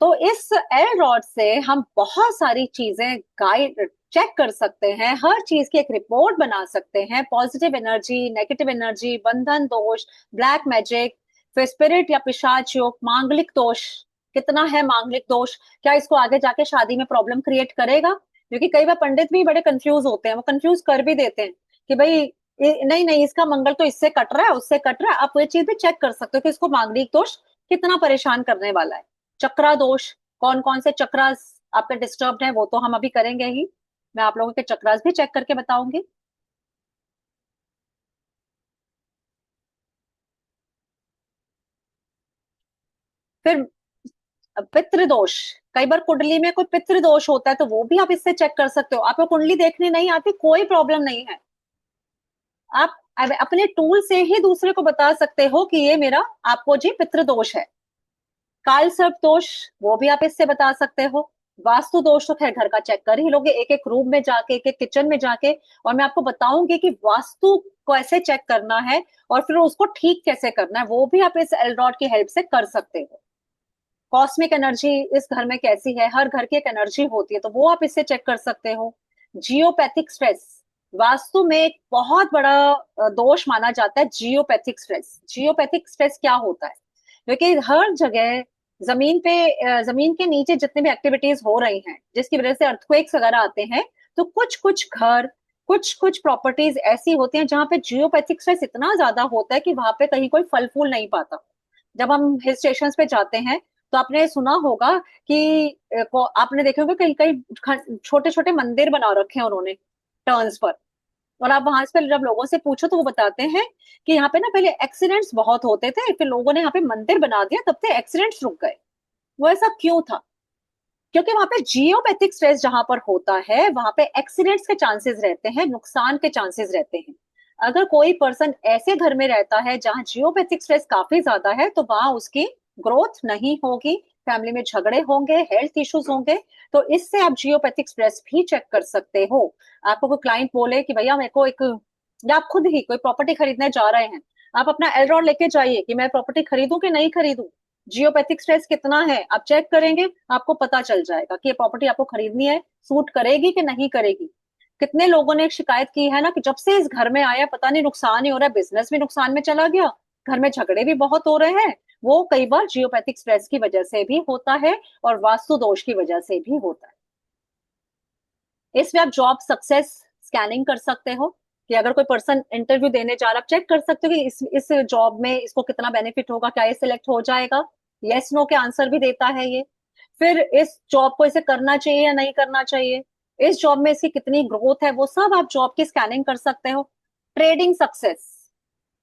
तो इस L rod से हम बहुत सारी चीजें गाइड चेक कर सकते हैं, हर चीज की एक रिपोर्ट बना सकते हैं, पॉजिटिव एनर्जी, नेगेटिव एनर्जी, बंधन दोष, ब्लैक मैजिक, फिर स्पिरिट या पिशाच योग, मांगलिक दोष कितना है, मांगलिक दोष क्या इसको आगे जाके शादी में प्रॉब्लम क्रिएट करेगा? क्योंकि कई बार पंडित भी बड़े कंफ्यूज होते हैं, वो कंफ्यूज कर भी देते हैं कि भाई नहीं नहीं, इसका मंगल तो इससे कट रहा है, उससे कट रहा है। आप ये चीज भी चेक कर सकते हो कि इसको मांगलिक दोष कितना परेशान करने वाला है। चक्रा दोष, कौन कौन से चक्रास आपके डिस्टर्ब्ड है, वो तो हम अभी करेंगे ही। मैं आप लोगों के चक्रास भी चेक करके बताऊंगी। फिर पितृदोष, कई बार कुंडली में कोई पितृदोष होता है तो वो भी आप इससे चेक कर सकते हो। आपको कुंडली देखनी नहीं आती, कोई प्रॉब्लम नहीं है। आप अपने टूल से ही दूसरे को बता सकते हो कि ये मेरा, आपको जी पितृदोष है। काल सर्प दोष, वो भी आप इससे बता सकते हो। वास्तु दोष तो खैर घर का चेक कर ही लोगे, एक एक रूम में जाके, एक एक किचन में जाके। और मैं आपको बताऊंगी कि वास्तु को ऐसे चेक करना है और फिर उसको ठीक कैसे करना है, वो भी आप इस एलरॉड की हेल्प से कर सकते हो। कॉस्मिक एनर्जी इस घर में कैसी है, हर घर की एक एनर्जी होती है, तो वो आप इससे चेक कर सकते हो। जियोपैथिक स्ट्रेस, वास्तु में एक बहुत बड़ा दोष माना जाता है जियोपैथिक स्ट्रेस। जियोपैथिक स्ट्रेस क्या होता है? क्योंकि हर जगह जमीन पे, जमीन के नीचे जितने भी एक्टिविटीज हो रही हैं जिसकी वजह से अर्थक्वेक्स वगैरह आते हैं, तो कुछ कुछ घर, कुछ कुछ प्रॉपर्टीज ऐसी होती हैं जहां पे जियोपैथिक स्ट्रेस इतना ज्यादा होता है कि वहां पे कहीं कोई फल फूल नहीं पाता। जब हम हिल स्टेशन पे जाते हैं तो आपने सुना होगा कि आपने देखे होंगे कहीं कहीं छोटे छोटे मंदिर बना रखे हैं उन्होंने टर्न्स पर। और आप वहां पे जब लोगों से पूछो तो वो बताते हैं कि यहाँ पे ना पहले एक्सीडेंट्स बहुत होते थे, फिर लोगों ने यहाँ पे मंदिर बना दिया, तब से एक्सीडेंट्स रुक गए। वो ऐसा क्यों था? क्योंकि वहां पे जियोपैथिक स्ट्रेस जहां पर होता है वहां पे एक्सीडेंट्स के चांसेस रहते हैं, नुकसान के चांसेस रहते हैं। अगर कोई पर्सन ऐसे घर में रहता है जहां जियोपैथिक स्ट्रेस काफी ज्यादा है तो वहां उसकी ग्रोथ नहीं होगी, फैमिली में झगड़े होंगे, हेल्थ इश्यूज होंगे। तो इससे आप जियोपैथिक स्ट्रेस भी चेक कर सकते हो। आपको कोई क्लाइंट बोले कि भैया मेरे को एक, या आप खुद ही कोई प्रॉपर्टी खरीदने जा रहे हैं, आप अपना एलरॉड लेके जाइए कि मैं प्रॉपर्टी खरीदूं कि नहीं खरीदूं, जियोपैथिक स्ट्रेस कितना है आप चेक करेंगे, आपको पता चल जाएगा कि ये प्रॉपर्टी आपको खरीदनी है, सूट करेगी कि नहीं करेगी। कितने लोगों ने शिकायत की है ना कि जब से इस घर में आया पता नहीं नुकसान ही हो रहा है, बिजनेस भी नुकसान में चला गया, घर में झगड़े भी बहुत हो रहे हैं। वो कई बार जियोपैथिक स्ट्रेस की वजह से भी होता है और वास्तु दोष की वजह से भी होता है। इसमें आप जॉब सक्सेस स्कैनिंग कर सकते हो कि अगर कोई पर्सन इंटरव्यू देने जा रहा है, आप चेक कर सकते हो कि इस जॉब में इसको कितना बेनिफिट होगा, क्या ये सिलेक्ट हो जाएगा। यस नो के आंसर भी देता है ये। फिर इस जॉब को इसे करना चाहिए या नहीं करना चाहिए, इस जॉब में इसकी कितनी ग्रोथ है, वो सब आप जॉब की स्कैनिंग कर सकते हो। ट्रेडिंग सक्सेस,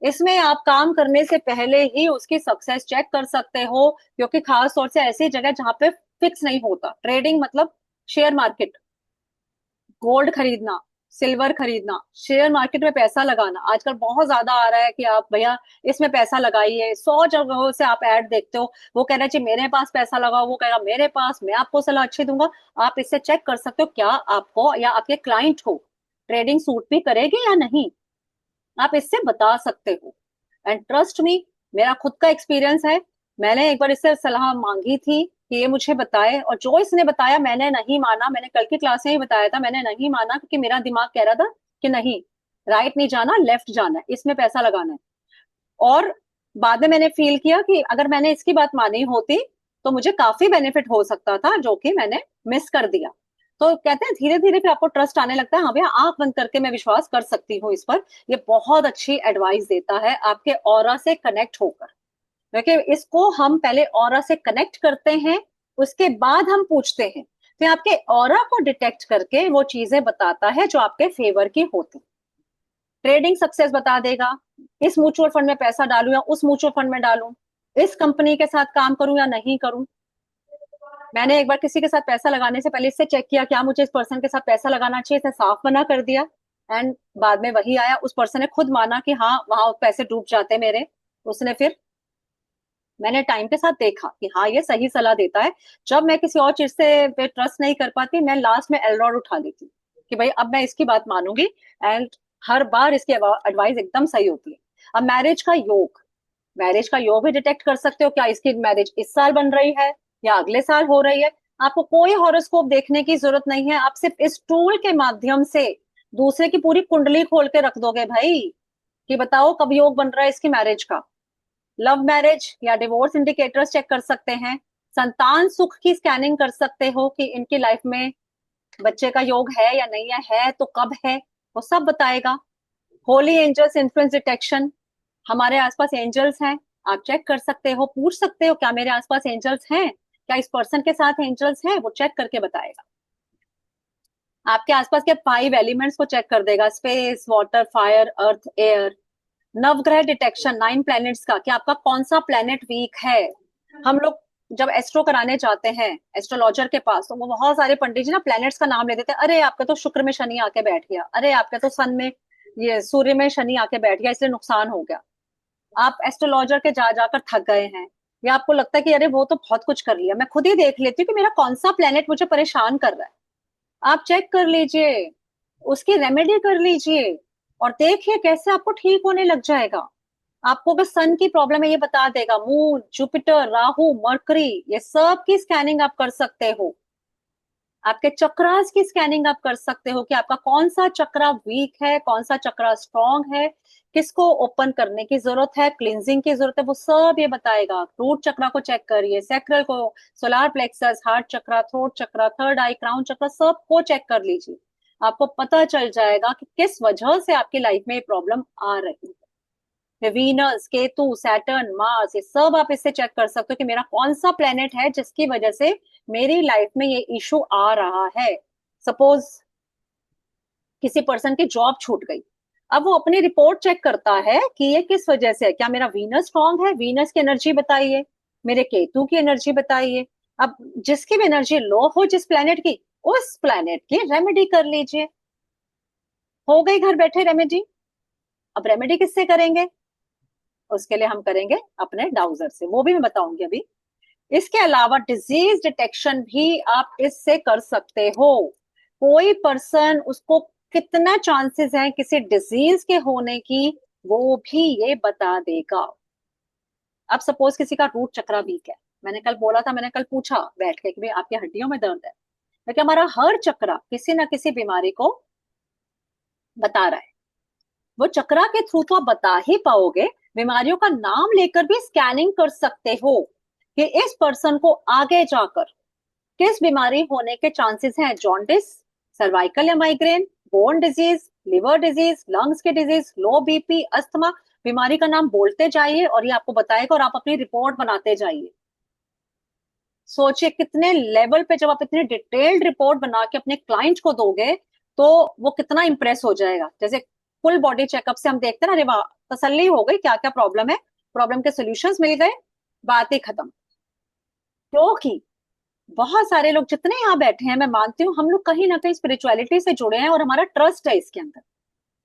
इसमें आप काम करने से पहले ही उसकी सक्सेस चेक कर सकते हो, क्योंकि खास तौर से ऐसी जगह जहां पे फिक्स नहीं होता। ट्रेडिंग मतलब शेयर मार्केट, गोल्ड खरीदना, सिल्वर खरीदना, शेयर मार्केट में पैसा लगाना आजकल बहुत ज्यादा आ रहा है कि आप भैया इसमें पैसा लगाइए। 100 जगहों से आप ऐड देखते हो, वो कह रहे हैं जी मेरे पास पैसा लगाओ, वो कहेगा मेरे पास, मैं आपको सलाह अच्छी दूंगा। आप इससे चेक कर सकते हो क्या आपको या आपके क्लाइंट को ट्रेडिंग सूट भी करेगी या नहीं, आप इससे बता सकते हो। एंड ट्रस्ट मी, मेरा खुद का एक्सपीरियंस है। मैंने एक बार इससे सलाह मांगी थी कि ये मुझे बताए, और जो इसने बताया मैंने नहीं माना। मैंने कल की क्लास में ही बताया था, मैंने नहीं माना क्योंकि मेरा दिमाग कह रहा था कि नहीं, राइट नहीं जाना, लेफ्ट जाना है, इसमें पैसा लगाना है। और बाद में मैंने फील किया कि अगर मैंने इसकी बात मानी होती तो मुझे काफी बेनिफिट हो सकता था, जो कि मैंने मिस कर दिया। तो कहते हैं धीरे धीरे फिर आपको ट्रस्ट आने लगता है, हाँ भैया आंख बंद करके मैं विश्वास कर सकती हूँ इस पर। ये बहुत अच्छी एडवाइस देता है आपके ऑरा से कनेक्ट होकर। क्योंकि इसको हम पहले ऑरा से कनेक्ट करते हैं, उसके बाद हम पूछते हैं, फिर आपके ऑरा को डिटेक्ट करके वो चीजें बताता है जो आपके फेवर की होती। ट्रेडिंग सक्सेस बता देगा, इस म्यूचुअल फंड में पैसा डालूं या उस म्यूचुअल फंड में डालूं, इस कंपनी के साथ काम करूं या नहीं करूं। मैंने एक बार किसी के साथ पैसा लगाने से पहले इससे चेक किया क्या मुझे इस पर्सन के साथ पैसा लगाना चाहिए, इसने साफ मना कर दिया। एंड बाद में वही आया, उस पर्सन ने खुद माना कि हाँ वहां पैसे डूब जाते मेरे। उसने फिर, मैंने टाइम के साथ देखा कि हाँ ये सही सलाह देता है। जब मैं किसी और चीज से पे ट्रस्ट नहीं कर पाती, मैं लास्ट में एलरॉड उठा लेती कि भाई अब मैं इसकी बात मानूंगी। एंड हर बार इसकी एडवाइस एकदम सही होती है। अब मैरिज का योग, मैरिज का योग भी डिटेक्ट कर सकते हो क्या इसकी मैरिज इस साल बन रही है, या अगले साल हो रही है। आपको कोई हॉरोस्कोप देखने की जरूरत नहीं है, आप सिर्फ इस टूल के माध्यम से दूसरे की पूरी कुंडली खोल के रख दोगे भाई, कि बताओ कब योग बन रहा है इसकी मैरिज का। लव मैरिज या डिवोर्स इंडिकेटर्स चेक कर सकते हैं, संतान सुख की स्कैनिंग कर सकते हो कि इनकी लाइफ में बच्चे का योग है या नहीं है तो कब है, वो सब बताएगा। होली एंजल्स इन्फ्लुएंस डिटेक्शन, हमारे आसपास एंजल्स हैं, आप चेक कर सकते हो, पूछ सकते हो क्या मेरे आसपास एंजल्स हैं, क्या इस पर्सन के साथ एंजल्स हैं, वो चेक करके बताएगा। आपके आसपास के 5 एलिमेंट्स को चेक कर देगा, स्पेस, वाटर, फायर, अर्थ, एयर। नवग्रह डिटेक्शन, 9 प्लैनेट्स का, कि आपका कौन सा प्लैनेट वीक है। हम लोग जब एस्ट्रो कराने जाते हैं एस्ट्रोलॉजर के पास, तो वो बहुत सारे पंडित जी ना प्लैनेट्स का नाम ले देते हैं, अरे आपके तो शुक्र में शनि आके बैठ गया, अरे आपके तो सन में, ये सूर्य में शनि आके बैठ गया इसलिए नुकसान हो गया। आप एस्ट्रोलॉजर के जा जाकर थक गए हैं, या आपको लगता है कि अरे वो तो बहुत कुछ कर लिया, मैं खुद ही देख लेती हूँ कि मेरा कौन सा प्लेनेट मुझे परेशान कर रहा है। आप चेक कर लीजिए, उसकी रेमेडी कर लीजिए, और देखिए कैसे आपको ठीक होने लग जाएगा। आपको अगर सन की प्रॉब्लम है ये बता देगा, मून, जुपिटर, राहु, मरकरी, ये सब की स्कैनिंग आप कर सकते हो। आपके चक्रास की स्कैनिंग आप कर सकते हो कि आपका कौन सा चक्रा वीक है, कौन सा चक्रा स्ट्रांग है, किसको ओपन करने की जरूरत है, क्लिंजिंग की जरूरत है, वो सब ये बताएगा। रूट चक्रा को चेक करिए, सैक्रल को, सोलार प्लेक्सस, हार्ट चक्रा, थ्रोट चक्रा, थर्ड आई, क्राउन चक्रा, सब को चेक कर लीजिए। आपको पता चल जाएगा कि किस वजह से आपकी लाइफ में ये प्रॉब्लम आ रही है। वीनस, केतु, सैटर्न, मार्स, ये सब आप इससे चेक कर सकते हो कि मेरा कौन सा प्लेनेट है जिसकी वजह से मेरी लाइफ में ये इशू आ रहा है। सपोज किसी पर्सन की जॉब छूट गई, अब वो अपनी रिपोर्ट चेक करता है कि ये किस वजह से है, क्या मेरा वीनस स्ट्रांग है, वीनस की एनर्जी बताइए, मेरे केतु की एनर्जी बताइए। अब जिसकी भी एनर्जी लो हो जिस प्लेनेट की, उस प्लेनेट की रेमेडी कर लीजिए। हो गई घर बैठे रेमेडी। अब रेमेडी किससे करेंगे, उसके लिए हम करेंगे अपने डाउजर से, वो भी मैं बताऊंगी अभी। इसके अलावा डिजीज डिटेक्शन भी आप इससे कर सकते हो। कोई पर्सन, उसको कितना चांसेस है किसी डिजीज के होने की, वो भी ये बता देगा। अब सपोज किसी का रूट चक्रा वीक है, मैंने कल बोला था, मैंने कल पूछा बैठ के कि भाई आपकी हड्डियों में दर्द है, क्योंकि हमारा हर चक्रा किसी ना किसी बीमारी को बता रहा है। वो चक्रा के थ्रू तो आप बता ही पाओगे, बीमारियों का नाम लेकर भी स्कैनिंग कर सकते हो कि इस पर्सन को आगे जाकर किस बीमारी होने के चांसेस हैं। जॉन्डिस, सर्वाइकल या migraine, bone disease, liver disease, lungs के डिजीज, लो बीपी, अस्थमा। बीमारी का नाम बोलते जाइए और ये आपको बताएगा, और आप अपनी रिपोर्ट बनाते जाइए। सोचिए कितने लेवल पे, जब आप इतनी डिटेल्ड रिपोर्ट बना के अपने क्लाइंट को दोगे, तो वो कितना इंप्रेस हो जाएगा। जैसे फुल बॉडी चेकअप से हम देखते हैं ना, अरे वाह, तसल्ली हो गई, क्या क्या प्रॉब्लम है, प्रॉब्लम के सोल्यूशंस मिल गए, बात ही खत्म। क्योंकि बहुत सारे लोग जितने यहाँ बैठे हैं, मैं मानती हूँ हम लोग कहीं ना कहीं स्पिरिचुअलिटी से जुड़े हैं और हमारा ट्रस्ट है इसके अंदर।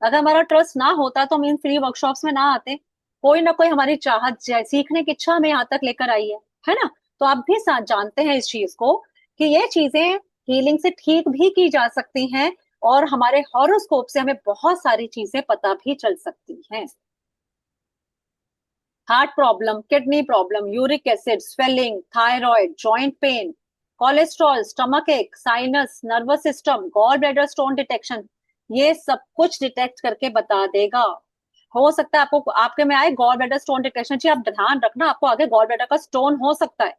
अगर हमारा ट्रस्ट ना होता तो हम इन फ्री वर्कशॉप्स में ना आते। कोई ना कोई हमारी चाहत, सीखने की इच्छा हमें यहाँ तक लेकर आई है ना। तो आप भी साथ जानते हैं इस चीज को, कि ये चीजें हीलिंग से ठीक भी की जा सकती हैं, और हमारे हॉरोस्कोप से हमें बहुत सारी चीजें पता भी चल सकती हैं। Heart problem, kidney problem, uric acid, swelling, thyroid, joint pain, cholesterol, stomach ache, sinus, nervous system, gall bladder stone detection, ये सब कुछ डिटेक्ट करके बता देगा। हो सकता है आपको, आपके में आए गॉल ब्लैडर स्टोन डिटेक्शन, जी आप ध्यान रखना आपको आगे गॉल ब्लैडर का स्टोन हो सकता है।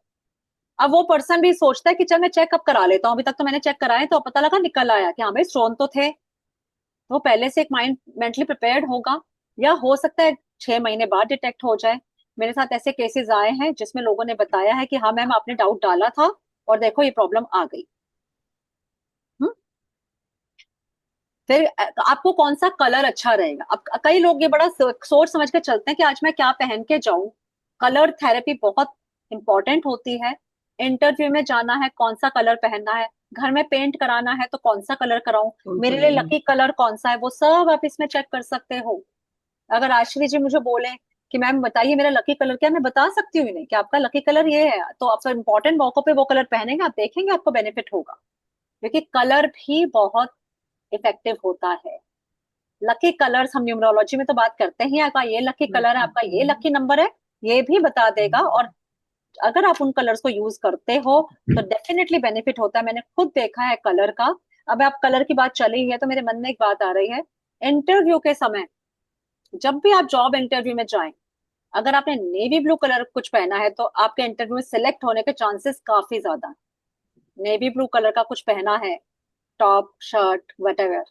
अब वो पर्सन भी सोचता है कि चल मैं चेकअप करा लेता हूँ, अभी तक तो मैंने चेक कराए तो पता लगा, निकल आया कि हाँ भाई स्टोन तो थे। तो पहले से एक माइंड मेंटली प्रिपेयर्ड होगा। या हो सकता है 6 महीने बाद डिटेक्ट हो जाए। मेरे साथ ऐसे केसेस आए हैं जिसमें लोगों ने बताया है कि हाँ मैम आपने डाउट डाला था और देखो ये प्रॉब्लम आ गई। हम्म। फिर आपको कौन सा कलर अच्छा रहेगा। अब कई लोग ये बड़ा सोच समझ के चलते हैं कि आज मैं क्या पहन के जाऊं। कलर थेरेपी बहुत इंपॉर्टेंट होती है। इंटरव्यू में जाना है, कौन सा कलर पहनना है, घर में पेंट कराना है तो कौन सा कलर कराऊं, कौन सा मेरे लिए लेना। लकी कलर कौन सा है, वो सब आप इसमें चेक कर सकते हो। अगर आश्री जी मुझे बोले कि मैम बताइए मेरा लकी कलर क्या है, मैं बता सकती हूँ नहीं कि आपका लकी कलर ये है, तो आप इंपॉर्टेंट मौकों पे वो कलर पहनेंगे, आप देखेंगे आपको बेनिफिट होगा। क्योंकि कलर भी बहुत इफेक्टिव होता है। लकी कलर्स हम न्यूमरोलॉजी में तो बात करते हैं, आपका ये लकी कलर है, आपका ये लकी नंबर है, ये भी बता देगा। और अगर आप उन कलर्स को यूज करते हो तो डेफिनेटली बेनिफिट होता है, मैंने खुद देखा है कलर का। अब आप कलर की बात चली है तो मेरे मन में एक बात आ रही है। इंटरव्यू के समय, जब भी आप जॉब इंटरव्यू में जाएं, अगर आपने नेवी ब्लू कलर कुछ पहना है तो आपके इंटरव्यू में सिलेक्ट होने के चांसेस काफी ज्यादा हैं। नेवी ब्लू कलर का कुछ पहना है, टॉप शर्ट वटेवर,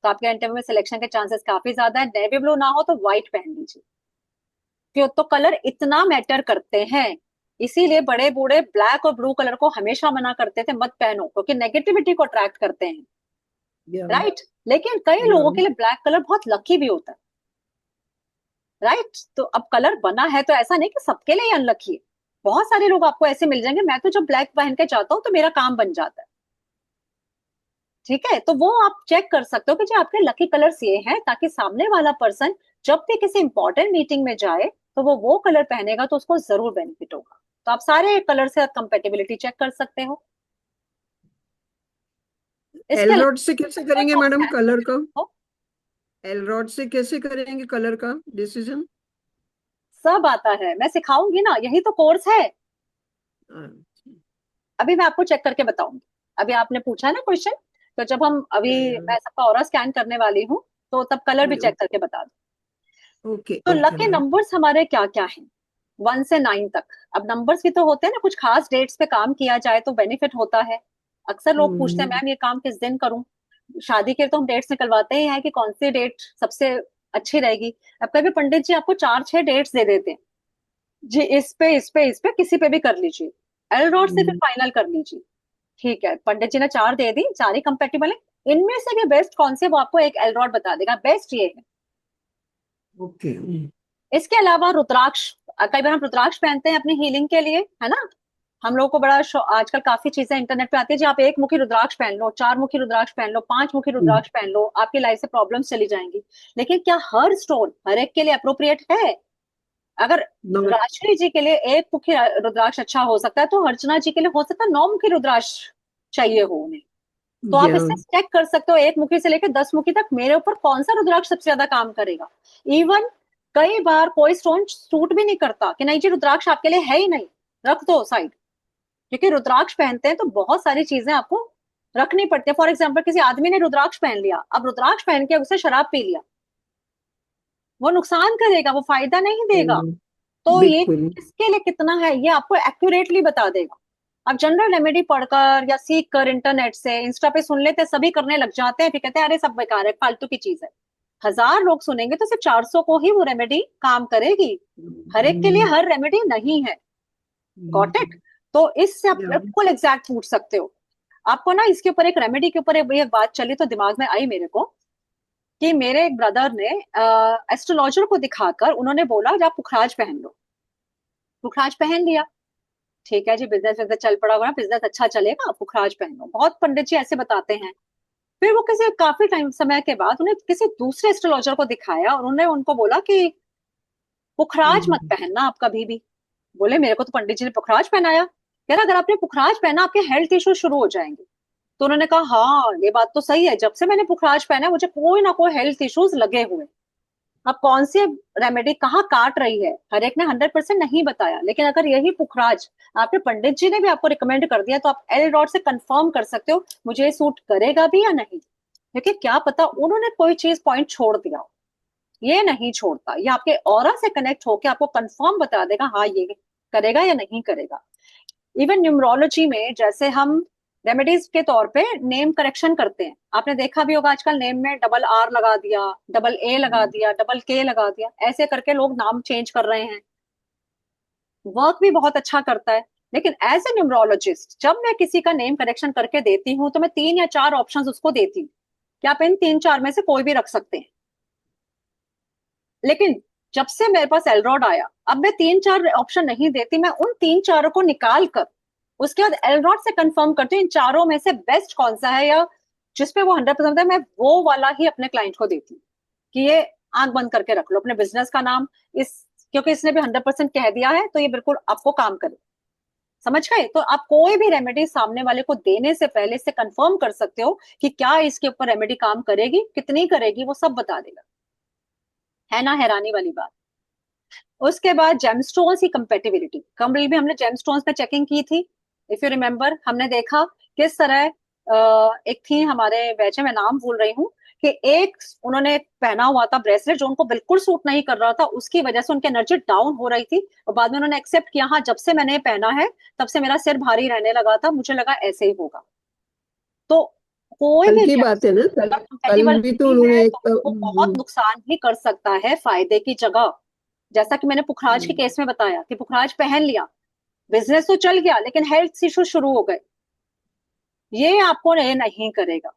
तो आपके इंटरव्यू में सिलेक्शन के चांसेस काफी ज्यादा है। नेवी ब्लू ना हो तो व्हाइट पहन लीजिए, क्यों? तो कलर इतना मैटर करते हैं, इसीलिए बड़े बूढ़े ब्लैक और ब्लू कलर को हमेशा मना करते थे मत पहनो, क्योंकि नेगेटिविटी को अट्रैक्ट करते हैं। या राइट। लेकिन कई या लोगों के लिए ब्लैक कलर बहुत लकी भी होता है। राइट। तो अब कलर बना है तो ऐसा नहीं कि सबके लिए अनलकी है। बहुत सारे लोग आपको ऐसे मिल जाएंगे, मैं तो जब ब्लैक पहन के जाता हूँ तो मेरा काम बन जाता है। ठीक है, तो वो आप चेक कर सकते हो कि जो आपके लकी कलर्स ये हैं, ताकि सामने वाला पर्सन जब भी किसी इंपॉर्टेंट मीटिंग में जाए तो वो कलर पहनेगा तो उसको जरूर बेनिफिट होगा। तो आप सारे कलर से कंपेटेबिलिटी चेक कर सकते हो। इसके एल अलावा रॉड से कैसे और करेंगे तो मैडम आप कलर का? हो, एल रॉड से कैसे करेंगे कलर का डिसीजन? सब आता है, मैं सिखाऊंगी ना, यही तो कोर्स है। अभी मैं आपको चेक करके बताऊंगी। अभी आपने पूछा है ना क्वेश्चन, तो जब हम अभी, या या मैं सबका ऑरा स्कैन करने वाली हूँ, तो तब कलर भी चेक करके बता दूं। ओके तो ओके लकी मैम। नंबर्स हमारे क्या क्या हैं? 1 से 9 तक। अब नंबर्स भी तो होते हैं ना, कुछ खास डेट्स पे काम किया जाए तो बेनिफिट होता है। अक्सर लोग पूछते हैं मैम ये काम किस दिन करूं। शादी के तो हम डेट्स निकलवाते ही हैं कि कौन सी डेट सबसे अच्छी रहेगी। अब कभी पंडित जी आपको 4-6 डेट्स दे देते हैं, जी इस पे इस पे इस पे किसी पे भी कर लीजिए, एल रॉड से फिर फाइनल कर लीजिए। ठीक है, पंडित जी ने 4 दे दी, 4 ही कंपेटेबल है, इनमें से भी बेस्ट कौन से वो आपको एक एल रॉड बता देगा, बेस्ट ये है। ओके। इसके अलावा रुद्राक्ष, कई बार हम रुद्राक्ष पहनते हैं अपनी हीलिंग के लिए, है ना। हम लोगों को बड़ा आजकल काफी चीजें इंटरनेट पे आती है जी, आप 1 मुखी रुद्राक्ष पहन लो, 4 मुखी रुद्राक्ष पहन लो, 5 मुखी रुद्राक्ष पहन लो, आपकी लाइफ से प्रॉब्लम्स चली जाएंगी। लेकिन क्या हर स्टोन हर एक के लिए अप्रोप्रिएट है? अगर नॉट। राजश्री जी के लिए 1 मुखी रुद्राक्ष अच्छा हो सकता है, तो अर्चना जी के लिए हो सकता है 9 मुखी रुद्राक्ष चाहिए हो उन्हें। तो आप या इससे चेक कर सकते हो 1 मुखी से लेकर 10 मुखी तक मेरे ऊपर कौन सा रुद्राक्ष सबसे ज्यादा काम करेगा। इवन कई बार कोई स्टोन सूट भी नहीं करता कि नहीं जी रुद्राक्ष आपके लिए है ही नहीं, रख दो साइड। क्योंकि रुद्राक्ष पहनते हैं तो बहुत सारी चीजें आपको रखनी पड़ती है। फॉर एग्जाम्पल किसी आदमी ने रुद्राक्ष पहन लिया, अब रुद्राक्ष पहन के उसे शराब पी लिया, वो नुकसान करेगा, वो फायदा नहीं देगा। तो ये बिल्कुल। किसके लिए कितना है ये आपको एक्यूरेटली बता देगा। आप जनरल रेमेडी पढ़कर या सीख कर इंटरनेट से, इंस्टा पे सुन लेते हैं, सभी करने लग जाते हैं, फिर कहते हैं अरे सब बेकार है, फालतू की चीज है। 1000 लोग सुनेंगे तो सिर्फ 400 को ही वो रेमेडी काम करेगी। हर एक के लिए हर रेमेडी नहीं है। Got it. तो इससे आप या बिल्कुल एग्जैक्ट पूछ सकते हो। आपको ना इसके ऊपर एक रेमेडी के ऊपर एक बात चली तो दिमाग में आई मेरे को, कि मेरे एक ब्रदर ने एस्ट्रोलॉजर को दिखाकर उन्होंने बोला कि आप पुखराज पहन लो। पुखराज पहन लिया, ठीक है जी, बिजनेस बिजनेस चल पड़ा होगा, बिजनेस अच्छा चलेगा, पुखराज पहनो, बहुत पंडित जी ऐसे बताते हैं। फिर वो किसी काफी टाइम समय के बाद उन्हें किसी दूसरे एस्ट्रोलॉजर को दिखाया और उन्होंने उनको बोला कि पुखराज मत पहनना आप कभी भी। बोले मेरे को तो पंडित जी ने पुखराज पहनाया। यार अगर आपने पुखराज पहना आपके हेल्थ इश्यू शुरू हो जाएंगे। तो उन्होंने कहा हाँ ये बात तो सही है, जब से मैंने पुखराज पहना है, मुझे कोई ना कोई हेल्थ इश्यूज लगे हुए हैं। अब कौन सी रेमेडी कहाँ काट रही है, हर एक ने 100% नहीं बताया, लेकिन अगर यही पुखराज आपके पंडित जी ने भी आपको रिकमेंड कर दिया तो आप एल डॉट से कंफर्म कर सकते हो मुझे ये सूट करेगा भी या नहीं। क्योंकि क्या पता उन्होंने कोई चीज पॉइंट छोड़ दिया हो, ये नहीं छोड़ता, ये आपके ऑरा से कनेक्ट होकर आपको कंफर्म बता देगा हाँ ये करेगा या नहीं करेगा। इवन न्यूमरोलॉजी में जैसे हम रेमेडीज के तौर पे नेम करेक्शन करते हैं, आपने देखा भी होगा आजकल नेम में डबल आर लगा दिया, डबल ए लगा दिया, डबल के लगा दिया, ऐसे करके लोग नाम चेंज कर रहे हैं। वर्क भी बहुत अच्छा करता है। लेकिन एज ए न्यूमरोलॉजिस्ट जब मैं किसी का नेम करेक्शन करके देती हूँ तो मैं 3 या 4 ऑप्शंस उसको देती हूँ कि आप इन 3-4 में से कोई भी रख सकते हैं। लेकिन जब से मेरे पास एलरॉड आया अब मैं 3-4 ऑप्शन नहीं देती, मैं उन 3-4 को निकाल कर उसके बाद एलरॉड से कंफर्म करती हूँ इन चारों में से बेस्ट कौन सा है, या जिसपे वो 100% है, मैं वो वाला ही अपने क्लाइंट को देती हूँ कि ये आंख बंद करके रख लो अपने बिजनेस का नाम इस, क्योंकि इसने भी 100% कह दिया है तो ये बिल्कुल आपको काम करे। समझ गए? तो आप कोई भी रेमेडी सामने वाले को देने से पहले इससे कंफर्म कर सकते हो कि क्या इसके ऊपर रेमेडी काम करेगी, कितनी करेगी, वो सब बता देगा। है ना हैरानी वाली बात? उसके बाद जेमस्टोन्स की कंपेटिबिलिटी, कल भी हमने जेमस्टोन्स पे चेकिंग की थी। इफ यू रिमेम्बर, हमने देखा किस तरह एक थी हमारे बैच में, मैं नाम भूल रही हूँ, कि एक उन्होंने पहना हुआ था ब्रेसलेट जो उनको बिल्कुल सूट नहीं कर रहा था, उसकी वजह से उनकी एनर्जी डाउन हो रही थी, और बाद में उन्होंने एक्सेप्ट किया, हाँ जब से मैंने ये पहना है तब से मेरा सिर भारी रहने लगा था, मुझे लगा ऐसे ही होगा। तो कोई कल भी की बात है ना, जेम्स कल। अगर कल कंपेटिबल भी तो नहीं है उन्होंने तो वो बहुत नुकसान भी कर सकता है फायदे की जगह। जैसा कि मैंने पुखराज के हम्म, केस में बताया कि पुखराज पहन लिया, बिजनेस तो चल गया लेकिन हेल्थ इशू शुरू हो गए। ये आपको ये नहीं करेगा।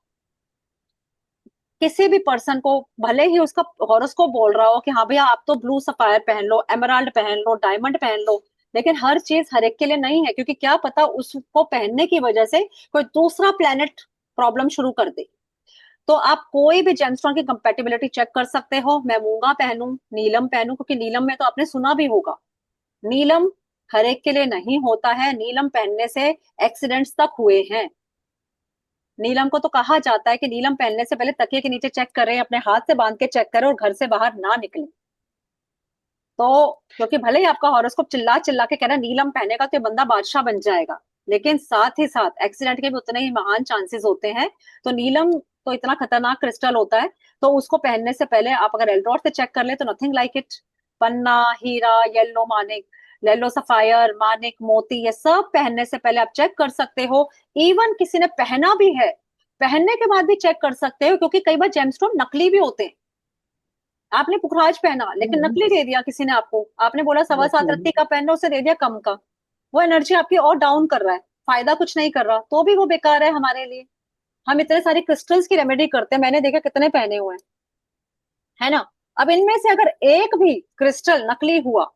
किसी भी पर्सन को, भले ही उसका हॉरोस्कोप बोल रहा हो कि हाँ भैया आप तो ब्लू सफायर पहन लो, एमराल्ड पहन लो, डायमंड पहन लो, लेकिन हर चीज हर एक के लिए नहीं है, क्योंकि क्या पता उसको पहनने की वजह से कोई दूसरा प्लेनेट प्रॉब्लम शुरू कर दे। तो आप कोई भी जेमस्टोन की कंपेटिबिलिटी चेक कर सकते हो। मैं मूंगा पहनूं, नीलम पहनूं, क्योंकि नीलम में तो आपने सुना भी होगा, नीलम हर एक के लिए नहीं होता है, नीलम पहनने से एक्सीडेंट्स तक हुए हैं। नीलम को तो कहा जाता है कि नीलम पहनने से पहले तकिए के नीचे चेक करें, अपने हाथ से बांध के चेक करें और घर से बाहर ना निकले। तो क्योंकि भले ही आपका हॉरोस्कोप चिल्ला चिल्ला के कह रहा है नीलम पहनेगा तो ये बंदा बादशाह बन जाएगा, लेकिन साथ ही साथ एक्सीडेंट के भी उतने ही महान चांसेस होते हैं। तो नीलम तो इतना खतरनाक क्रिस्टल होता है, तो उसको पहनने से पहले आप अगर एल्ड्रॉट से चेक कर ले तो नथिंग लाइक इट। पन्ना, हीरा, येलो मानिक, येलो सफायर, मानिक, मोती, ये सब पहनने से पहले आप चेक कर सकते हो। इवन किसी ने पहना भी है, पहनने के बाद भी चेक कर सकते हो, क्योंकि कई बार जेमस्टोन नकली भी होते हैं। आपने पुखराज पहना लेकिन हम्म, नकली दे दिया किसी ने आपको, आपने बोला सवा सात हम्म, रत्ती का पहन लो, उसे दे दिया कम का। वो एनर्जी आपकी और डाउन कर रहा है, फायदा कुछ नहीं कर रहा, तो भी वो बेकार है हमारे लिए। हम इतने सारे क्रिस्टल्स की रेमेडी करते हैं, मैंने देखा कितने पहने हुए हैं, है ना। अब इनमें से अगर एक भी क्रिस्टल नकली हुआ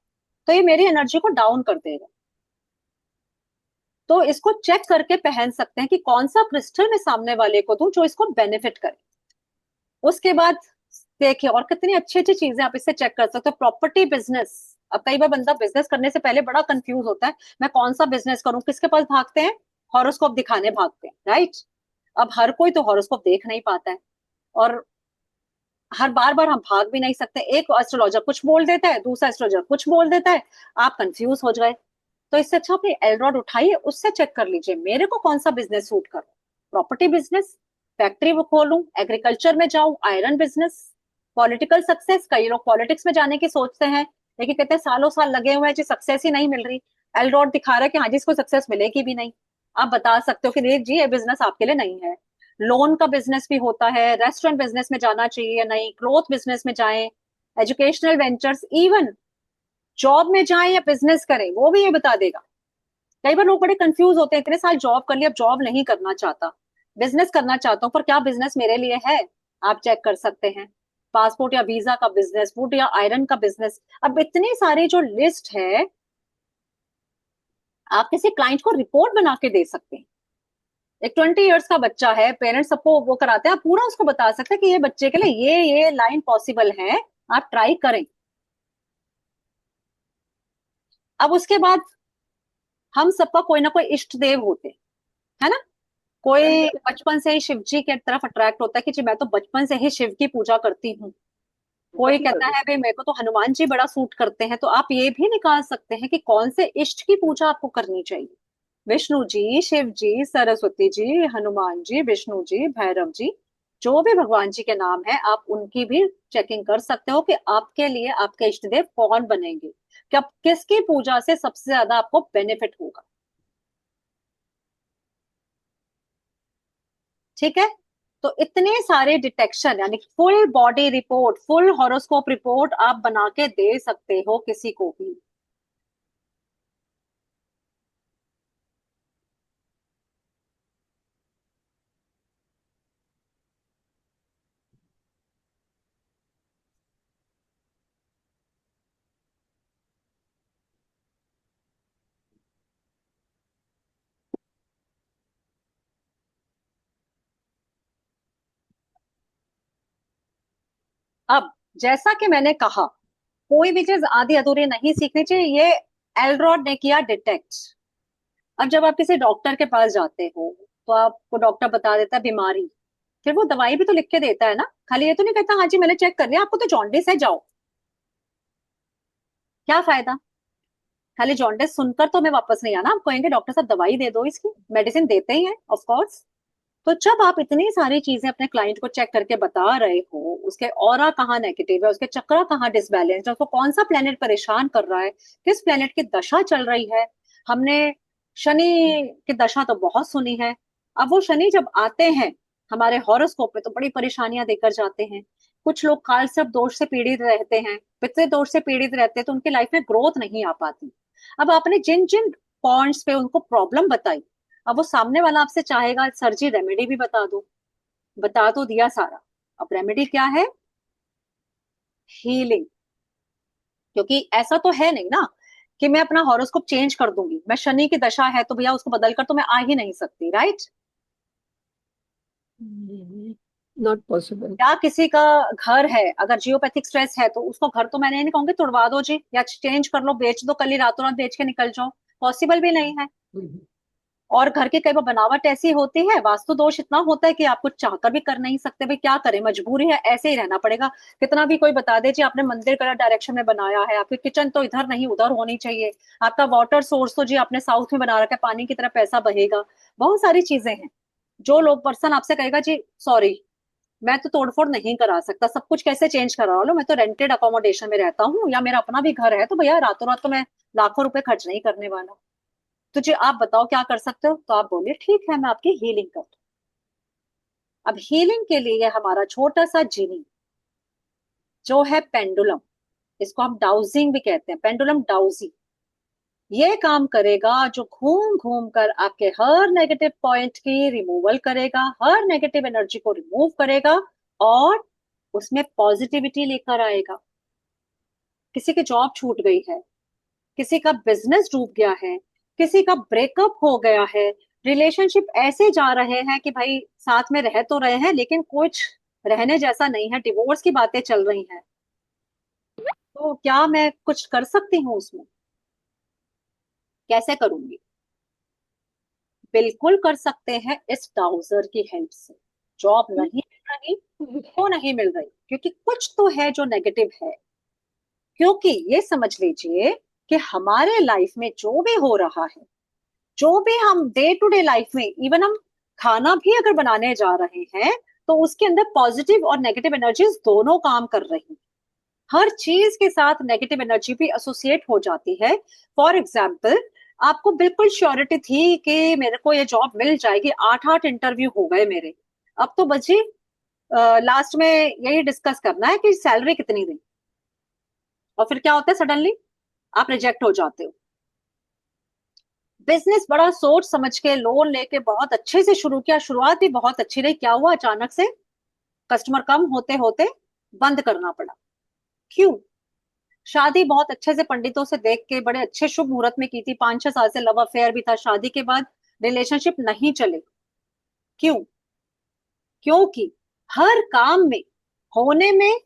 तो ये मेरी एनर्जी को डाउन कर देगा। तो इसको चेक करके पहन सकते हैं कि कौन सा क्रिस्टल मैं सामने वाले को दूं जो इसको बेनिफिट करे। उसके बाद देखिए और कितनी अच्छी अच्छी चीजें आप इससे चेक कर सकते हो। प्रॉपर्टी बिजनेस, अब कई बार बंदा बिजनेस करने से पहले बड़ा कंफ्यूज होता है, मैं कौन सा बिजनेस करूं, किसके पास भागते हैं, हॉरोस्कोप दिखाने भागते हैं, राइट। अब हर कोई तो हॉरोस्कोप देख नहीं पाता है, और हर बार बार हम भाग भी नहीं सकते, एक एस्ट्रोलॉजर कुछ बोल देता है, दूसरा एस्ट्रोलॉजर कुछ बोल देता है, आप कंफ्यूज हो जाए। तो इससे अच्छा अपनी एलरॉड उठाइए, उससे चेक कर लीजिए मेरे को कौन सा बिजनेस सूट कर। प्रॉपर्टी बिजनेस, फैक्ट्री वो खोलूं, एग्रीकल्चर में जाऊं, आयरन बिजनेस, पॉलिटिकल सक्सेस, कई लोग पॉलिटिक्स में जाने की सोचते हैं लेकिन कहते हैं सालों साल लगे हुए हैं जी, सक्सेस ही नहीं मिल रही। एलरॉड दिखा रहा है कि हाँ जी इसको सक्सेस मिलेगी भी नहीं। आप बता सकते हो कि नहीं जी ये बिजनेस आपके लिए नहीं है। लोन का बिजनेस भी होता है, रेस्टोरेंट बिजनेस में जाना चाहिए या नहीं, क्लोथ बिजनेस में जाएं, एजुकेशनल वेंचर्स, इवन जॉब में जाएं या बिजनेस करें, वो भी ये बता देगा। कई बार लोग बड़े कंफ्यूज होते हैं, इतने साल जॉब कर लिया, अब जॉब नहीं करना चाहता, बिजनेस करना चाहता हूँ, पर क्या बिजनेस मेरे लिए है। आप चेक कर सकते हैं, पासपोर्ट या वीजा का बिजनेस, वुड या आयरन का बिजनेस। अब इतनी सारी जो लिस्ट है, आप किसी क्लाइंट को रिपोर्ट बना के दे सकते हैं। एक 20 ईयर्स का बच्चा है, पेरेंट्स सबको वो कराते हैं, आप पूरा उसको बता सकते हैं कि ये बच्चे के लिए ये लाइन पॉसिबल है, आप ट्राई करें। अब उसके बाद हम सबका कोई ना कोई इष्ट देव होते हैं, है ना। कोई बचपन से ही शिव जी की तरफ अट्रैक्ट होता है कि जी मैं तो बचपन से ही शिव की पूजा करती हूँ। कोई कहता है भाई मेरे को तो हनुमान जी बड़ा सूट करते हैं, तो आप ये भी निकाल सकते हैं कि कौन से इष्ट की पूजा आपको करनी चाहिए। विष्णु जी, शिव जी, सरस्वती जी, हनुमान जी, विष्णु जी, भैरव जी, जो भी भगवान जी के नाम है आप उनकी भी चेकिंग कर सकते हो कि आपके लिए आपके इष्ट देव कौन बनेंगे, क्या किसकी पूजा से सबसे ज्यादा आपको बेनिफिट होगा। ठीक है। तो इतने सारे डिटेक्शन, यानी full body report, full horoscope report आप बना के दे सकते हो किसी को भी। अब जैसा कि मैंने कहा, कोई भी चीज आधी अधूरी नहीं सीखनी चाहिए, ये एलरॉड ने किया डिटेक्ट। अब जब आप किसी डॉक्टर के पास जाते हो तो आपको डॉक्टर बता देता है बीमारी, फिर वो दवाई भी तो लिख के देता है ना, खाली ये तो नहीं कहता हाँ जी मैंने चेक कर लिया आपको तो जॉन्डिस है जाओ। क्या फायदा? खाली जॉन्डिस सुनकर तो मैं वापस नहीं आना, आप कहेंगे डॉक्टर साहब दवाई दे दो, इसकी मेडिसिन देते ही हैं ऑफ कोर्स। तो जब आप इतनी सारी चीजें अपने क्लाइंट को चेक करके बता रहे हो, उसके ऑरा कहाँ नेगेटिव है, उसके चक्रा कहाँ डिसबैलेंस है, उसको कौन सा प्लेनेट परेशान कर रहा है, किस प्लेनेट की दशा चल रही है। हमने शनि की दशा तो बहुत सुनी है। अब वो शनि जब आते हैं हमारे हॉरोस्कोप में तो बड़ी परेशानियां देकर जाते हैं। कुछ लोग काल सर्प दोष से पीड़ित रहते हैं, पितृ दोष से पीड़ित रहते हैं, तो उनकी लाइफ में ग्रोथ नहीं आ पाती। अब आपने जिन जिन पॉइंट्स पे उनको प्रॉब्लम बताई, अब वो सामने वाला आपसे चाहेगा सर जी रेमेडी भी बता दो। बता तो दिया सारा। अब रेमेडी क्या है? हीलिंग। क्योंकि ऐसा तो है नहीं ना कि मैं अपना हॉरोस्कोप चेंज कर दूंगी, मैं शनि की दशा है तो भैया उसको बदल कर तो मैं आ ही नहीं सकती, राइट? Not possible. क्या किसी का घर है, अगर जियोपैथिक स्ट्रेस है तो उसको घर तो मैंने ये नहीं कहूंगी तुड़वा दो जी या चेंज कर लो, बेच दो, कल ही रातों रात बेच के निकल जाओ। पॉसिबल भी नहीं है। और घर की कई बार बनावट ऐसी होती है, वास्तु दोष इतना होता है कि आप कुछ चाहकर भी कर नहीं सकते, भाई क्या करें, मजबूरी है, ऐसे ही रहना पड़ेगा। कितना भी कोई बता दे जी आपने मंदिर गलत डायरेक्शन में बनाया है, आपकी किचन तो इधर नहीं उधर होनी चाहिए, आपका वाटर सोर्स तो जी आपने साउथ में बना रखा है, पानी की तरह पैसा बहेगा। बहुत सारी चीजें हैं। जो लोग पर्सन आपसे कहेगा जी सॉरी मैं तो तोड़फोड़ नहीं करा सकता, सब कुछ कैसे चेंज करा लो, मैं तो रेंटेड अकोमोडेशन में रहता हूँ या मेरा अपना भी घर है, तो भैया रातों रात तो मैं लाखों रुपए खर्च नहीं करने वाला। तो जी आप बताओ क्या कर सकते हो, तो आप बोलिए ठीक है मैं आपकी हीलिंग कर दूं। अब हीलिंग के लिए हमारा छोटा सा जिनी जो है पेंडुलम, इसको हम डाउजिंग भी कहते हैं, पेंडुलम डाउजी, ये काम करेगा जो घूम घूम कर आपके हर नेगेटिव पॉइंट की रिमूवल करेगा, हर नेगेटिव एनर्जी को रिमूव करेगा और उसमें पॉजिटिविटी लेकर आएगा। किसी की जॉब छूट गई है, किसी का बिजनेस डूब गया है, किसी का ब्रेकअप हो गया है, रिलेशनशिप ऐसे जा रहे हैं कि भाई साथ में रह तो रहे हैं लेकिन कुछ रहने जैसा नहीं है, डिवोर्स की बातें चल रही हैं, तो क्या मैं कुछ कर सकती हूँ उसमें? कैसे करूंगी? बिल्कुल कर सकते हैं इस डाउजर की हेल्प से। जॉब नहीं मिल रही तो नहीं मिल रही क्योंकि कुछ तो है जो नेगेटिव है। क्योंकि ये समझ लीजिए कि हमारे लाइफ में जो भी हो रहा है, जो भी हम डे टू डे लाइफ में, इवन हम खाना भी अगर बनाने जा रहे हैं तो उसके अंदर पॉजिटिव और नेगेटिव एनर्जीज दोनों काम कर रही हैं। हर चीज के साथ नेगेटिव एनर्जी भी एसोसिएट हो जाती है। फॉर एग्जाम्पल, आपको बिल्कुल श्योरिटी थी कि मेरे को ये जॉब मिल जाएगी, 8-8 इंटरव्यू हो गए मेरे, अब तो बची लास्ट में यही डिस्कस करना है कि सैलरी कितनी दें। और फिर क्या होता है, सडनली आप रिजेक्ट हो जाते हो। बिजनेस बड़ा सोच समझ के लोन लेके बहुत अच्छे से शुरू किया, शुरुआत भी बहुत अच्छी रही, क्या हुआ अचानक से कस्टमर कम होते होते बंद करना पड़ा। क्यों? शादी बहुत अच्छे से पंडितों से देख के बड़े अच्छे शुभ मुहूर्त में की थी, 5-6 साल से लव अफेयर भी था, शादी के बाद रिलेशनशिप नहीं चले। क्यों? क्योंकि हर काम में होने में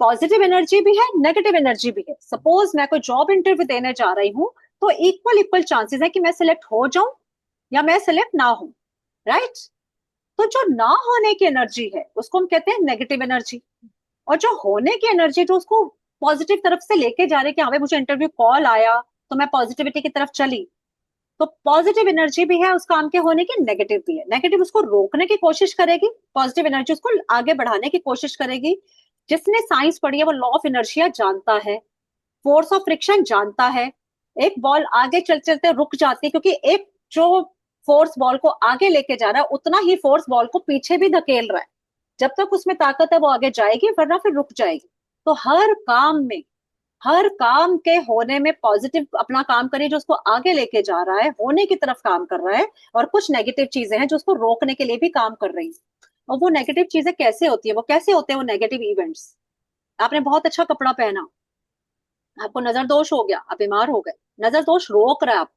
पॉजिटिव एनर्जी भी है, नेगेटिव एनर्जी भी है। सपोज मैं कोई जॉब इंटरव्यू देने जा रही हूँ तो इक्वल इक्वल चांसेस है कि मैं सिलेक्ट हो जाऊं या मैं सिलेक्ट ना हूं, राइट? तो जो ना होने की एनर्जी है उसको हम कहते हैं नेगेटिव एनर्जी। और जो होने की एनर्जी जो उसको पॉजिटिव तरफ से लेके जा रहे कि हाँ भाई मुझे इंटरव्यू कॉल आया तो मैं पॉजिटिविटी की तरफ चली, तो पॉजिटिव एनर्जी भी है उस काम के होने की, नेगेटिव भी है। नेगेटिव उसको रोकने की कोशिश करेगी, पॉजिटिव एनर्जी उसको आगे बढ़ाने की कोशिश करेगी। जिसने साइंस पढ़ी है वो लॉ ऑफ इनर्शिया जानता है, फोर्स ऑफ फ्रिक्शन जानता है। एक बॉल आगे चल चलते रुक जाती है क्योंकि एक जो फोर्स बॉल को आगे लेके जा रहा है उतना ही फोर्स बॉल को पीछे भी धकेल रहा है। जब तक उसमें ताकत है वो आगे जाएगी, वरना फिर रुक जाएगी। तो हर काम में, हर काम के होने में पॉजिटिव अपना काम करिए जो उसको आगे लेके जा रहा है, होने की तरफ काम कर रहा है। और कुछ नेगेटिव चीजें हैं जो उसको रोकने के लिए भी काम कर रही हैं। और वो नेगेटिव चीजें कैसे होती है, वो कैसे होते हैं वो नेगेटिव इवेंट्स? आपने बहुत अच्छा कपड़ा पहना, आपको नजर दोष हो गया, आप बीमार हो गए, नजर दोष रोक रहा है आपको।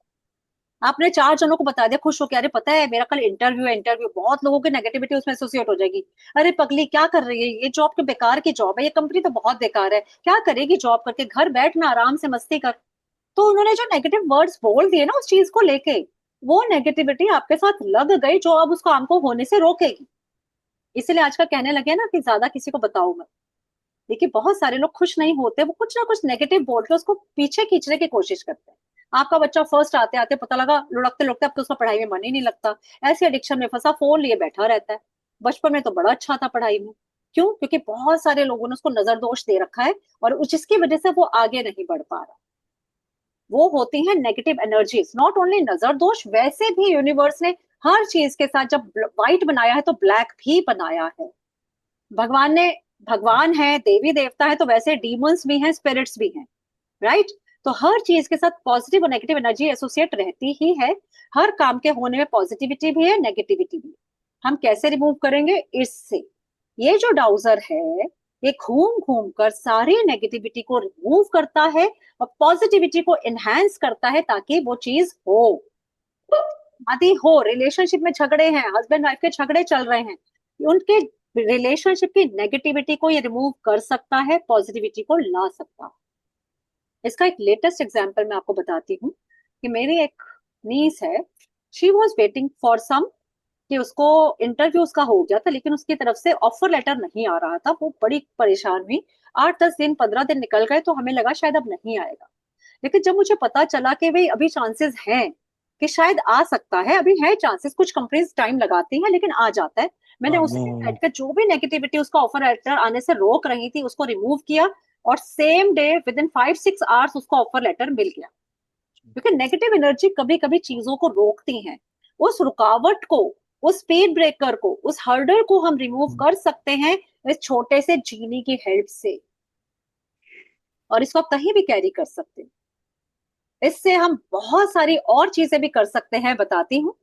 आपने 4 जनों को बता दिया, खुश हो गया, अरे पता है मेरा कल इंटरव्यू है, इंटरव्यू, बहुत लोगों की नेगेटिविटी उसमें एसोसिएट हो जाएगी। अरे पगली क्या कर रही है, ये जॉब तो बेकार की जॉब है, ये कंपनी तो बहुत बेकार है, क्या करेगी जॉब करके, घर बैठ ना आराम से मस्ती कर। तो उन्होंने जो नेगेटिव वर्ड्स बोल दिए ना उस चीज को लेके, वो नेगेटिविटी आपके साथ लग गई जो अब उस काम को होने से रोकेगी। इसीलिए आजकल कहने लगे ना कि ज्यादा किसी को बताओ मत। देखिए बहुत सारे लोग खुश नहीं होते, वो कुछ ना कुछ नेगेटिव बोल के उसको पीछे खींचने की कोशिश करते हैं। आपका बच्चा फर्स्ट आते आते पता लगा लुढ़कते लुढ़कते अब तो उसका पढ़ाई में मन ही नहीं लगता, ऐसे एडिक्शन में फंसा, फोन लिए बैठा रहता है। बचपन में तो बड़ा अच्छा था पढ़ाई में। क्यों? क्योंकि बहुत सारे लोगों ने उसको नजर दोष दे रखा है, और जिसकी वजह से वो आगे नहीं बढ़ पा रहा। वो होती है नेगेटिव एनर्जीज। नॉट ओनली नजर दोष, वैसे भी यूनिवर्स ने हर चीज के साथ जब व्हाइट बनाया है तो ब्लैक भी बनाया है। भगवान ने, भगवान है, देवी देवता है, तो वैसे डीमंस भी हैं, स्पिरिट्स भी हैं, राइट? तो हर चीज के साथ पॉजिटिव और नेगेटिव एनर्जी एसोसिएट रहती ही है। हर काम के होने में पॉजिटिविटी भी है, नेगेटिविटी भी है। हम कैसे रिमूव करेंगे? इससे, ये जो डाउजर है, ये घूम घूम कर सारी नेगेटिविटी को रिमूव करता है और पॉजिटिविटी को एनहांस करता है, ताकि वो चीज हो। आदि हो, रिलेशनशिप में झगड़े हैं, हस्बैंड वाइफ के झगड़े चल रहे हैं, उनके रिलेशनशिप की नेगेटिविटी को ये रिमूव कर सकता है, पॉजिटिविटी को ला सकता है। इसका एक लेटेस्ट एग्जांपल मैं आपको बताती हूँ कि मेरी एक नीस है, she was waiting for some, कि उसको इंटरव्यू उसका हो गया था, लेकिन उसकी तरफ से ऑफर लेटर नहीं आ रहा था। वो बड़ी परेशान हुई। 8-10 दिन 15 दिन निकल गए तो हमें लगा शायद अब नहीं आएगा। लेकिन जब मुझे पता चला कि भाई अभी चांसेस हैं कि शायद आ सकता है, अभी है चांसेस, कुछ कंपनीज टाइम लगाती हैं लेकिन आ जाता है, मैंने उसी दिन बैठ कर जो भी नेगेटिविटी उसका ऑफर लेटर आने से रोक रही थी उसको रिमूव किया, और same day with in 5-6 hours उसको ऑफर लेटर मिल गया। क्योंकि नेगेटिव एनर्जी कभी कभी चीजों को रोकती है। उस रुकावट को, उस स्पीड ब्रेकर को, उस हर्डल को हम रिमूव कर सकते हैं इस छोटे से जीनी की हेल्प से, और इसको आप कहीं भी कैरी कर सकते हैं। इससे हम बहुत सारी और चीजें भी कर सकते हैं, बताती हूँ।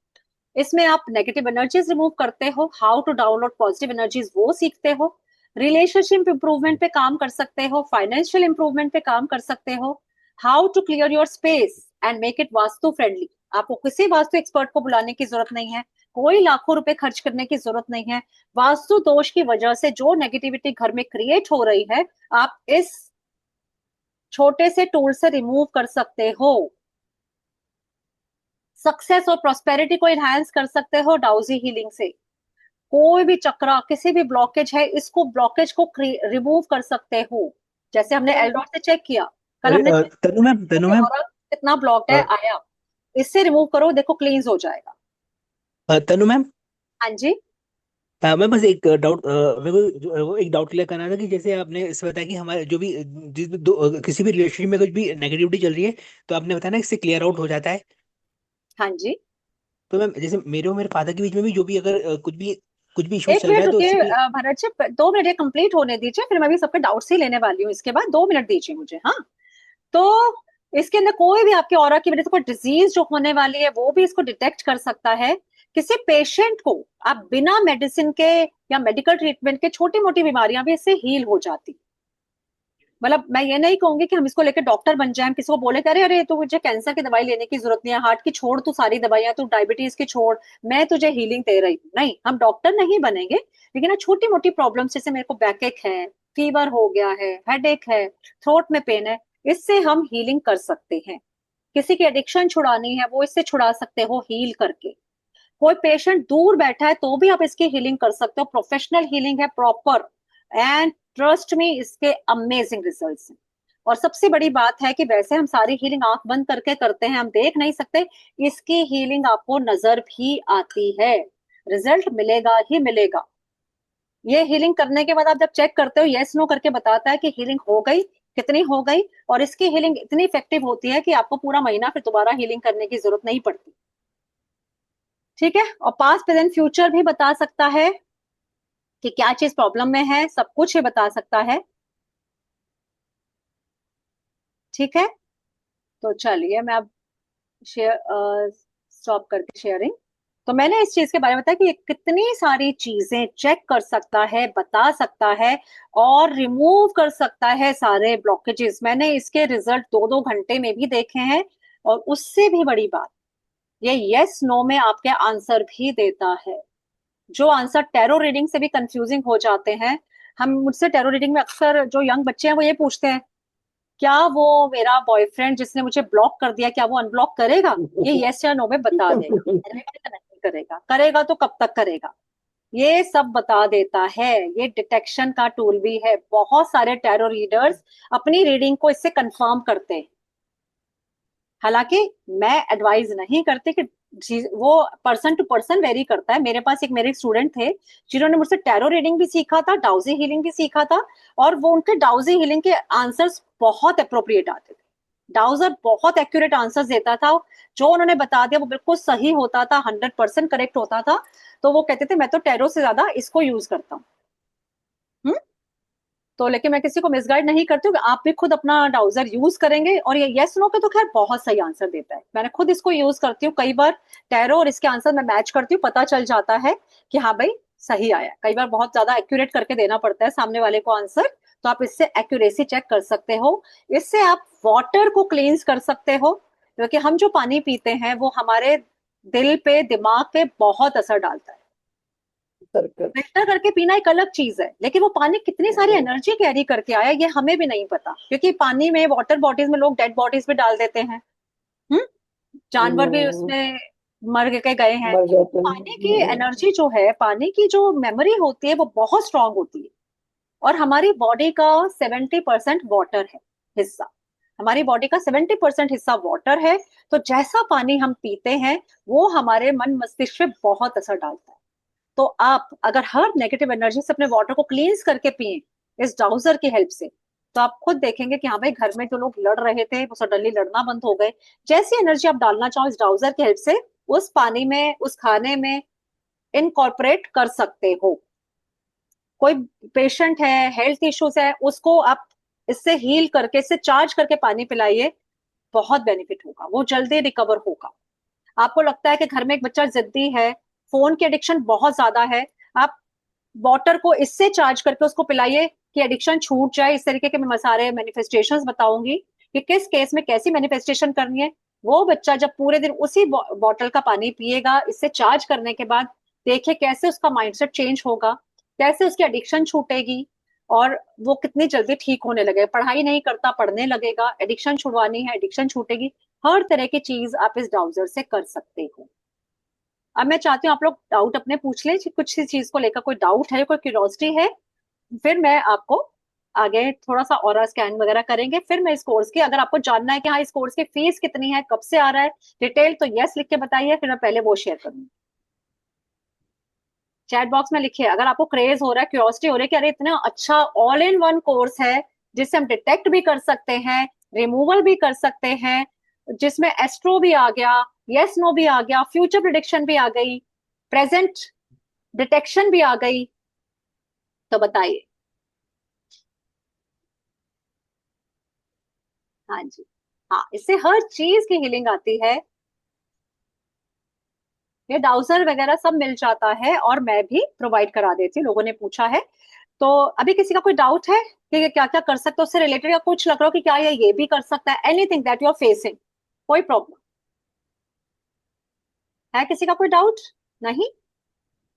इसमें आप नेगेटिव एनर्जीज रिमूव करते हो, how to download positive energies वो सीखते हो, रिलेशनशिप इंप्रूवमेंट पे काम कर सकते हो, फाइनेंशियल इंप्रूवमेंट पे काम कर सकते हो, how to clear your space and make it vastu friendly. आपको किसी वास्तु एक्सपर्ट को बुलाने की जरूरत नहीं है, कोई लाखों रुपए खर्च करने की जरूरत नहीं है। वास्तु दोष की वजह से जो नेगेटिविटी घर में क्रिएट हो रही है, आप इस छोटे से टूल से रिमूव कर सकते हो। सक्सेस और प्रोस्पेरिटी को इनहांस कर सकते हो डाउजी हीलिंग से। कोई भी चक्रा, किसी भी ब्लॉकेज है, इसको ब्लॉकेज को रिमूव कर सकते हो। जैसे हमने एलडॉट से चेक किया, कल अरे हमने चेक तनु मैम, तनु किया मैम, और कितना ब्लॉक्ड है, अ, आया। इससे रिमूव करो, देखो क्लींस हो जाएगा। तनु मैम, हाँ जी। मैं बस एक डाउट, मेरे को वो एक डाउट क्लियर करना था कि जैसे आपने इससे बताया कि हमारे जो भी जिस भी किसी भी रिलेशनशिप में कुछ भी नेगेटिविटी चल रही है, तो आपने बताया ना इससे क्लियर आउट हो जाता है। हाँ जी। तो मैम जैसे मेरे और मेरे फादर के बीच में भी जो भी अगर कुछ भी इश्यूज एक चल रहा मिनट है तो रुकिए इससे भरत जी, 2 मिनट ये कंप्लीट होने दीजिए, फिर मैं भी सबके डाउट्स ही लेने वाली हूँ इसके बाद। 2 मिनट दीजिए मुझे, हाँ। तो इसके अंदर कोई भी आपके ऑरा की वजह से कोई डिजीज जो होने वाली है वो भी इसको डिटेक्ट कर सकता है। किसी पेशेंट को आप बिना मेडिसिन के या मेडिकल ट्रीटमेंट के, छोटी मोटी बीमारियां भी इससे हील हो जाती। मतलब मैं ये नहीं कहूंगी कि हम इसको लेकर डॉक्टर बन जाए, हम किसी को बोले करे अरे तो मुझे कैंसर की दवाई लेने की जरूरत नहीं है, हार्ट की छोड़ तू सारी दवाइयां, तू डायबिटीज की छोड़, मैं तुझे हीलिंग दे रही हूँ। नहीं, हम डॉक्टर नहीं बनेंगे, लेकिन छोटी मोटी प्रॉब्लम जैसे मेरे को बैकएक है, फीवर हो गया है, हेडेक है, थ्रोट में पेन है, इससे हम हीलिंग कर सकते हैं। किसी की एडिक्शन छुड़ानी है, वो इससे छुड़ा सकते हो हील करके। कोई पेशेंट दूर बैठा है तो भी आप इसकी हीलिंग कर सकते हो, प्रोफेशनल हीलिंग है, प्रॉपर। एंड ट्रस्ट में इसके अमेजिंग रिजल्ट्स हैं। और सबसे बड़ी बात है कि वैसे हम सारी हीलिंग आंख बंद करके करते हैं, हम देख नहीं सकते, इसकी हीलिंग आपको नजर भी आती है, रिजल्ट मिलेगा ही मिलेगा। ये हीलिंग करने के बाद आप जब चेक करते हो, यस नो करके बताता है कि हीलिंग हो गई, कितनी हो गई। और इसकी हीलिंग इतनी इफेक्टिव होती है कि आपको पूरा महीना फिर दोबारा हीलिंग करने की जरूरत नहीं पड़ती। ठीक है? और पास्ट प्रेजेंट फ्यूचर भी बता सकता है कि क्या चीज प्रॉब्लम में है, सब कुछ ये बता सकता है। ठीक है? तो चलिए मैं अब शेयर स्टॉप करके शेयरिंग। तो मैंने इस चीज के बारे में बताया कि ये कितनी सारी चीजें चेक कर सकता है, बता सकता है, और रिमूव कर सकता है सारे ब्लॉकेजेस। मैंने इसके रिजल्ट 2-2 घंटे में भी देखे हैं। और उससे भी बड़ी बात, ये यस नो में आपके आंसर भी देता है। जो आंसर टैरो रीडिंग से भी कंफ्यूजिंग हो जाते हैं। हम मुझसे टैरो रीडिंग में अक्सर जो यंग बच्चे हैं वो ये पूछते हैं, क्या वो मेरा बॉयफ्रेंड जिसने मुझे ब्लॉक कर दिया, क्या वो अनब्लॉक करेगा? ये यस या नो में बता देगा। करेगा या नहीं करेगा? करेगा तो कब तक करेगा? ये सब बता देता है। ये डिटेक्शन का टूल भी है। बहुत सारे टैरो रीडर्स अपनी रीडिंग को इससे कंफर्म करते हैं। हालांकि मैं एडवाइज नहीं करती कि वो पर्सन टू पर्सन वेरी करता है। मेरे पास एक मेरे स्टूडेंट थे जिन्होंने मुझसे टैरो रीडिंग भी सीखा था, डाउजी हीलिंग भी सीखा था, और वो उनके डाउजी हीलिंग के आंसर्स बहुत अप्रोप्रिएट आते थे। डाउजर बहुत एक्यूरेट आंसर्स देता था। जो उन्होंने बता दिया वो बिल्कुल सही होता था, 100% करेक्ट होता था। तो वो कहते थे मैं तो टैरो से ज्यादा इसको यूज करता हूँ। तो लेकिन मैं किसी को मिसगाइड नहीं करती हूँ कि आप भी खुद अपना डाउजर यूज करेंगे। और ये यस नो के तो खैर बहुत सही आंसर देता है। मैंने खुद इसको यूज करती हूँ कई बार। टैरो और इसके आंसर मैं मैच करती हूँ, पता चल जाता है कि हाँ भाई सही आया। कई बार बहुत ज्यादा एक्यूरेट करके देना पड़ता है सामने वाले को आंसर, तो आप इससे एक्यूरेसी चेक कर सकते हो। इससे आप वाटर को क्लींस कर सकते हो, क्योंकि हम जो पानी पीते हैं वो हमारे दिल पे, दिमाग पे बहुत असर डालता है। सर्कल। फिल्टर करके पीना एक अलग चीज है, लेकिन वो पानी कितनी सारी एनर्जी कैरी करके आया ये हमें भी नहीं पता, क्योंकि पानी में, वाटर बॉडीज में लोग डेड बॉडीज भी डाल देते हैं। हम्म जानवर भी हम्म, उसमें मर के गए हैं। मर जाते हैं। पानी की एनर्जी जो है, पानी की जो मेमोरी होती है वो बहुत स्ट्रांग होती है। और हमारी बॉडी का 70% वाटर है हिस्सा। हमारी बॉडी का 70% हिस्सा वाटर है। तो जैसा पानी हम पीते हैं वो हमारे मन मस्तिष्क पे बहुत असर डालता है। तो आप अगर हर नेगेटिव एनर्जी से अपने वाटर को क्लींस करके पिए इस डाउजर की हेल्प से, तो आप खुद देखेंगे कि हाँ भाई घर में जो लोग लड़ रहे थे वो सडनली लड़ना बंद हो गए। जैसी एनर्जी आप डालना चाहो इस डाउजर की हेल्प से उस पानी में, उस खाने में इनकॉर्पोरेट कर सकते हो। कोई पेशेंट है, हेल्थ इश्यूज है, उसको आप इससे हील करके, इससे चार्ज करके पानी पिलाइए, बहुत बेनिफिट होगा, वो जल्दी रिकवर होगा। आपको लगता है कि घर में एक बच्चा जिद्दी है, फोन की एडिक्शन बहुत ज्यादा है, आप वाटर को इससे चार्ज करके उसको पिलाइए कि एडिक्शन छूट जाए। इस तरीके के मैं सारे मैनिफेस्टेशंस बताऊंगी कि किस केस में कैसी मैनिफेस्टेशन करनी है। वो बच्चा जब पूरे दिन उसी बॉटल का पानी पिएगा इससे चार्ज करने के बाद, देखिए कैसे उसका माइंडसेट चेंज होगा, कैसे उसकी एडिक्शन छूटेगी, और वो कितनी जल्दी ठीक होने लगेगा। पढ़ाई नहीं करता, पढ़ने लगेगा, एडिक्शन छुड़वानी है, एडिक्शन छूटेगी। हर तरह की चीज आप इस डाउजर से कर सकते हो। अब मैं चाहती हूँ आप लोग डाउट अपने पूछ ले, कुछ इस चीज को लेकर कोई डाउट है, कोई क्यूरियोसिटी है, फिर मैं आपको आगे थोड़ा सा और स्कैन वगैरह करेंगे। फिर मैं इस कोर्स की, अगर आपको जानना है कि हाँ इस कोर्स की फीस कितनी है, कब से आ रहा है डिटेल, तो यस लिख के बताइए, फिर मैं पहले वो शेयर करूंगी। चैट बॉक्स में लिखिए अगर आपको क्रेज हो रहा है, क्यूरियोसिटी हो रही है कि अरे इतना अच्छा ऑल इन वन कोर्स है जिससे हम डिटेक्ट भी कर सकते हैं, रिमूवल भी कर सकते हैं, जिसमें एस्ट्रो भी आ गया, यस नो भी आ गया, फ्यूचर प्रिडिक्शन भी आ गई, प्रेजेंट डिटेक्शन भी आ गई, तो बताइए। हाँ जी। हाँ, इससे हर चीज की हीलिंग आती है। ये डाउजर वगैरह सब मिल जाता है और मैं भी प्रोवाइड करा देती हूँ, लोगों ने पूछा है। तो अभी किसी का कोई डाउट है कि क्या क्या कर सकते हो उससे रिलेटेड, या कुछ लग रहा हो कि क्या ये भी कर सकता है, anything that you are facing, कोई प्रॉब्लम है? किसी का कोई डाउट नहीं?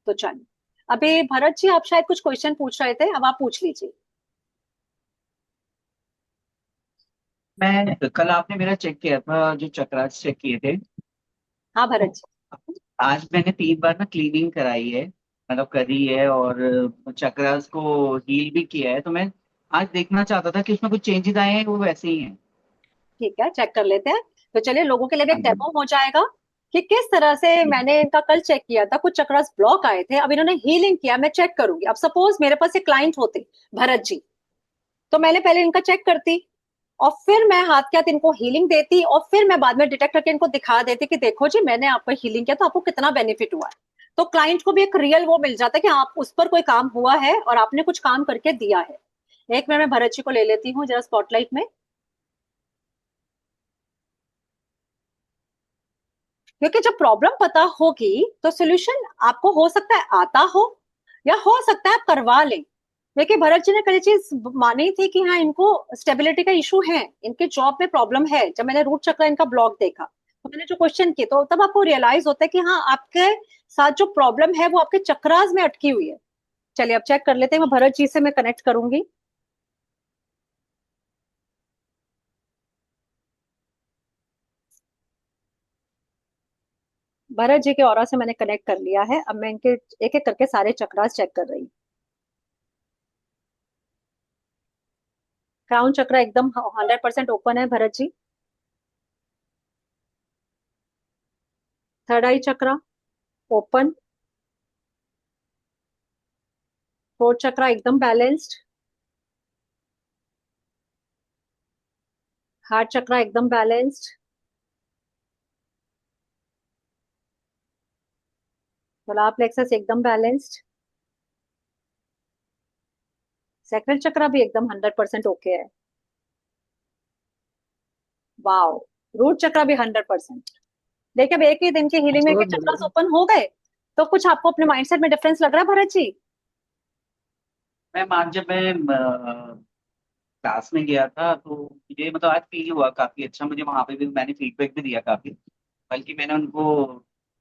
तो चलिए, अभी भरत जी आप शायद कुछ क्वेश्चन पूछ रहे थे, अब आप पूछ लीजिए। मैं कल आपने मेरा चेक किया था, जो चक्रास चेक किए थे। हाँ भरत तो जी। आज मैंने 3 बार ना क्लीनिंग कराई है, मतलब करी है, और चक्रास को हील भी किया है। तो मैं आज देखना चाहता था कि उसमें कुछ चेंजेस आए हैं, वो वैसे ही हैं। ठीक है, चेक कर लेते हैं। तो चलिए, लोगों के लिए भी एक हाँ जी। डेमो हो जाएगा कि किस तरह से मैंने इनका कल चेक किया था, कुछ चक्रास ब्लॉक आए थे, अब इन्होंने हीलिंग किया, मैं चेक करूंगी। अब सपोज मेरे पास एक क्लाइंट होते भरत जी, तो मैंने पहले इनका चेक करती, और फिर मैं हाथ के हाथ इनको हीलिंग देती, और फिर मैं बाद में डिटेक्ट करके इनको दिखा देती कि देखो जी मैंने आपको हीलिंग किया तो आपको कितना बेनिफिट हुआ है। तो क्लाइंट को भी एक रियल वो मिल जाता है कि आप उस पर कोई काम हुआ है और आपने कुछ काम करके दिया है। एक मिनट, मैं भरत जी को ले लेती हूँ जरा स्पॉटलाइट में, क्योंकि जब प्रॉब्लम पता होगी तो सोल्यूशन आपको हो सकता है आता हो, या हो सकता है आप करवा लें। देखिए भरत जी ने कल चीज मानी थी कि हाँ इनको स्टेबिलिटी का इशू है, इनके जॉब में प्रॉब्लम है। जब मैंने रूट चक्र इनका ब्लॉक देखा तो मैंने जो क्वेश्चन किए, तो तब आपको रियलाइज होता है कि हाँ आपके साथ जो प्रॉब्लम है वो आपके चक्रास में अटकी हुई है। चलिए अब चेक कर लेते हैं, मैं भरत जी से मैं कनेक्ट करूंगी। भरत जी के ऑरा से मैंने कनेक्ट कर लिया है। अब मैं इनके एक एक करके सारे चक्रास चेक कर रही हूँ। क्राउन चक्र एकदम 100% ओपन है भरत जी। थर्ड आई चक्र ओपन। फोर्थ चक्र एकदम बैलेंस्ड। हार्ट चक्र एकदम बैलेंस्ड। सोलार प्लेक्सस एकदम बैलेंस्ड। सैक्रल चक्र भी एकदम 100% ओके है। वाओ। रूट चक्र भी 100%। देखिए अब एक ही दिन की हीलिंग में के बहुत चक्रास बढ़िया। ओपन हो गए। तो कुछ आपको अपने माइंडसेट में डिफरेंस लग रहा है भरत जी? मैम आज जब मैं क्लास में गया था तो मुझे मतलब आज फील हुआ काफी अच्छा। मुझे वहां पे भी मैंने फीडबैक भी दिया काफी। बल्कि मैंने उनको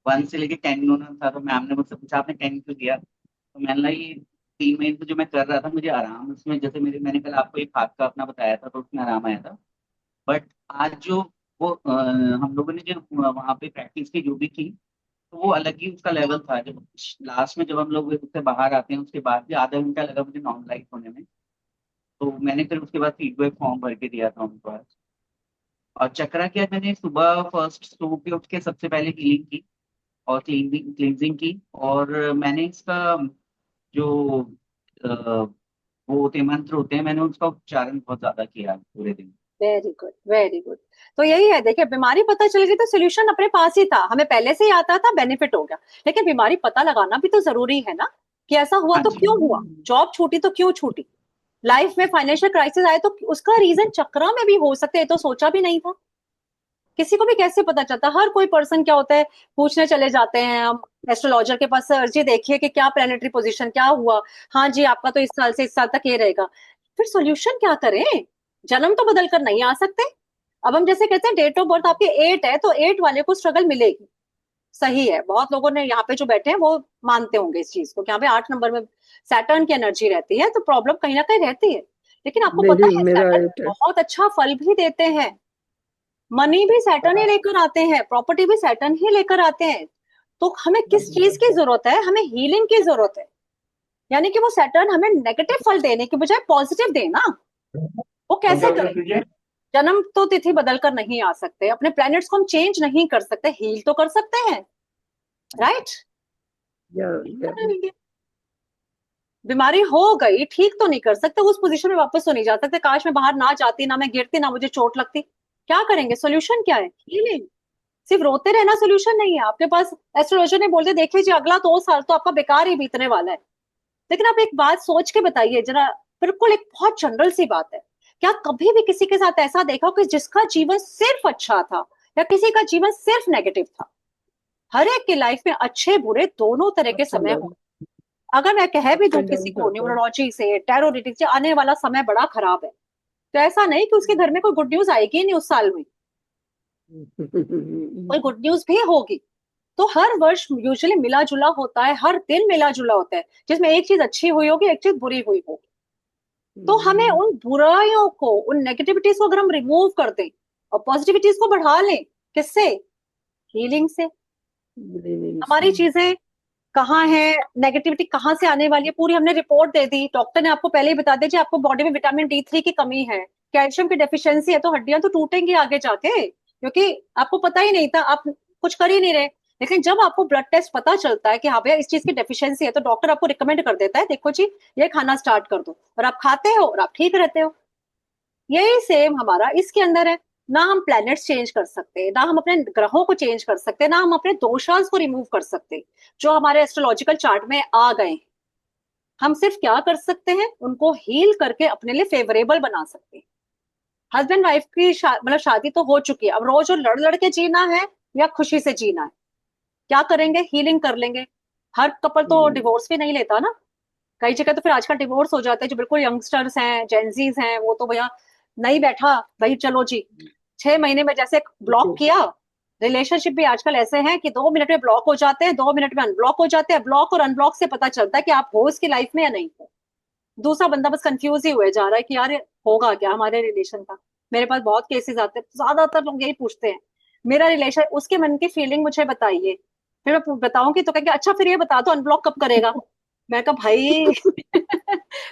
1 से लेके 10 उन्होंने था, तो मैम ने मुझसे पूछा आपने 10 क्यों दिया। तो मैंने कहा ये 3 महीने जो मैं कर रहा था मुझे आराम उसमें, जैसे मैंने कल आपको एक हाथ का अपना बताया था तो उसमें आराम आया था। बट आज जो वो हम लोगों ने जो वहाँ पे प्रैक्टिस की जो भी की, तो वो अलग ही उसका लेवल था। जब लास्ट में जब हम लोग उससे बाहर आते हैं उसके बाद भी आधा घंटा लगा मुझे नॉर्मलाइज होने में। तो मैंने फिर उसके बाद फीडबैक फॉर्म भर के दिया था उनको आज। और चक्रा क्या, मैंने सुबह फर्स्ट सो के उठ के सबसे पहले हीलिंग की और क्लींजिंग की। और मैंने इसका जो अ, वो होते हैं मंत्र होते हैं, मैंने उसका उच्चारण बहुत ज्यादा किया पूरे दिन। Very good very good. तो यही है, देखिए बीमारी पता चल गई तो सोल्यूशन अपने पास ही था, हमें पहले से ही आता था, बेनिफिट हो गया। लेकिन बीमारी पता लगाना भी तो जरूरी है ना, कि ऐसा हुआ हाँ तो जी। क्यों हुआ, जॉब छूटी तो क्यों छूटी, लाइफ में फाइनेंशियल क्राइसिस आए तो उसका रीजन चक्रा में भी हो सकते है, तो सोचा भी नहीं था। किसी को भी कैसे पता चलता, हर कोई पर्सन क्या होता है, पूछने चले जाते हैं हम एस्ट्रोलॉजर के पास, सर जी देखिए कि क्या प्लेनेटरी पोजीशन क्या हुआ, हाँ जी आपका तो इस साल से इस साल तक ये रहेगा। फिर सोल्यूशन क्या करें, जन्म तो बदल कर नहीं आ सकते। अब हम जैसे कहते हैं डेट ऑफ बर्थ आपके 8 है तो 8 वाले को स्ट्रगल मिलेगी। सही है, बहुत लोगों ने यहाँ पे जो बैठे हैं वो मानते होंगे इस चीज को कि यहाँ पे 8 नंबर में सैटर्न की एनर्जी रहती है, तो प्रॉब्लम कहीं ना कहीं रहती है। लेकिन आपको पता मेरी है मेरा सैटर्न 8 है। बहुत अच्छा फल भी देते हैं। मनी भी सैटर्न ही लेकर आते हैं, प्रॉपर्टी भी सैटर्न ही लेकर आते हैं। तो हमें किस चीज की जरूरत है, हमें हीलिंग की जरूरत है। यानी कि वो सैटर्न हमें नेगेटिव फल देने की बजाय पॉजिटिव देना। वो कैसे करें? जन्म तो तिथि बदल कर नहीं आ सकते, अपने प्लैनेट्स को हम चेंज नहीं कर सकते, हील तो कर सकते हैं, राइट? या या बीमारी हो गई, ठीक तो नहीं कर सकते, उस पोजीशन में वापस तो नहीं जा सकते, काश मैं बाहर ना जाती, ना मैं गिरती, ना मुझे चोट लगती। क्या करेंगे, सोल्यूशन क्या है? हीलिंग। सिर्फ रोते रहना सोल्यूशन नहीं है आपके पास। एस्ट्रोलॉजर ने बोलते देखिए जी अगला 2 साल तो आपका बेकार ही बीतने वाला है। लेकिन आप एक बात सोच के बताइए जरा, बिल्कुल एक बहुत जनरल सी बात है, क्या कभी भी किसी के साथ ऐसा देखा हो कि जिसका जीवन सिर्फ अच्छा था, या किसी का जीवन सिर्फ नेगेटिव था? हर एक की लाइफ में अच्छे बुरे दोनों तरह के अप्स एंड समय डाउन, हो। अगर मैं कह भी अप्स दूं एंड किसी डाउन को करता है। न्यूमरोलॉजी से, टैरो रीडिंग से, आने वाला समय बड़ा खराब है, तो ऐसा नहीं कि उसके घर में कोई गुड न्यूज आएगी नहीं उस साल में, कोई गुड न्यूज भी होगी। तो हर वर्ष यूजुअली मिला जुला होता है, हर दिन मिला जुला होता है, जिसमें एक चीज अच्छी हुई होगी, एक चीज बुरी हुई होगी। तो हमें उन बुराइयों को, उन नेगेटिविटीज को अगर हम रिमूव कर दें और पॉजिटिविटीज को बढ़ा लें, किससे? हीलिंग से। हमारी चीजें कहाँ है, नेगेटिविटी कहाँ से आने वाली है, पूरी हमने रिपोर्ट दे दी, डॉक्टर ने आपको पहले ही बता दिया आपको बॉडी में विटामिन D3 की कमी है, कैल्शियम की डेफिशिएंसी है, तो हड्डियां तो टूटेंगी आगे जाके, क्योंकि आपको पता ही नहीं था, आप कुछ कर ही नहीं रहे। लेकिन जब आपको ब्लड टेस्ट पता चलता है कि हाँ भैया इस चीज की डेफिशिएंसी है, तो डॉक्टर आपको रिकमेंड कर देता है देखो जी ये खाना स्टार्ट कर दो, और आप खाते हो और आप ठीक रहते हो। यही सेम हमारा इसके अंदर है। ना हम प्लैनेट्स चेंज कर सकते, ना हम अपने ग्रहों को चेंज कर सकते, ना हम अपने दोषांश को रिमूव कर सकते जो हमारे एस्ट्रोलॉजिकल चार्ट में आ गए हैं। हम सिर्फ क्या कर सकते हैं, उनको हील करके अपने लिए फेवरेबल बना सकते हैं। हस्बैंड वाइफ की मतलब शादी तो हो चुकी है, अब रोज और लड़ लड़ के जीना है या खुशी से जीना है? क्या करेंगे, हीलिंग कर लेंगे। हर कपल तो डिवोर्स भी नहीं लेता ना, कई जगह तो फिर आजकल डिवोर्स हो जाते हैं, जो बिल्कुल यंगस्टर्स हैं, जेंजीज हैं, वो तो भैया नहीं बैठा भाई, चलो जी 6 महीने में जैसे ब्लॉक किया। रिलेशनशिप भी आजकल ऐसे हैं कि 2 मिनट में ब्लॉक हो जाते हैं, 2 मिनट में अनब्लॉक हो जाते हैं। ब्लॉक और अनब्लॉक से पता चलता है कि आप हो इसकी लाइफ में या नहीं हो। दूसरा बंदा बस कंफ्यूज ही हुए जा रहा है कि यार होगा क्या हमारे रिलेशन का। मेरे पास बहुत केसेस आते हैं, ज्यादातर लोग यही पूछते हैं मेरा रिलेशन, उसके मन की फीलिंग मुझे बताइए, फिर मैं बताऊंगी तो कहेंगे अच्छा फिर ये बता दो अनब्लॉक कब करेगा। मैं कहा भाई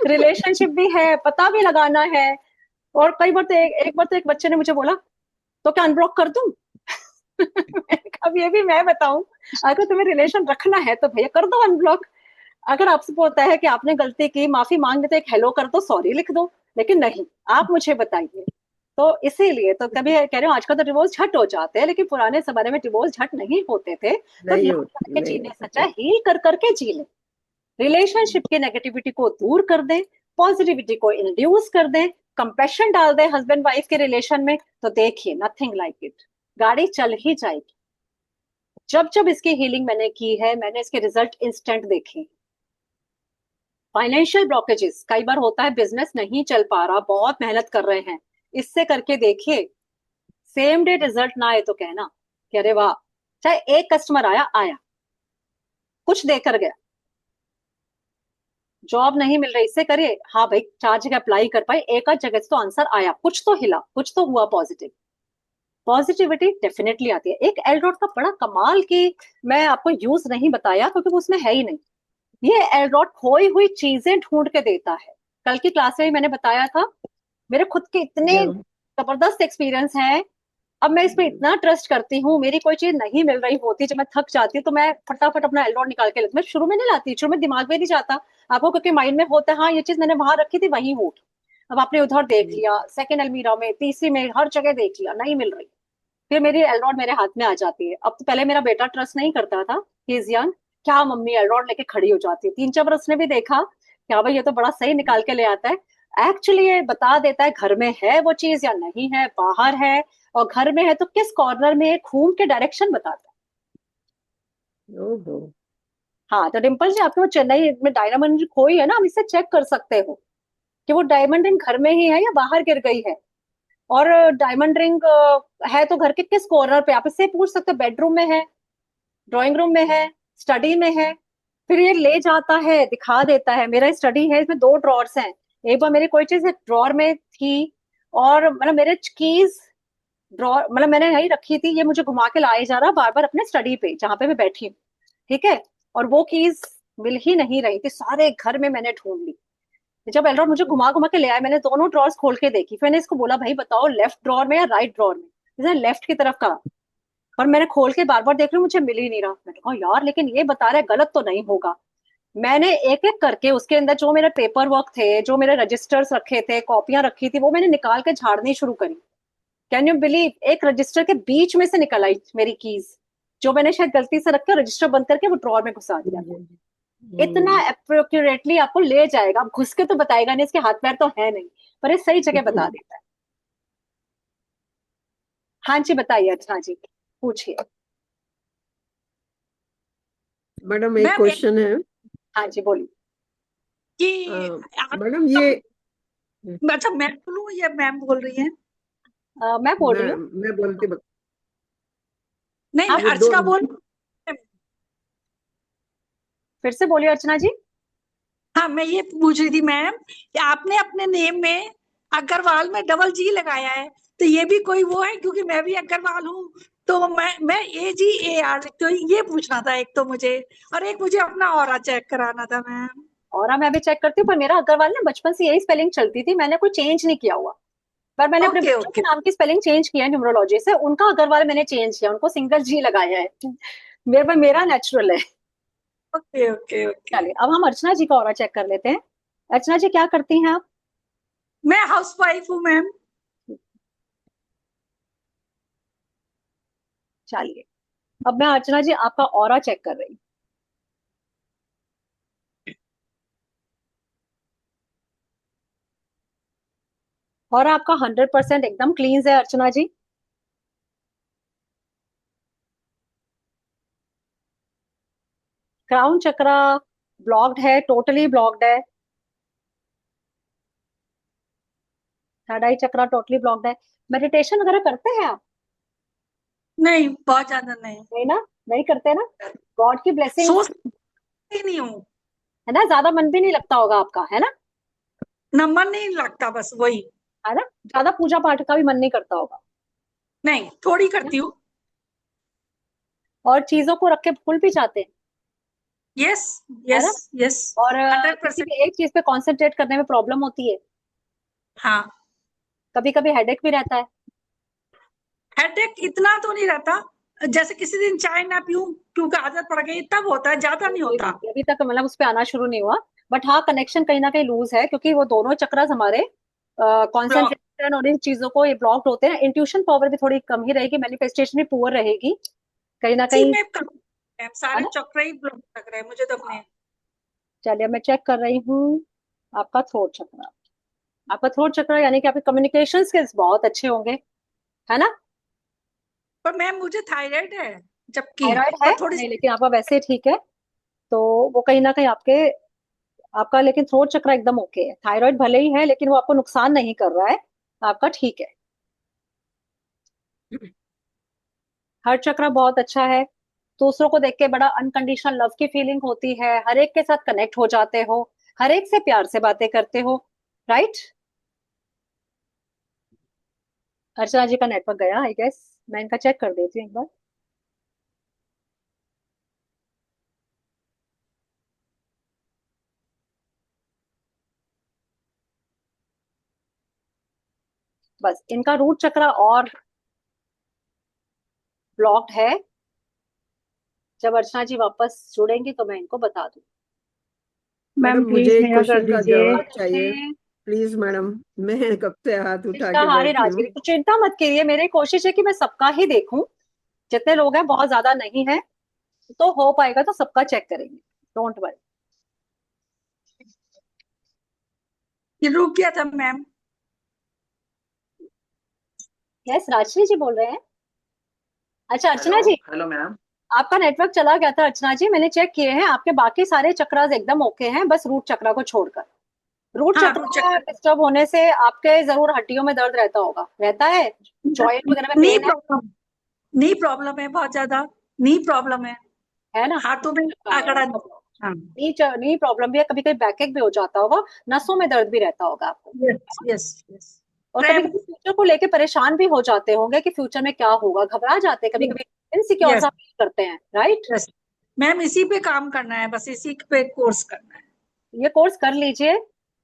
रिलेशनशिप भी है, पता भी लगाना है। और कई बार तो एक बार तो एक बच्चे ने मुझे बोला तो क्या अनब्लॉक कर दूं? मैंने कहा अब ये भी मैं बताऊं, अगर तुम्हें रिलेशन रखना है तो भैया कर दो अनब्लॉक। अगर आपसे होता है कि आपने गलती की, माफी मांग लेते, एक हेलो कर दो, सॉरी लिख दो, लेकिन नहीं, आप मुझे बताइए। तो इसीलिए तो कभी कह रहे हो आजकल तो डिवोर्स झट हो जाते हैं, लेकिन पुराने जमाने में डिवोर्स झट नहीं होते थे। तो नहीं याद होता, करके नहीं जीने होता सच्चा हील कर करके जी ले। रिलेशनशिप की नेगेटिविटी को दूर कर दें, पॉजिटिविटी को इंड्यूस कर दें, कंपैशन डाल दें हस्बैंड वाइफ के रिलेशन में, तो देखिए नथिंग लाइक इट, गाड़ी चल ही जाएगी। जब जब इसकी हीलिंग मैंने की है, मैंने इसके रिजल्ट इंस्टेंट देखे। फाइनेंशियल ब्लॉकेजेस कई बार होता है, बिजनेस नहीं चल पा रहा, बहुत मेहनत कर रहे हैं, इससे करके देखिए, सेम डे रिजल्ट ना आए तो कहना कि अरे वाह, चाहे एक कस्टमर आया आया, कुछ देकर गया। जॉब नहीं मिल रही, इससे करिए हाँ भाई, 4 जगह अप्लाई कर पाए, एक आध जगह से तो आंसर आया, कुछ तो हिला, कुछ तो हुआ पॉजिटिव। पॉजिटिविटी डेफिनेटली आती है। एक एलडॉट का बड़ा कमाल की, मैं आपको यूज नहीं बताया क्योंकि वो उसमें है ही नहीं। ये एलडॉट खोई हुई चीजें ढूंढ के देता है। कल की क्लास में भी मैंने बताया था, मेरे खुद के इतने या जबरदस्त एक्सपीरियंस हैं। अब मैं इस पे इतना ट्रस्ट करती हूँ, मेरी कोई चीज नहीं मिल रही होती, जब मैं थक जाती हूँ तो मैं फटाफट अपना एलडॉट निकाल के लेती हूँ। मैं शुरू में नहीं लाती, शुरू में दिमाग में नहीं जाता आपको, क्योंकि माइंड में होता है हाँ ये चीज मैंने वहां रखी थी वहीं वो। अब आपने उधर देख लिया, सेकंड अलमीरा में, तीसरी में, हर जगह देख लिया, नहीं मिल रही, फिर मेरी एलरॉड मेरे हाथ में आ जाती है। अब तो पहले मेरा बेटा ट्रस्ट नहीं करता था, ही इज यंग, क्या मम्मी एलरॉड लेके खड़ी हो जाती है, 3-4 बार उसने भी देखा क्या भाई ये तो बड़ा सही निकाल के ले आता है। एक्चुअली ये बता देता है घर में है वो चीज या नहीं है, बाहर है, और घर में है तो किस कॉर्नर में है, घूम के डायरेक्शन बताता है। ओहो, हाँ तो डिम्पल जी, आपके वो चेन्नई में डायमंड रिंग खोई है ना, हम इससे चेक कर सकते हो कि वो डायमंड रिंग घर में ही है या बाहर गिर गई है। और डायमंड रिंग है तो घर के किस कॉर्नर पे, आप इससे पूछ सकते हो, बेडरूम में है, ड्राइंग रूम में है, स्टडी में है। फिर ये ले जाता है, दिखा देता है, मेरा स्टडी है, इसमें 2 ड्रॉर्स हैं, एक बार मेरी कोई चीज एक ड्रॉर में थी, और मतलब मेरे कीज ड्रॉर, मतलब मैंने यही रखी थी, ये मुझे घुमा के लाए जा रहा बार बार अपने स्टडी पे जहाँ पे मैं बैठी हूँ, ठीक है, और वो कीज मिल ही नहीं रही थी, सारे घर में मैंने ढूंढ ली। जब एलरॉड मुझे घुमा घुमा के ले आया, मैंने दोनों ड्रॉर्स खोल के देखी, फिर मैंने इसको बोला भाई बताओ लेफ्ट ड्रॉर में या राइट ड्रॉर में, इसने लेफ्ट की तरफ कहा, और मैंने खोल के बार बार देख रही हूँ, मुझे मिल ही नहीं रहा। मैंने कहा यार लेकिन ये बता रहा है गलत तो नहीं होगा। मैंने एक एक करके उसके अंदर जो मेरे पेपर वर्क थे, जो मेरे रजिस्टर्स रखे थे, कॉपियां रखी थी, वो मैंने निकाल के झाड़नी शुरू करी। कैन यू बिलीव, एक रजिस्टर के बीच में से निकल आई मेरी कीज, जो मैंने शायद गलती से रख के रजिस्टर बंद करके वो ड्रॉर में घुसा दिया था। इतना एक्यूरेटली आपको ले जाएगा, आप घुस के तो बताएगा नहीं, इसके हाथ पैर तो है नहीं, पर ये सही जगह बता देता है। हाँ जी बताइए, अच्छा जी पूछिए। मैडम एक मैम एक क्वेश्चन है। हाँ जी बोलिए। कि आप मैडम ये अच्छा मैं बोलूं या मैम बोल रही हैं? मैं बोल रही हूँ। मैं बोलती नहीं आप मैं ये दो अर्चना बोल। फिर से बोलिए अर्चना जी। हाँ मैं ये पूछ रही थी मैम कि आपने अपने नेम में अग्रवाल में डबल जी लगाया है, तो ये भी कोई वो है? क्योंकि मैं भी अग्रवाल हूँ, तो मैं AGAR, तो ये पूछना था एक तो मुझे, और एक मुझे अपना ऑरा चेक कराना था मैम। और मैं भी चेक करती हूँ, पर मेरा अग्रवाल ना बचपन से यही स्पेलिंग चलती थी, मैंने कोई चेंज नहीं किया हुआ। पर मैंने अपने ओके बच्चों के ओके नाम की स्पेलिंग चेंज किया है न्यूमरोलॉजी से, उनका अग्रवाल मैंने चेंज किया, उनको सिंगल जी लगाया है। मेरे पर मेरा नेचुरल है। Okay okay okay. चलिए अब हम अर्चना जी का ऑरा चेक कर लेते हैं। अर्चना जी क्या करती हैं आप? मैं हाउस वाइफ हूँ मैम। चलिए अब मैं अर्चना जी आपका ऑरा चेक कर रही हूँ। और आपका 100% एकदम क्लीन है अर्चना जी। क्राउन चक्रा ब्लॉक्ड है, टोटली ब्लॉक्ड है। थर्ड आई चक्रा टोटली ब्लॉक्ड है। मेडिटेशन वगैरह करते हैं आप? नहीं बहुत ज्यादा नहीं। नहीं ना, नहीं करते ना। गॉड की ब्लेसिंग्स, सोच ही नहीं हूँ, है ना, ज्यादा मन भी नहीं लगता होगा आपका, है ना? नंबर नहीं लगता, बस वही। है ना, ज्यादा पूजा पाठ का भी मन नहीं करता होगा, नहीं थोड़ी है ना? करती हूँ। और चीजों को रख के भूल भी जाते हैं, यस है ना? यस यस और 100%। किसी भी एक चीज पे कंसंट्रेट करने में प्रॉब्लम होती है, हाँ, कभी कभी हेडेक भी रहता है। हेडेक इतना तो नहीं रहता, जैसे किसी दिन चाय ना पीऊं क्योंकि आदत पड़ गई तब होता है, ज्यादा नहीं कोई होता। बात नहीं, अभी तक मतलब उस पे आना शुरू नहीं हुआ। बट हाँ, कनेक्शन कहीं ना कहीं लूज है, क्योंकि वो दोनों चक्रास हमारे ब्लॉक। कंसंट्रेशन और इन चीजों को ये ब्लॉक्ड होते हैं। इंट्यूशन पावर भी थोड़ी कम ही रहेगी, मैनिफेस्टेशन भी पुअर रहेगी कहीं ना जी कहीं, मैं मैम है सारे ना? चक्र ही ब्लॉक लग रहे हैं मुझे तो अपने। चलिए मैं चेक कर रही हूँ आपका थ्रोट चक्रा। आपका थ्रोट चक्रा यानी कि आपके कम्युनिकेशन स्किल्स बहुत अच्छे होंगे, है ना? पर मैम मुझे थायराइड है जबकि, थायराइड है पर थोड़ी नहीं, सी। लेकिन आपका वैसे ठीक है। तो वो कहीं ना कहीं आपके, आपका लेकिन थ्रोट चक्रा एकदम ओके है। थायराइड भले ही है लेकिन वो आपको नुकसान नहीं कर रहा है, आपका ठीक है। हर चक्रा बहुत अच्छा है। दूसरों को देख के बड़ा अनकंडीशनल लव की फीलिंग होती है, हर एक के साथ कनेक्ट हो जाते हो, हर एक से प्यार से बातें करते हो, राइट? अर्चना जी का नेटवर्क गया आई गेस, मैं इनका चेक कर देती हूँ एक बार। बस इनका रूट चक्रा और ब्लॉक्ड है। जब अर्चना जी वापस जुड़ेंगी तो मैं इनको बता दूँ। मैम मैडम प्लीज मुझे एक मेरा कर क्वेश्चन का दीजिए। जवाब चाहिए, प्लीज मैडम। मैं कब से हाथ उठा कृष्णा के हारी बैठी हूँ। राजगिरी, तो चिंता मत करिए, मेरी कोशिश है कि मैं सबका ही देखूं। जितने लोग हैं बहुत ज्यादा नहीं है, तो हो पाएगा तो सबका चेक करेंगे, डोंट वरी। ये रुक गया था मैम। यस, राजश्री जी बोल रहे हैं? अच्छा हेलो अर्चना जी, हेलो मैम। आपका नेटवर्क चला गया था अर्चना जी, मैंने चेक किए हैं, आपके बाकी सारे चक्रास एकदम ओके हैं, बस रूट चक्रा को छोड़कर। रूट हाँ रूट चक्रा चक्कर। डिस्टर्ब होने से आपके जरूर हड्डियों में दर्द रहता होगा, रहता है? जॉइंट वगैरह में नी पेन है? प्रॉब्लम, नी प्रॉब्लम है बहुत ज्यादा, नी प्रॉब्लम है है ना? हाथों में आंकड़ा। हाँ नी प्रॉब्लम भी है, कभी कभी बैक भी हो जाता होगा, नसों में दर्द भी रहता होगा आपको, यस यस यस और कभी क्रैम्प। कभी फ्यूचर को लेके परेशान भी हो जाते होंगे कि फ्यूचर में क्या होगा, घबरा जाते हैं कभी कभी, इनसिक्योर यस सा फील करते हैं, राइट? यस मैम इसी पे काम करना है, बस इसी पे कोर्स करना है। ये कोर्स कर लीजिए,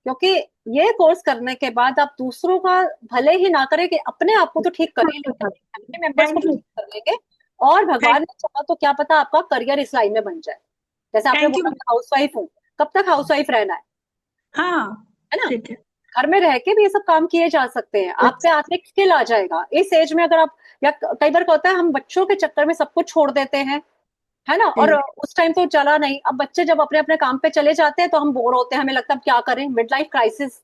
क्योंकि ये कोर्स करने के बाद आप दूसरों का भले ही ना करें कि अपने आप को तो ठीक कर ही लेंगे, फैमिली मेंबर्स को थैंक भी यू। ठीक कर लेंगे, और भगवान थैंक ने चाहा तो क्या पता आपका करियर इस लाइन में बन जाए। जैसे आपने थैंक यू। बोला मैं हाउस वाइफ हूँ, कब तक हाउस वाइफ रहना हाँ है ना? ठीक है। घर में रह के भी ये सब काम किए जा सकते हैं, आप पे आत्मिक स्किल आ जाएगा इस एज में। अगर आप, या कई बार क्या होता है, हम बच्चों के चक्कर में सब कुछ छोड़ देते हैं, है ना? और ठीक। उस टाइम तो चला नहीं, अब बच्चे जब अपने अपने काम पे चले जाते हैं तो हम बोर होते हैं, हमें लगता है अब क्या करें, मिड लाइफ क्राइसिस।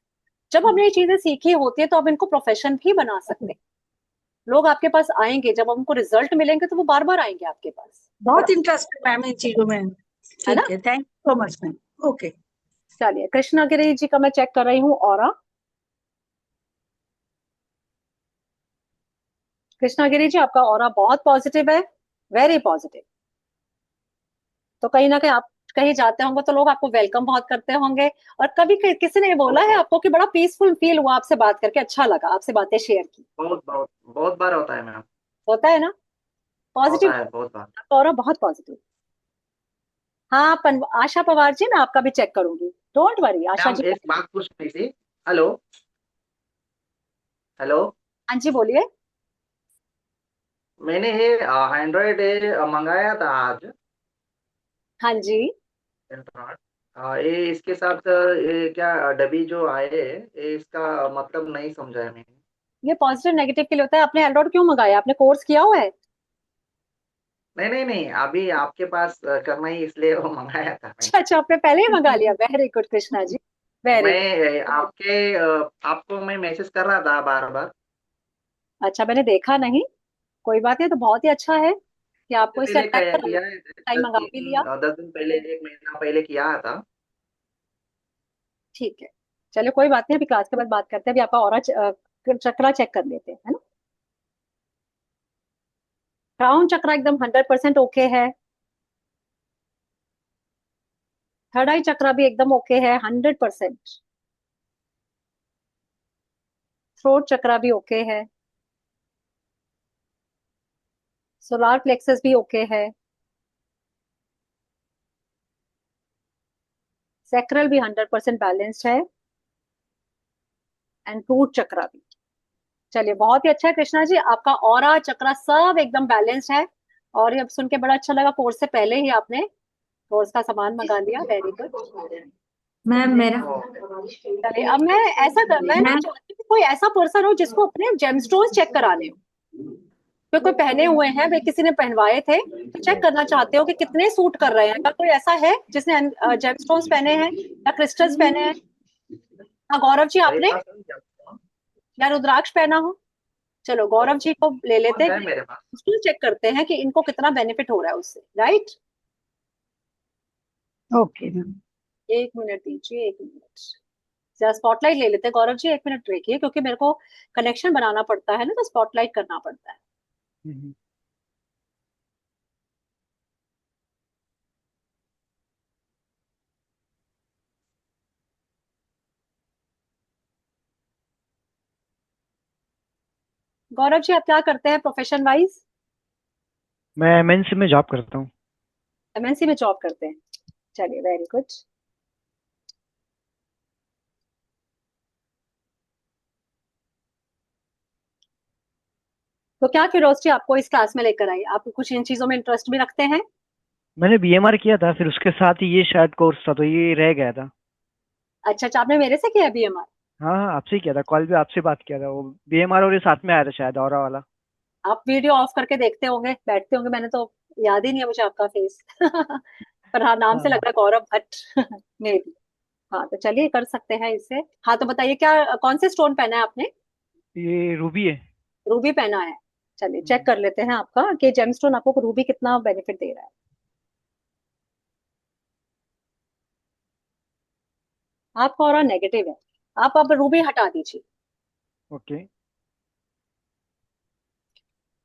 जब हमने ये चीजें सीखी होती है तो आप इनको प्रोफेशन भी बना सकते हैं। लोग आपके पास आएंगे, जब उनको रिजल्ट मिलेंगे तो वो बार बार आएंगे आपके पास, और बहुत इंटरेस्ट है मैम इन चीजों में। है ना? ठीक है, thank you so much ma'am. Okay. चलिए कृष्णागिरी जी का मैं चेक कर रही हूँ ऑरा। कृष्णागिरी जी आपका ऑरा बहुत पॉजिटिव है, वेरी पॉजिटिव। तो कहीं ना कहीं आप कहीं जाते होंगे तो लोग आपको वेलकम बहुत करते होंगे, और कभी किसी ने बोला है आपको कि बड़ा पीसफुल फील हुआ आपसे बात करके, अच्छा लगा आपसे बातें शेयर की? बहुत बहुत बहुत बार होता है मैम। होता है ना? पॉजिटिव, होता है बहुत बार। आपका ऑरा बहुत पॉजिटिव। हाँ आशा पवार जी, मैं आपका भी चेक करूंगी, डोंट वरी आशा मैम जी। एक बात पूछनी थी। Hello hello. हाँ जी बोलिए। मैंने ये एंड्रॉयड मंगाया था आज। हाँ जी, ये इसके साथ ये क्या डब्बी जो आए ये इसका मतलब नहीं समझा है मैंने। ये पॉजिटिव नेगेटिव के लिए होता है। आपने एंड्रॉइड क्यों मंगाया, आपने कोर्स किया हुआ है? नहीं नहीं नहीं, अभी आपके पास करना ही इसलिए वो मंगाया था मैंने। अच्छा अच्छा, आपने पहले ही मंगा लिया, very good Krishna ji, very good. मैं आपको मैं मैसेज कर रहा था बार बार। अच्छा मैंने देखा नहीं, कोई बात नहीं, तो बहुत ही अच्छा है कि आपको इससे पहले टाइम किया है, मंगा भी लिया। 10 दिन पहले, 1 महीना पहले किया था। ठीक है, चलो कोई बात नहीं, अभी क्लास के बाद बात करते हैं, अभी आपका और चक्रा चेक कर लेते हैं, है ना? क्राउन चक्रा एकदम 100% ओके है। थर्ड आई चक्रा भी एकदम ओके है 100%। थ्रोट चक्रा भी ओके है। सोलार प्लेक्सस भी ओके है। सैक्रल भी 100% बैलेंस्ड है, एंड रूट चक्रा भी। चलिए, बहुत ही अच्छा है कृष्णा जी, आपका ऑरा चक्रा सब एकदम बैलेंस्ड है। और ये अब सुन के बड़ा अच्छा लगा, कोर्स से पहले ही आपने कोर्स का सामान मंगा लिया, वेरी गुड। मैम मेरा चलिए, अब मैं ना मैम चाहती हूँ कि कोई ऐसा पर्सन हो जिसको अपने जेमस्टोन्स चेक कराने हो। तो कोई पहने हुए हैं, वे किसी ने पहनवाए थे, तो चेक करना चाहते हो कि कितने सूट कर रहे हैं। अगर कोई ऐसा है जिसने जेमस्टोन्स पहने हैं या क्रिस्टल्स पहने हैं। हाँ गौरव जी, मेरे आपने पास है gemstone, या रुद्राक्ष पहना हो। चलो गौरव जी को ले लेते है हैं, मेरे पास। उसको चेक करते हैं कि इनको कितना बेनिफिट हो रहा है उससे, राइट। Okay ma'am. 1 मिनट दीजिए, 1 मिनट। जरा स्पॉटलाइट ले लेते हैं गौरव जी, 1 मिनट देखिए, क्योंकि मेरे को कनेक्शन बनाना पड़ता है ना, तो स्पॉटलाइट करना पड़ता है। हम्म। गौरव जी, आप क्या करते हैं प्रोफेशन वाइज? मैं एमएनसी में जॉब करता हूँ। एमएनसी में जॉब करते हैं, चलिए वेरी गुड। तो क्या क्यूरियोसिटी आपको इस क्लास में लेकर आई? आप कुछ इन चीजों में इंटरेस्ट भी रखते हैं? मैंने बीएमआर किया था, फिर उसके साथ ही ये शायद कोर्स था तो ये रह गया था। अच्छा अच्छा, आपने मेरे से किया बीएमआर? हाँ हाँ, आपसे ही किया था, कॉल भी आपसे बात किया था। वो बीएमआर और ये साथ में आया था शायद, ऑरा वाला। आप वीडियो ऑफ करके देखते होंगे, बैठते होंगे, मैंने तो याद ही नहीं है मुझे आपका फेस पर हाँ, नाम से लग हाँ, रहा है गौरव भट्ट मे भी। हाँ तो चलिए, कर सकते हैं इससे। हाँ तो बताइए, क्या कौन से स्टोन पहना है आपने? ये रूबी है। रूबी पहना है। चलिए चेक कर लेते हैं आपका कि जेमस्टोन आपको रूबी कितना बेनिफिट दे रहा है। आपका ऑरा नेगेटिव है, आप अब रूबी हटा दीजिए। ओके।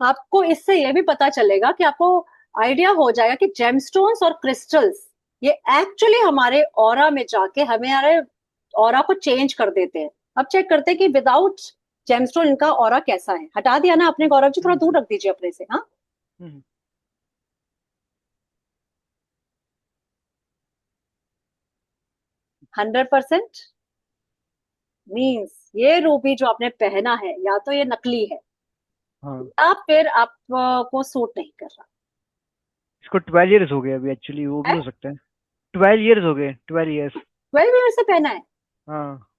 आपको इससे यह भी पता चलेगा कि आपको आइडिया हो जाएगा कि जेमस्टोन्स और क्रिस्टल्स ये एक्चुअली हमारे ऑरा में जाके हमारे ऑरा को चेंज कर देते हैं। अब चेक करते हैं कि विदाउट जेमस्टोन इनका ऑरा कैसा है। हटा दिया ना आपने गौरव जी, थोड़ा दूर रख दीजिए अपने से। हाँ, हम्म, 100% मीन्स ये रूबी जो आपने पहना है या तो ये नकली है, हाँ। या फिर आपको सूट नहीं कर रहा इसको 12 इयर्स हो गए अभी, एक्चुअली वो भी है। हो सकता है। 12 इयर्स हो गए, 12 इयर्स। 12 ईयर से पहना है, हाँ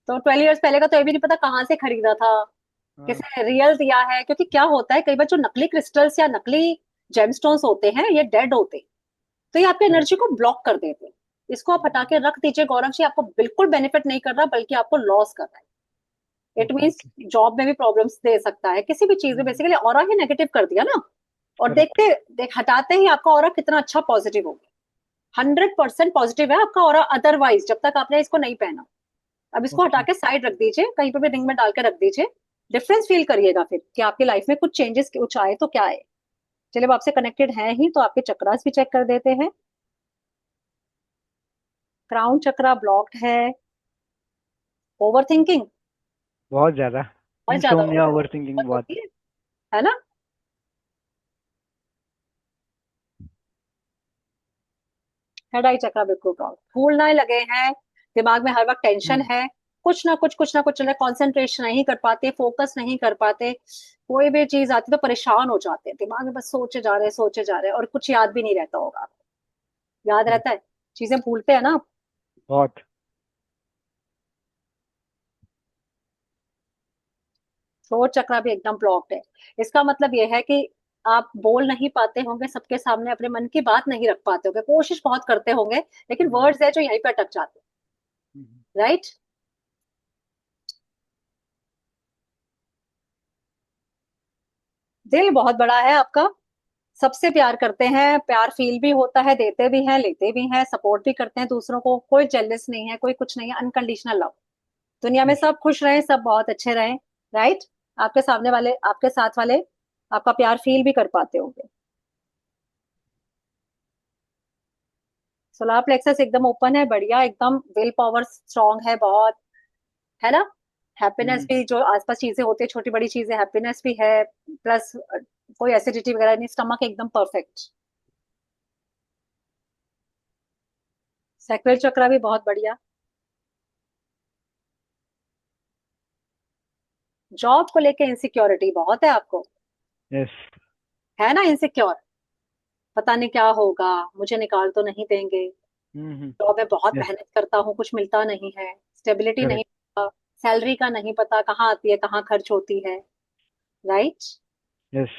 तो 12 ईयर्स पहले का तो ये भी नहीं पता कहाँ से खरीदा था, हाँ। किसी ने रियल दिया है। क्योंकि क्या होता है, कई बार जो नकली क्रिस्टल्स या नकली जेमस्टोन्स होते हैं ये डेड होते हैं, तो ये आपकी करेक्ट। एनर्जी को ब्लॉक कर देते हैं। इसको आप हटा के रख दीजिए गौरव जी, आपको बिल्कुल बेनिफिट नहीं कर रहा बल्कि आपको लॉस कर रहा है। It okay means okay. Job में भी प्रॉब्लम्स दे सकता है, किसी भी चीज में। बेसिकली ऑरा ही नेगेटिव कर दिया ना, और करेक्ट। हटाते ही आपका ऑरा कितना अच्छा पॉजिटिव हो गया। 100% पॉजिटिव है आपका ऑरा अदरवाइज, जब तक आपने इसको नहीं पहना। अब इसको हटा ओके। के साइड रख दीजिए, कहीं पे भी रिंग में डाल के रख दीजिए। डिफरेंस फील करिएगा फिर कि आपकी लाइफ में कुछ चेंजेस कुछ आए तो क्या आए। चलिए, अब आपसे कनेक्टेड है ही तो आपके चक्रास भी चेक कर देते हैं। क्राउन चक्रा ब्लॉक्ड है। ओवर थिंकिंग बहुत ज्यादा। बहुत ज्यादा इंसोम्निया, ओवर थिंकिंग बहुत। होती है ना। हेड आई चक्रा बिल्कुल ब्लॉक, फूलने लगे हैं, दिमाग में हर वक्त टेंशन हम्म, है। कुछ ना कुछ चल रहा है, कॉन्सेंट्रेशन नहीं कर पाते, फोकस नहीं कर पाते। कोई भी चीज आती तो परेशान हो जाते हैं, दिमाग में बस सोचे जा रहे हैं, और कुछ याद भी नहीं रहता होगा। याद करेक्ट। रहता है, चीजें भूलते हैं ना। बहुत। थ्रोट चक्रा भी एकदम ब्लॉक्ड है। इसका मतलब यह है कि आप बोल नहीं पाते होंगे सबके सामने, अपने मन की बात नहीं रख पाते होंगे, कोशिश बहुत करते होंगे, लेकिन हम्म, वर्ड्स है जो यहीं पे अटक जाते हम्म, हैं, राइट। दिल बहुत बड़ा है आपका, सबसे प्यार करते हैं, प्यार फील भी होता है, देते भी हैं लेते भी हैं, सपोर्ट भी करते हैं दूसरों को, कोई जेलस नहीं है, कोई कुछ नहीं है, अनकंडीशनल लव। दुनिया में yes, सब खुश रहें, सब बहुत अच्छे रहें, राइट। आपके सामने वाले, आपके साथ वाले आपका प्यार फील भी कर पाते होंगे। सोलार प्लेक्सस एकदम ओपन है, बढ़िया एकदम, विल पावर स्ट्रांग है बहुत, है ना। हैप्पीनेस हम्म, भी, जो आसपास चीजें होती है छोटी बड़ी चीजें, हैप्पीनेस भी है, प्लस कोई एसिडिटी वगैरह नहीं, स्टमक एकदम परफेक्ट। सैक्रल चक्रा भी बहुत बढ़िया। जॉब को लेके इनसिक्योरिटी बहुत है आपको, यस। है ना? इनसिक्योर, पता नहीं क्या होगा, मुझे निकाल तो नहीं देंगे, जॉब में बहुत यस। मेहनत करता हूँ, कुछ मिलता नहीं है, स्टेबिलिटी नहीं करेक्ट। पता, सैलरी का नहीं पता कहाँ आती है कहाँ खर्च होती है, राइट? यस।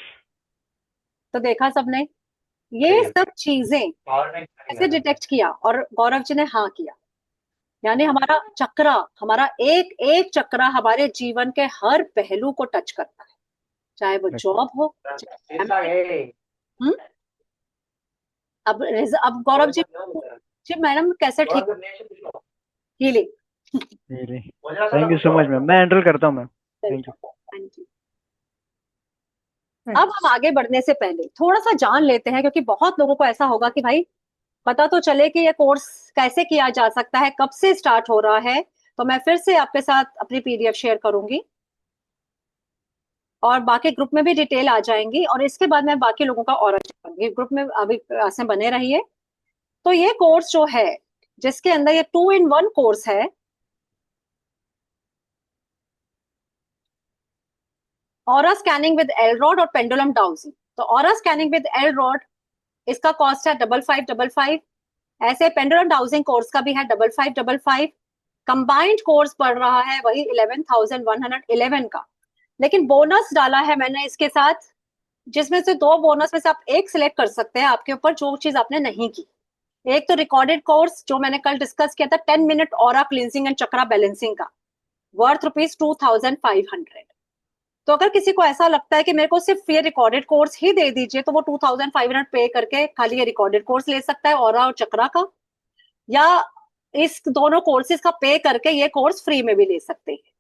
तो देखा सबने, ये सब चीजें कैसे डिटेक्ट किया, और गौरव जी ने हाँ किया। यानी हमारा चक्रा, हमारा एक एक चक्रा हमारे जीवन के हर पहलू को टच करता है, चाहे वो जॉब हो, चाहे family। हम्म? अब गौरव जी, जी मैडम कैसे ठीक healing? Thank you so much ma'am, मैं हैंडल करता हूँ ma'am. Thank you. Thank you. अब हम आगे बढ़ने से पहले थोड़ा सा जान लेते हैं, क्योंकि बहुत लोगों को ऐसा होगा कि भाई पता तो चले कि ये कोर्स कैसे किया जा सकता है, कब से स्टार्ट हो रहा है। तो मैं फिर से आपके साथ अपनी पीडीएफ शेयर करूंगी और बाकी ग्रुप में भी डिटेल आ जाएंगी, और इसके बाद मैं बाकी लोगों का और करूंगी। ग्रुप में अभी से बने रहिए। तो ये कोर्स जो है, जिसके अंदर ये 2 in 1 कोर्स है, aura scanning with L rod और पेंडुलम डाउजिंग। तो aura scanning with L rod, इसका कॉस्ट है 5555। ऐसे पेंडुलम डाउजिंग कोर्स का भी है 5555। कंबाइंड कोर्स पड़ रहा है वही 11,111 का। लेकिन बोनस डाला है मैंने इसके साथ, जिसमें से 2 बोनस में से आप एक सिलेक्ट कर सकते हैं, आपके ऊपर जो चीज आपने नहीं की। एक तो रिकॉर्डेड कोर्स जो मैंने कल डिस्कस किया था, 10 minute aura cleansing and chakra balancing का, वर्थ ₹2,500। तो अगर किसी को ऐसा लगता है कि मेरे को सिर्फ ये रिकॉर्डेड कोर्स ही दे दीजिए, तो वो 2,500 पे करके खाली ये रिकॉर्डेड कोर्स ले सकता है ऑरा और चक्रा का, या इस दोनों कोर्सेज का पे करके ये कोर्स फ्री में भी ले सकते हैं।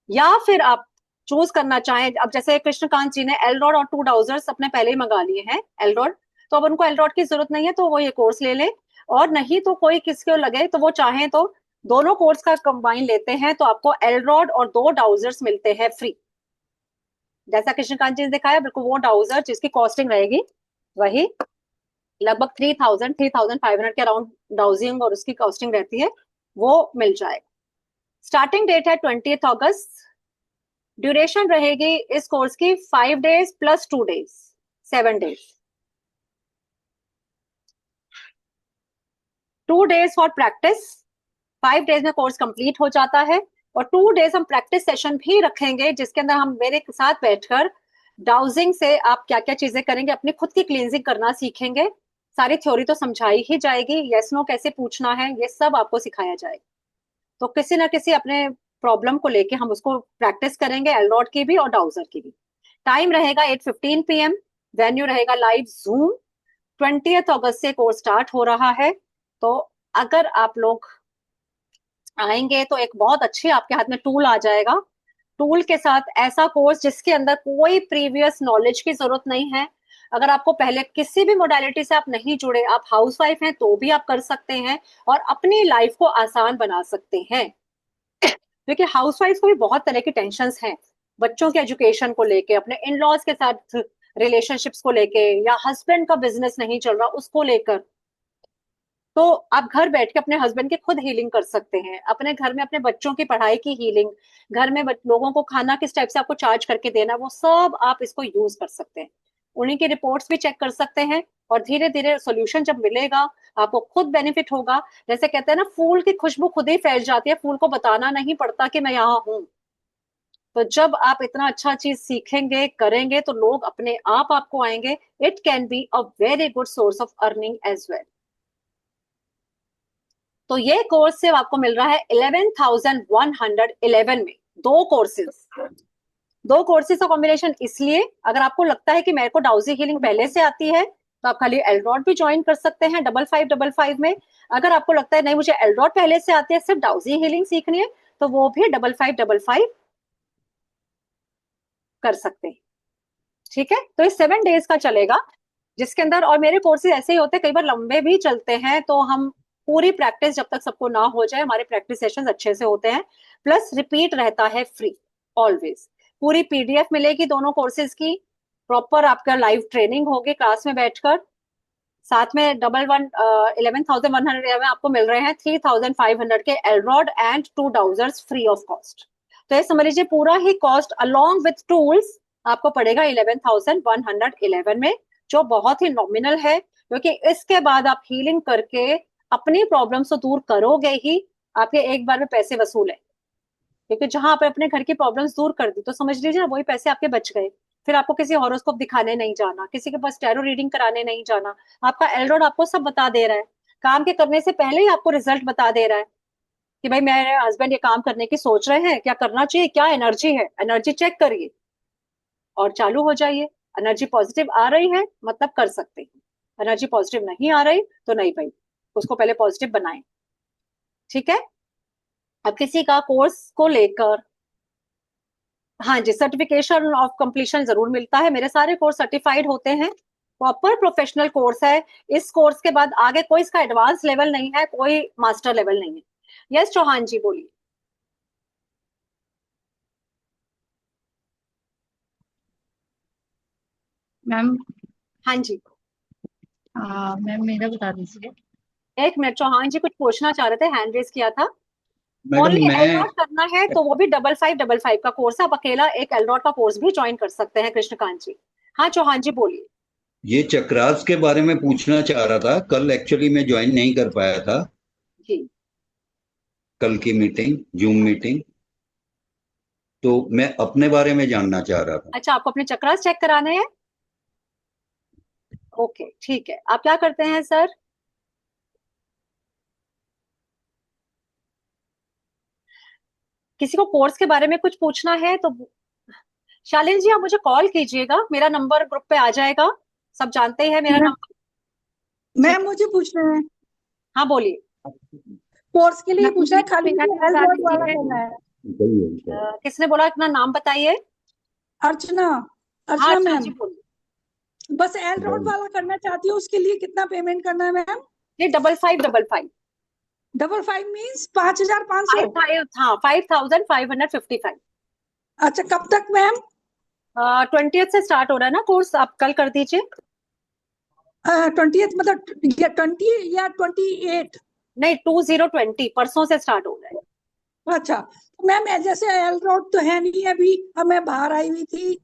या फिर आप चूज करना चाहें, अब जैसे कृष्णकांत जी ने एल रॉड और 2 डाउजर्स अपने पहले ही मंगा लिए हैं एल रॉड, तो अब उनको एल रॉड की जरूरत नहीं है, तो वो ये कोर्स ले लें। और नहीं तो कोई किसको लगे तो वो चाहे तो दोनों कोर्स का कंबाइन लेते हैं, तो आपको एल रॉड और 2 डाउजर्स मिलते हैं फ्री। जैसा कृष्णकांत जी ने दिखाया, बिल्कुल वो डाउजर जिसकी कॉस्टिंग रहेगी वही लगभग 3,500 के अराउंड डाउजिंग और उसकी कॉस्टिंग रहती है, वो मिल जाएगा। स्टार्टिंग डेट है 20 अगस्त। ड्यूरेशन रहेगी इस कोर्स की 5 days + 2 days, 7 days। 2 days for practice, 5 days में कोर्स कंप्लीट हो जाता है। और 2 days हम प्रैक्टिस सेशन भी रखेंगे, जिसके अंदर हम मेरे साथ बैठकर डाउजिंग से आप क्या क्या चीजें करेंगे, अपनी खुद की क्लींजिंग करना सीखेंगे। सारी थ्योरी तो समझाई ही जाएगी, यस नो कैसे पूछना है ये सब आपको सिखाया जाएगा। तो किसी ना किसी अपने प्रॉब्लम को लेके हम उसको प्रैक्टिस करेंगे, एल रॉड की भी और डाउजर की भी। टाइम रहेगा 8:15 PM। वेन्यू रहेगा लाइव जूम। 20 अगस्त से कोर्स स्टार्ट हो रहा है। तो अगर आप लोग आएंगे तो एक बहुत अच्छी आपके हाथ में टूल आ जाएगा। टूल के साथ ऐसा कोर्स जिसके अंदर कोई प्रीवियस नॉलेज की जरूरत नहीं है। अगर आपको पहले किसी भी मोडालिटी से आप नहीं जुड़े, आप हाउसवाइफ हैं तो भी आप कर सकते हैं और अपनी लाइफ को आसान बना सकते हैं। क्योंकि हाउसवाइफ को भी बहुत तरह की टेंशन्स हैं, बच्चों के एजुकेशन को लेके, अपने इन लॉज के साथ रिलेशनशिप्स को लेके, या हस्बैंड का बिजनेस नहीं चल रहा उसको लेकर। तो आप घर बैठ के अपने हस्बैंड की खुद हीलिंग कर सकते हैं, अपने घर में अपने बच्चों की पढ़ाई की हीलिंग, घर में लोगों को खाना किस टाइप से आपको चार्ज करके देना, वो सब आप इसको यूज कर सकते हैं। उन्हीं की रिपोर्ट्स भी चेक कर सकते हैं, और धीरे धीरे सोल्यूशन जब मिलेगा आपको खुद बेनिफिट होगा। जैसे कहते हैं ना, फूल की खुशबू खुद ही फैल जाती है, फूल को बताना नहीं पड़ता कि मैं यहाँ हूं। तो जब आप इतना अच्छा चीज सीखेंगे करेंगे तो लोग अपने आप आपको आएंगे। It can be a very good source of earning as well. तो ये कोर्स सिर्फ आपको मिल रहा है 11,111 में। 2 कोर्सेज, 2 कोर्सेज का कॉम्बिनेशन। इसलिए अगर आपको लगता है कि मेरे को डाउजी हीलिंग पहले से आती है, तो आप खाली एल रॉड भी ज्वाइन कर सकते हैं 5555 में। अगर आपको लगता है नहीं मुझे एल रॉड पहले से आती है, सिर्फ डाउजी हीलिंग सीखनी है, तो वो भी 5555 कर सकते हैं। ठीक है, तो ये 7 days का चलेगा, जिसके अंदर, और मेरे कोर्सेज ऐसे ही होते हैं, कई बार लंबे भी चलते हैं, तो हम पूरी प्रैक्टिस जब तक सबको ना हो जाए, हमारे प्रैक्टिस सेशंस अच्छे से होते हैं। प्लस रिपीट रहता है फ्री ऑलवेज। पूरी पीडीएफ मिलेगी दोनों कोर्सेज की, प्रॉपर आपका लाइव ट्रेनिंग होगी क्लास में बैठकर। साथ में 11,111 आपको मिल रहे हैं 3,500 के L rod and 2 dowsers free of cost. तो ये समझ लीजिए पूरा ही कॉस्ट अलोंग विथ टूल्स आपको पड़ेगा 11,111 में, जो बहुत ही नॉमिनल है, क्योंकि इसके बाद आप हीलिंग करके अपनी प्रॉब्लम से दूर करोगे ही, आपके एक बार में पैसे वसूल है। क्योंकि जहां आपने अपने घर की प्रॉब्लम्स दूर कर दी तो समझ लीजिए ना वही पैसे आपके बच गए। फिर आपको किसी हॉरोस्कोप दिखाने नहीं जाना, किसी के पास टैरो रीडिंग कराने नहीं जाना, आपका एलरोड आपको सब बता दे रहा है, काम के करने से पहले ही आपको रिजल्ट बता दे रहा है कि भाई मेरे हस्बैंड ये काम करने की सोच रहे हैं, क्या करना चाहिए, क्या एनर्जी है, एनर्जी चेक करिए और चालू हो जाइए। एनर्जी पॉजिटिव आ रही है मतलब कर सकते हैं, एनर्जी पॉजिटिव नहीं आ रही तो नहीं भाई, उसको पहले पॉजिटिव बनाएं। ठीक है। अब किसी का कोर्स को लेकर, हाँ जी, सर्टिफिकेशन ऑफ कंप्लीशन जरूर मिलता है, मेरे सारे कोर्स सर्टिफाइड होते हैं, प्रॉपर प्रोफेशनल कोर्स है। इस कोर्स के बाद आगे कोई इसका एडवांस लेवल नहीं है, कोई मास्टर लेवल नहीं है। यस चौहान जी बोलिए। मैम हाँ जी, मैम मेरा बता दीजिए। एक मिनट, चौहान जी कुछ पूछना चाह रहे थे, हैंड रेज किया था। मैडम ओनली मैं एलरॉड करना है तो वो भी 5555 का कोर्स है, आप अकेला एक एलरॉड का कोर्स भी ज्वाइन कर सकते हैं कृष्णकांत जी। हाँ चौहान जी बोलिए। ये चक्रास के बारे में पूछना चाह रहा था। कल एक्चुअली मैं ज्वाइन नहीं कर पाया था, जी कल की मीटिंग, जूम मीटिंग, तो मैं अपने बारे में जानना चाह रहा था। अच्छा, आपको अपने चक्रास चेक कराने हैं? ओके ठीक है, आप क्या करते हैं सर? किसी को कोर्स के बारे में कुछ पूछना है तो शालिन जी आप मुझे कॉल कीजिएगा, मेरा नंबर ग्रुप पे आ जाएगा, सब जानते ही है मेरा मैम नंबर। मैम मुझे पूछना है, हाँ बोलिए। कोर्स के लिए मैम पूछना है, मुझे खाली मेरा मुझे बता एलरॉड वाला दीजिए। करना है। सही है, सही है। किसने बोला, अपना नाम बताइए। अर्चना, हाँ अर्चना अर्चना मैम, जी बोलिए। बस एलरॉड वाला करना चाहती हूँ, उसके लिए कितना पेमेंट करना है मैम? ये 5555। 55 मीन्स 5,500। 55, हाँ 5,555। अच्छा, कब तक मैम? 20th से स्टार्ट हो रहा है ना कोर्स, आप कल कर दीजिए। 20th मतलब या 20 या 28? नहीं 2020 परसों से स्टार्ट हो रहा है। अच्छा मैम, जैसे एलरॉड तो है नहीं अभी, अब मैं बाहर आई हुई थी,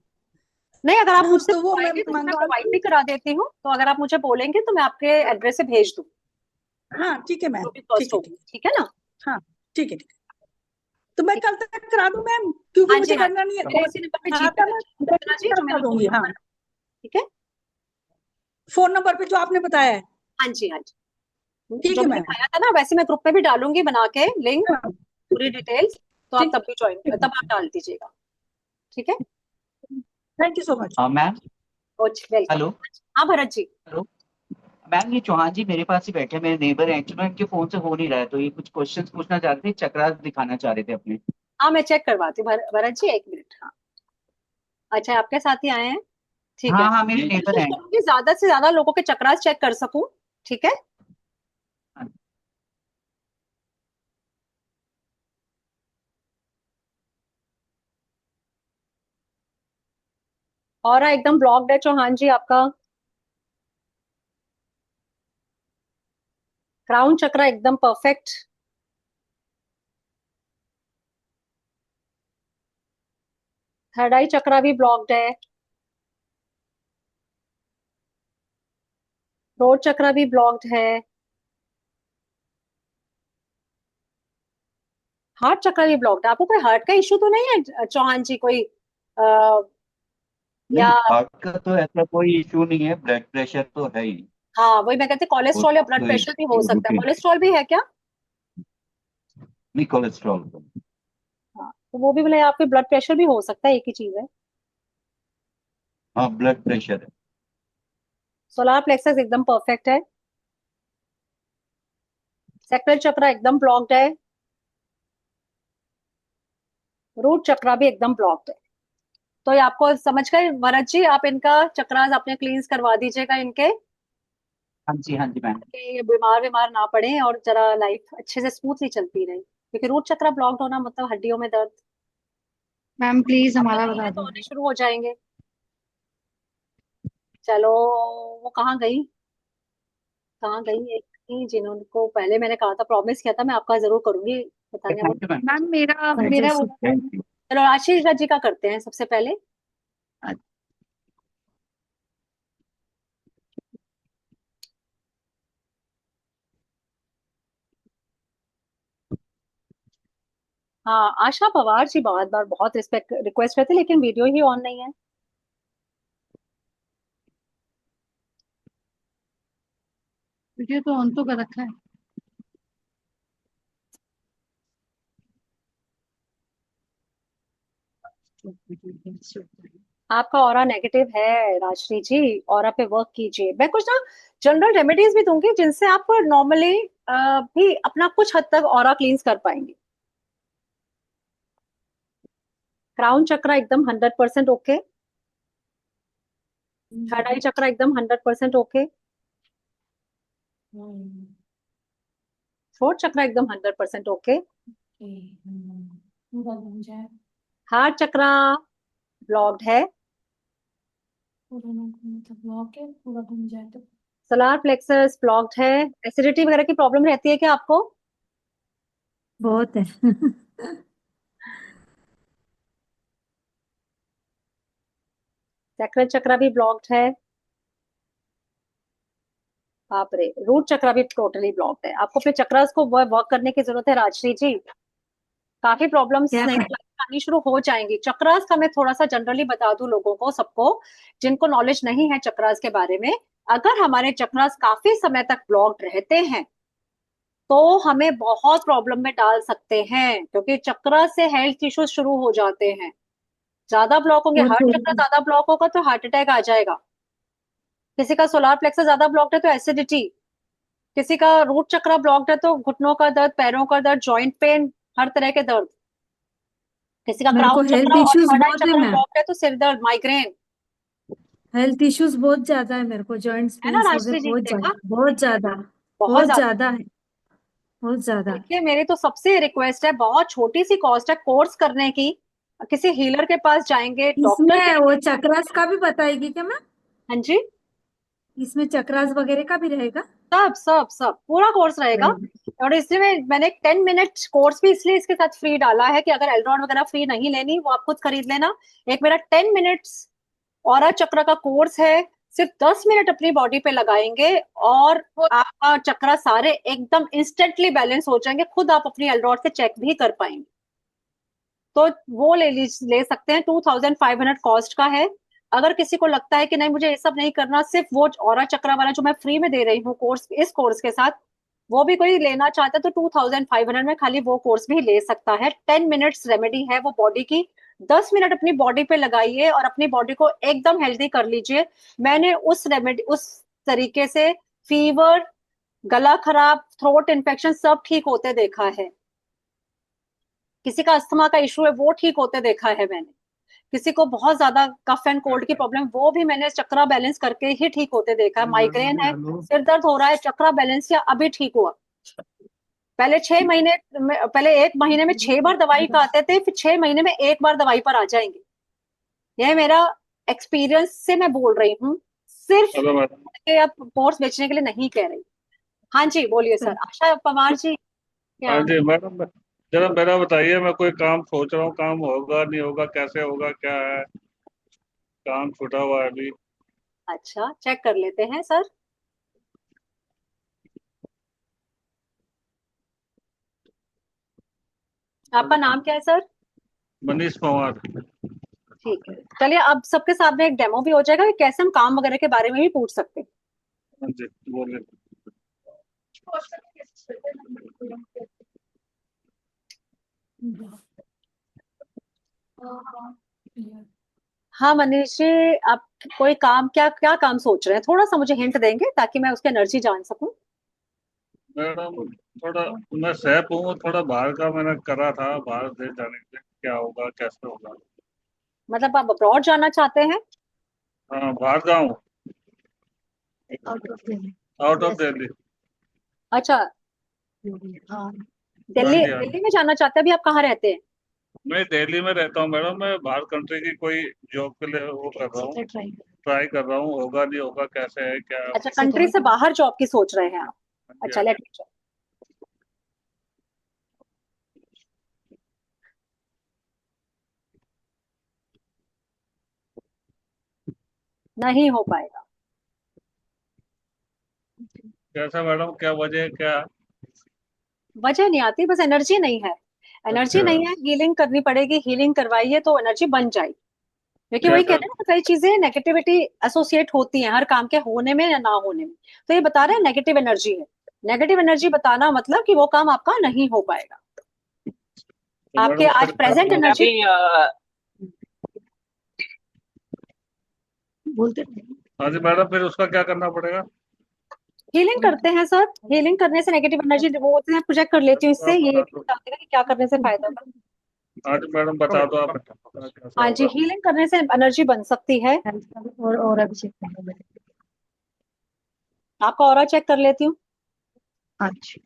नहीं अगर आप मुझसे तो वो मैं बोलेंगे तो मैं मंगवा प्रोवाइड भी करा देती हूँ, तो अगर आप मुझे बोलेंगे तो मैं आपके एड्रेस से भेज दूँ, हाँ ठीक है मैम, जो भी कॉस्ट ठीक है, होगी, ठीक है ना? हाँ ठीक है, ठीक है। तो मैं ठीक कल तक करा दूं मैम, क्योंकि हाँ जी, मुझे हाँ करना नहीं है मेरे कोर्स। इसी नंबर पे हाँ जीपे तो कर मैं दीजिए अर्चना जी, जो करवा मेरा फोन दूंगी, हाँ नंबर है, ठीक है। फोन नंबर पे जो आपने बताया है। हाँ जी हाँ जी, ठीक जो है मैंने मैम, बताया था ना वैसे मैं ग्रुप में भी डालूंगी बना के लिंक, हाँ, पूरी डिटेल्स, तो आप ठीक तब भी ज्वाइन, ठीक तब आप डाल दीजिएगा, ठीक है। Thank you so much. Ma'am welcome. Hello. हाँ भरत जी। हेलो मैम, ये चौहान जी मेरे पास ही बैठे हैं, मेरे नेबर हैं एक्चुअली, इनके फोन से हो नहीं रहा है, तो ये कुछ क्वेश्चंस पूछना चाह रहे थे, चक्रास दिखाना चाह रहे थे अपने। हाँ मैं चेक करवाती हूँ भरत जी, एक मिनट। हाँ अच्छा, आपके साथ ही आए हैं, ठीक है। हाँ हाँ, मेरे नेबर कोशिश हैं। करूंगी ज्यादा से ज्यादा लोगों के चक्रास चेक कर सकूं, ठीक है। और एकदम ब्लॉक्ड है चौहान जी आपका, क्राउन चक्र एकदम परफेक्ट, थर्ड आई चक्र भी ब्लॉक्ड है, थ्रोट चक्र भी ब्लॉक्ड है, हार्ट चक्र भी ब्लॉक्ड है। आपको कोई हार्ट का इशू तो नहीं है चौहान जी, कोई नहीं, या? हार्ट का तो ऐसा कोई इशू नहीं है, ब्लड प्रेशर तो है ही। हाँ वही मैं कहती, वो कोलेस्ट्रॉल या ब्लड तो प्रेशर भी हो सकता है, रूटीन, कोलेस्ट्रॉल भी है क्या? नहीं कोलेस्ट्रॉल का। हाँ तो वो भी बोले, आपके ब्लड प्रेशर भी हो सकता है, एक ही चीज है। हाँ ब्लड प्रेशर है। सोलार प्लेक्सस एकदम परफेक्ट है, सेक्रल चक्र एकदम ब्लॉक्ड है, रूट चक्र भी एकदम ब्लॉक्ड है। तो ये आपको समझ गए भरत जी, आप इनका चक्रास अपने क्लींस करवा दीजिएगा इनके, हाँ जी मैम। कि ये बीमार बीमार ना पड़े और जरा लाइफ अच्छे से स्मूथली चलती रहे, क्योंकि रूट चक्र ब्लॉक्ड होना मतलब हड्डियों में दर्द, मैम प्लीज अब तो हमारा धीरे बता तो होने दीजिए। शुरू हो जाएंगे। चलो, वो कहाँ गई? कहाँ गई एक थी जिनको पहले मैंने कहा था, प्रॉमिस किया था मैं आपका जरूर करूंगी, पता नहीं वो। Thank you ma'am. मैम मेरा मैं मेरा जैसे वो चलो आशीष जी का करते हैं सबसे पहले। हाँ आशा पवार जी बहुत बार बहुत रिस्पेक्ट रिक्वेस्ट करते लेकिन वीडियो ही ऑन नहीं है। वीडियो तो ऑन तो कर रखा है। आपका ऑरा नेगेटिव है राजश्री जी, ऑरा पे वर्क कीजिए। मैं कुछ ना जनरल रेमेडीज भी दूंगी जिनसे आप नॉर्मली भी अपना कुछ हद तक ऑरा क्लींस कर पाएंगे। क्राउन चक्रा एकदम 100% ओके, थर्ड आई चक्रा एकदम 100% ओके, फोर्थ चक्रा एकदम 100% ओके, हार्ट चक्रा ब्लॉक्ड है, सोलार प्लेक्सस ब्लॉक्ड है। एसिडिटी वगैरह की प्रॉब्लम रहती है क्या आपको? बहुत है। सैक्रल चक्रा भी ब्लॉक्ड है। बाप रे, रूट चक्रा भी टोटली ब्लॉक्ड है। आपको अपने चक्रास को वर्क करने की जरूरत है राजश्री जी। काफी प्रॉब्लम्स क्या नहीं आनी शुरू हो जाएंगी। चक्रास का मैं थोड़ा सा जनरली बता दूं लोगों को, सबको जिनको नॉलेज नहीं है चक्रास के बारे में। अगर हमारे चक्रास काफी समय तक ब्लॉक्ड रहते हैं तो हमें बहुत प्रॉब्लम में डाल सकते हैं, क्योंकि चक्रा से हेल्थ इश्यूज शुरू हो जाते हैं। ज्यादा ब्लॉक होंगे, वो हार्ट तो चक्र ज्यादा ब्लॉक होगा तो हार्ट अटैक आ जाएगा। किसी का सोलार प्लेक्सस ज्यादा ब्लॉक्ड है तो एसिडिटी, किसी का रूट चक्र ब्लॉक्ड है तो घुटनों का दर्द, पैरों का दर्द, जॉइंट पेन, हर तरह के दर्द। किसी का मेरे को क्राउन हेल्थ चक्र और इश्यूज थर्ड आई बहुत है चक्र मैम। ब्लॉक्ड है तो सिर दर्द, माइग्रेन। हेल्थ इश्यूज बहुत ज्यादा है मेरे को, जॉइंट्स है ना पेन्स राजश्री वगैरह जी, बहुत देखा? ज्यादा, बहुत ज्यादा, बहुत बहुत ज्यादा। ज्यादा है, बहुत ज्यादा। देखिए मेरी तो सबसे रिक्वेस्ट है, बहुत छोटी सी कॉस्ट है कोर्स करने की। किसी हीलर के पास जाएंगे, डॉक्टर इसमें के। वो चक्रास का भी बताएगी क्या मैम? हाँ जी, इसमें चक्रास वगैरह का भी रहेगा? सब सब सब पूरा कोर्स रहेगा। और इसलिए मैंने एक 10 मिनट कोर्स भी इसलिए इसके साथ फ्री डाला है कि अगर एलरॉन वगैरह फ्री नहीं लेनी वो आप खुद खरीद लेना। एक मेरा 10 मिनट्स ऑरा चक्र का कोर्स है। सिर्फ 10 मिनट अपनी बॉडी पे लगाएंगे और आपका चक्र सारे एकदम इंस्टेंटली बैलेंस हो जाएंगे। खुद आप अपनी एलरॉड से चेक भी कर पाएंगे। तो वो ले सकते हैं, 2500 कॉस्ट का है। अगर किसी को लगता है कि नहीं मुझे ये सब नहीं करना, सिर्फ वो ऑरा चक्रा वाला जो मैं फ्री में दे रही हूँ कोर्स, इस कोर्स के साथ वो भी कोई लेना चाहता है तो 2500 में खाली वो कोर्स भी ले सकता है। 10 मिनट्स रेमेडी है वो बॉडी की। 10 मिनट अपनी बॉडी पे लगाइए और अपनी बॉडी को एकदम हेल्दी कर लीजिए। मैंने उस रेमेडी, उस तरीके से फीवर, गला खराब, थ्रोट इन्फेक्शन सब ठीक होते देखा है। किसी का अस्थमा का इशू है वो ठीक होते देखा है मैंने। किसी को बहुत ज्यादा कफ एंड कोल्ड की प्रॉब्लम, वो भी मैंने चक्रा बैलेंस करके ही ठीक होते देखा है। माइग्रेन है, सिर दर्द हो रहा है, चक्रा बैलेंस किया अभी ठीक हुआ। पहले 6 महीने पहले 1 महीने में 6 बार दवाई का आते थे, फिर 6 महीने में एक बार दवाई पर आ जाएंगे। यह मेरा एक्सपीरियंस से मैं बोल रही हूँ, सिर्फ के अब कोर्स बेचने के लिए नहीं कह रही। हाँ जी बोलिए सर। आशा पवार जी क्या? हाँ जी मैडम, जरा मेरा बताइए, मैं कोई काम सोच रहा हूँ, काम होगा नहीं होगा, कैसे होगा, क्या है, काम छूटा हुआ है अभी। अच्छा चेक कर लेते हैं सर। आपका नाम क्या है सर? मनीष पवार। ठीक है, चलिए अब सबके सामने एक डेमो भी हो जाएगा कि कैसे हम काम वगैरह के बारे में भी पूछ सकते हैं। हाँ जी बोलिए। हाँ मनीष जी, आप कोई काम, क्या क्या काम सोच रहे हैं? थोड़ा सा मुझे हिंट देंगे ताकि मैं उसकी एनर्जी जान सकूं। मैडम थोड़ा, मैं सैप हूँ, थोड़ा बाहर का मैंने करा था, बाहर देश जाने के लिए, क्या होगा कैसे होगा। मतलब आप अब्रॉड जाना चाहते हैं? हाँ बाहर जाऊँ, आउट ऑफ Yes. दिल्ली। अच्छा, हाँ, दिल्ली हाँ जी, हाँ। दिल्ली में जाना चाहते हैं? अभी आप कहाँ रहते हैं? मैं दिल्ली में रहता हूँ मैडम, मैं बाहर कंट्री की कोई जॉब के लिए वो कर रहा हूँ। ट्राई कर रहा हूँ, होगा नहीं होगा, कैसे है क्या है। अच्छा, कंट्री से बाहर जॉब की सोच रहे हैं आप? हाँ जी, अच्छा, हाँ लेट जी। मी चेक। नहीं हो पाएगा। कैसा मैडम, क्या वजह है, क्या? वजह नहीं आती, बस एनर्जी नहीं है। एनर्जी अच्छा, नहीं है, हीलिंग करनी पड़ेगी। हीलिंग करवाइए तो एनर्जी बन जाएगी। क्योंकि वही कह कैसा? रहे हैं ना, कई चीजें नेगेटिविटी एसोसिएट होती हैं हर काम के होने में या ना होने में। तो ये बता रहे हैं नेगेटिव एनर्जी है। नेगेटिव एनर्जी बताना मतलब कि वो काम आपका नहीं हो पाएगा। तो आपके मैडम आज फिर प्रेजेंट करना एनर्जी बोलते रहिए। हाँ जी मैडम, फिर उसका क्या करना पड़ेगा? हीलिंग करते हैं सर। हीलिंग करने से नेगेटिव एनर्जी वो होते हैं, प्रोजेक्ट कर लेती हूँ तो इससे। आप ये बता भी दो। बता देगा कि क्या करने से फायदा होगा। हाँ जी मैडम, बता दो आप कैसा हाँ जी, होगा। हीलिंग करने से एनर्जी बन सकती है। और अभी चेक करना आपका ऑरा चेक कर लेती हूँ। अच्छा।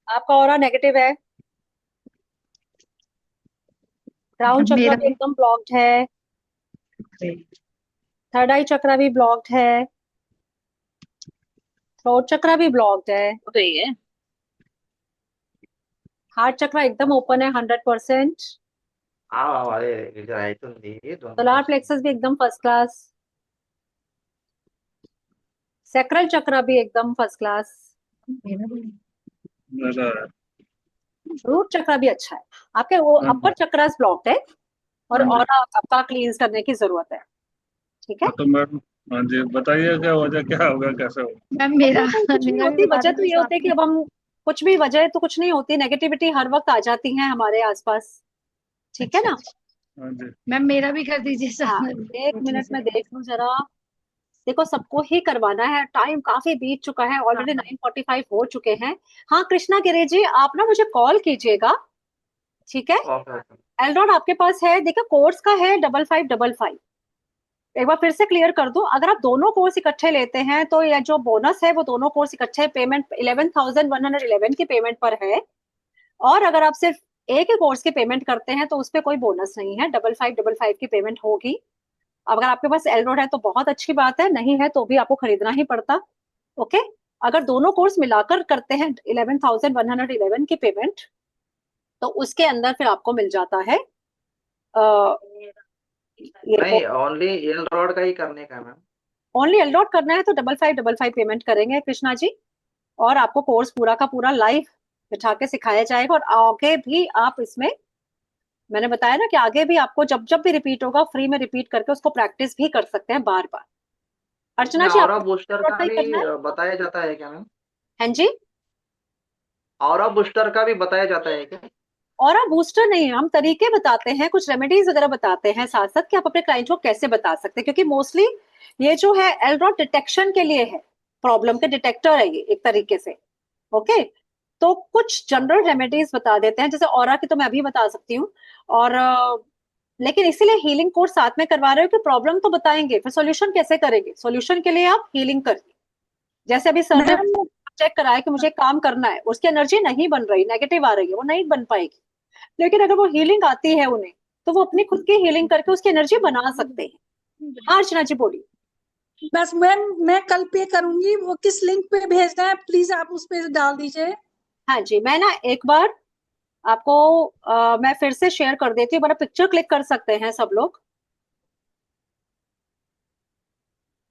आपका ऑरा नेगेटिव है। क्राउन चक्र मेरा भी एकदम ब्लॉक्ड है। थर्ड आई चक्र भी ब्लॉक्ड है। थ्रोट चक्र भी ब्लॉक्ड है। हार्ट चक्र एकदम ओपन है 100%। అదే ఇది అవుతుంది सोलार 2%. प्लेक्सस भी एकदम फर्स्ट क्लास। सैक्रल चक्र भी एकदम फर्स्ट क्लास। मेरा रूट चक्र भी अच्छा है। आपके वो हाँ अपर चक्रस ब्लॉक्ड है और हाँ जी। ऑरा आपका क्लींस करने की जरूरत है। ठीक है। तो मैडम, हाँ जी बताइए, क्या वजह, क्या होगा, कैसे होगा? मैम मेरा वजह कुछ नहीं मेरा भी होती। बता वजह तो ये दीजिए होती है कि आपने। अब हम कुछ भी वजह तो कुछ नहीं होती। नेगेटिविटी हर वक्त आ जाती है हमारे आसपास। ठीक है अच्छा ना? अच्छा हाँ जी। मैम मेरा भी कर दीजिए हाँ, एक मिनट में देख लूं जरा। देखो, सबको ही करवाना है। टाइम काफी बीत चुका है, ऑलरेडी 9:45 हो चुके हैं। हाँ, कृष्णा गिरे जी, आप ना मुझे कॉल कीजिएगा। ठीक है। ఓకే ఓకే एलरॉड आपके पास है? देखो, कोर्स का है 5555। एक बार फिर से क्लियर कर दूं, अगर आप दोनों कोर्स इकट्ठे लेते हैं तो ये जो बोनस है वो दोनों कोर्स इकट्ठे पेमेंट 11,111 की पेमेंट पर है। और अगर आप सिर्फ एक ही कोर्स की पेमेंट करते हैं तो उस पर कोई बोनस नहीं है। 5555 की पेमेंट होगी। अगर आपके पास एलरोड है तो बहुत अच्छी बात है, नहीं है तो भी आपको खरीदना ही पड़ता। ओके। अगर दोनों कोर्स मिलाकर करते हैं 11,111 की पेमेंट, तो उसके अंदर फिर आपको मिल जाता है ये नहीं ओनली एल रोड का ही करने का मैम. ओनली एलडॉट करना है तो 5555 पेमेंट करेंगे कृष्णा जी। और आपको कोर्स पूरा का पूरा लाइव बिठा के सिखाया जाएगा। और आगे भी आप इसमें, मैंने बताया ना कि आगे भी आपको जब जब भी रिपीट होगा फ्री में रिपीट करके उसको प्रैक्टिस भी कर सकते हैं बार बार। अर्चना इसमें जी, ऑरा आपको बूस्टर एलडॉट का का ही भी करना है? बताया जाता है क्या मैम? हाँ जी। ऑरा बूस्टर का भी बताया जाता है क्या? और आप बूस्टर नहीं, हम तरीके बताते हैं, कुछ रेमेडीज वगैरह बताते हैं साथ साथ कि आप अपने क्लाइंट को कैसे बता सकते हैं। क्योंकि मोस्टली ये जो है एलडॉट डिटेक्शन के लिए है। प्रॉब्लम के डिटेक्टर है ये एक तरीके से। ओके। तो कुछ जनरल रेमेडीज बता देते हैं, जैसे ऑरा की तो मैं अभी बता सकती हूँ। और लेकिन इसीलिए हीलिंग कोर्स साथ में करवा रहे हो कि प्रॉब्लम तो बताएंगे, फिर सॉल्यूशन कैसे करेंगे। सॉल्यूशन के लिए आप हीलिंग करिए। जैसे अभी सर ने मैम चेक कराया कि मुझे काम करना है, उसकी एनर्जी नहीं बन रही, नेगेटिव आ रही है, वो नहीं बन पाएगी। लेकिन अगर वो हीलिंग आती है उन्हें, तो वो अपनी खुद की हीलिंग करके उसकी एनर्जी बना सकते हैं। हाँ अर्चना जी बोलिए। बस मैम मैं कल पे करूंगी, वो किस लिंक पे भेजना है प्लीज आप उस पे डाल दीजिए। हाँ जी, मैं ना एक बार आपको मैं फिर से शेयर कर देती हूँ। बड़ा पिक्चर क्लिक कर सकते हैं सब लोग।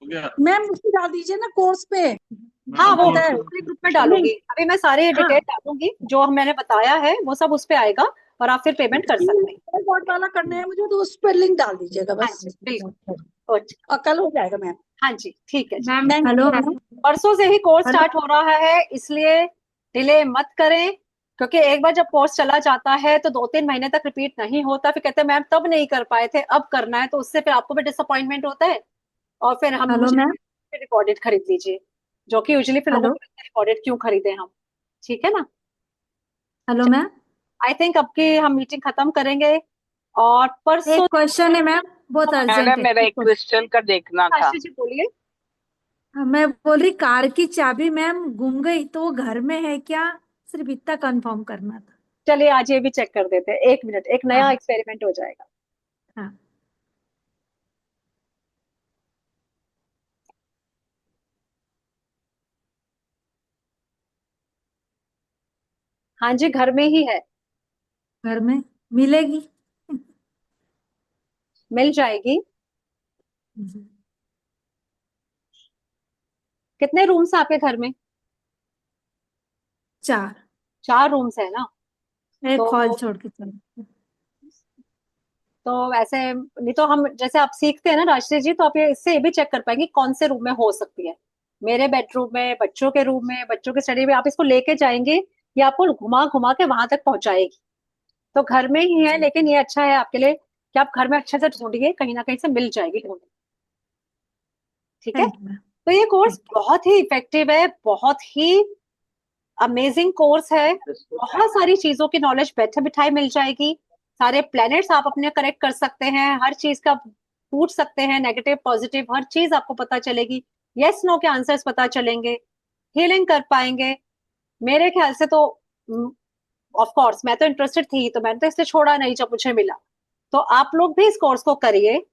हो गया मैम उसको डाल दीजिए ना कोर्स पे। हाँ, मैडम, वो पता है ग्रुप में डालूंगी। लिंक। अभी मैं सारी हाँ डिटेल डालूंगी जो मैंने बताया है, वो सब उस पे आएगा और आप फिर पेमेंट कर सकते हैं। एयरपोर्ट वाला करना है मुझे, तो उस पर लिंक डाल दीजिएगा हाँ बस। जी बिल्कुल। ओके। और कल हो जाएगा मैम। हाँ जी ठीक है जी। Ma'am thank hello you ma'am. परसों से ही कोर्स हेलो स्टार्ट हो रहा है, इसलिए डिले मत करें। क्योंकि एक बार जब कोर्स चला जाता है तो 2-3 महीने तक रिपीट नहीं होता। फिर कहते हैं मैम तब नहीं कर पाए थे, अब करना है, तो उससे फिर आपको भी डिसअपॉइंटमेंट होता है। और फिर हम हेलो मुझे मैम। रिकॉर्डेड खरीद लीजिए, जो कि यूजुअली फिर लोगों हेलो को लगता है रिकॉर्डेड क्यों खरीदे हम। ठीक है ना? Hello ma'am. आई थिंक अब की हम मीटिंग खत्म करेंगे। और परसों एक क्वेश्चन है मैम, बहुत अर्जेंट मैडम है। मेरा एक एक क्वेश्चन। क्रिस्टल का देखना था। आशीष जी बोलिए। मैं बोल रही कार की चाबी मैम गुम गई, तो वो घर में है क्या? सिर्फ इतना कंफर्म करना था। चलिए आज ये भी चेक कर देते हैं। एक मिनट, एक नया हाँ एक्सपेरिमेंट हो जाएगा। हाँ। हाँ जी, घर में ही है। घर में मिलेगी? मिल जाएगी। जी। कितने रूम्स हैं आपके घर में? 4। 4 रूम्स है ना? एक हॉल तो छोड़ के चलो। तो ऐसे नहीं तो हम जैसे आप सीखते हैं ना राजश्री जी, तो आप ये इससे ये भी चेक कर पाएंगे कौन से रूम में हो सकती है। मेरे बेडरूम में, बच्चों के रूम में, बच्चों के स्टडी में, आप इसको लेके जाएंगे, ये आपको घुमा घुमा के वहां तक पहुंचाएगी। तो घर में ही है, लेकिन ये अच्छा है आपके लिए कि आप घर में अच्छे से ढूंढिए, कहीं ना कहीं से मिल जाएगी ढूंढिए। ठीक है। Thank you ma'am. तो ये कोर्स थैंक बहुत ही इफेक्टिव है, बहुत ही अमेजिंग कोर्स है। बहुत सारी चीजों की नॉलेज बैठे बिठाए मिल जाएगी। सारे प्लैनेट्स आप अपने करेक्ट कर सकते हैं, हर चीज का पूछ सकते हैं, नेगेटिव पॉजिटिव हर चीज आपको पता चलेगी। यस नो के आंसर्स पता चलेंगे। हीलिंग कर पाएंगे। मेरे ख्याल से तो ऑफ कोर्स मैं तो इंटरेस्टेड थी, तो मैंने तो इसलिए छोड़ा नहीं जब मुझे मिला। तो आप लोग भी इस कोर्स को करिए,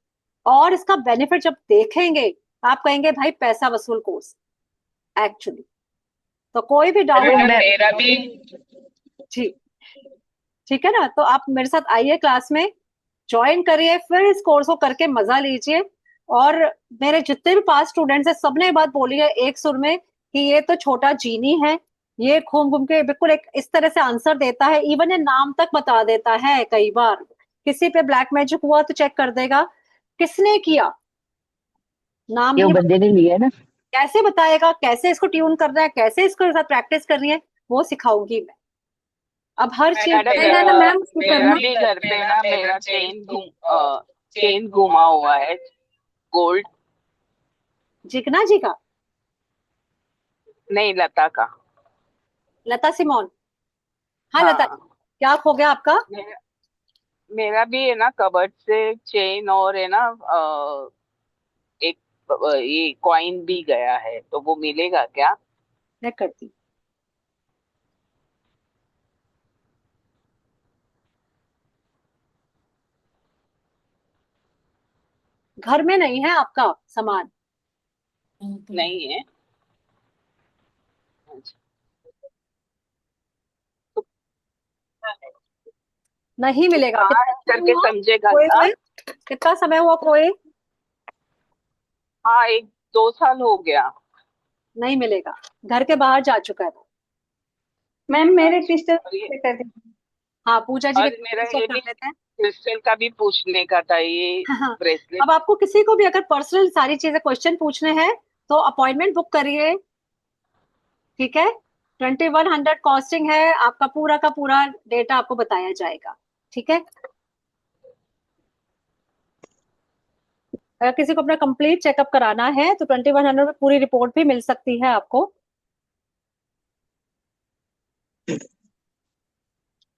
और इसका बेनिफिट जब देखेंगे आप कहेंगे भाई पैसा वसूल कोर्स एक्चुअली। तो कोई भी डाउट मैडम मेरा भी जी, ठीक है ना? तो आप मेरे साथ आइए, क्लास में ज्वाइन करिए, फिर इस कोर्स को करके मजा लीजिए। और मेरे जितने भी पास स्टूडेंट्स हैं सबने ये बात बोली है एक सुर में कि ये तो छोटा जीनी है। ये घूम घूम के बिल्कुल एक इस तरह से आंसर देता है, इवन ये नाम तक बता देता है। कई बार किसी पे ब्लैक मैजिक हुआ तो चेक कर देगा किसने किया, नाम ये वो ही बंदे ने लिया है ना। कैसे बताएगा, कैसे इसको ट्यून करना है, कैसे इसको साथ प्रैक्टिस करनी है, वो सिखाऊंगी मैं। अब हर चीज मैडम नहीं ना मैम, उसको मेरा करना। भी घर पे ना मेरा चेन घुमा हुआ है गोल्ड। जिगना जी का? नहीं, लता का। लता सिमोन? हाँ लता जी, हाँ, क्या खो गया आपका? मेरा मेरा भी है ना, कबर्ड से चेन और है ना एक ये कॉइन भी गया है, तो वो मिलेगा क्या? मैं करती। घर में नहीं है आपका सामान? नहीं है। अच्छा, तो नहीं मिलेगा। कहाँ है कितना समय करके हुआ समझेगा खोए क्या? हुए? कितना समय हुआ खोए? हाँ, 1-2 साल हो गया। नहीं मिलेगा, घर के बाहर जा चुका है वो। मैम मेरे अच्छा, क्रिस्टल और ये चेक कर दीजिए। हाँ, पूजा जी के और मेरा चेक ये कर भी लेते हैं। क्रिस्टल का भी पूछने का था, ये हाँ। ब्रेसलेट। अब आपको किसी को भी अगर पर्सनल सारी चीजें क्वेश्चन पूछने हैं तो अपॉइंटमेंट बुक करिए। ठीक है। 2100 कॉस्टिंग है, आपका पूरा का पूरा डेटा आपको बताया जाएगा। ठीक है। अगर किसी को अपना कंप्लीट चेकअप कराना है तो 2100 में पूरी रिपोर्ट भी मिल सकती है आपको।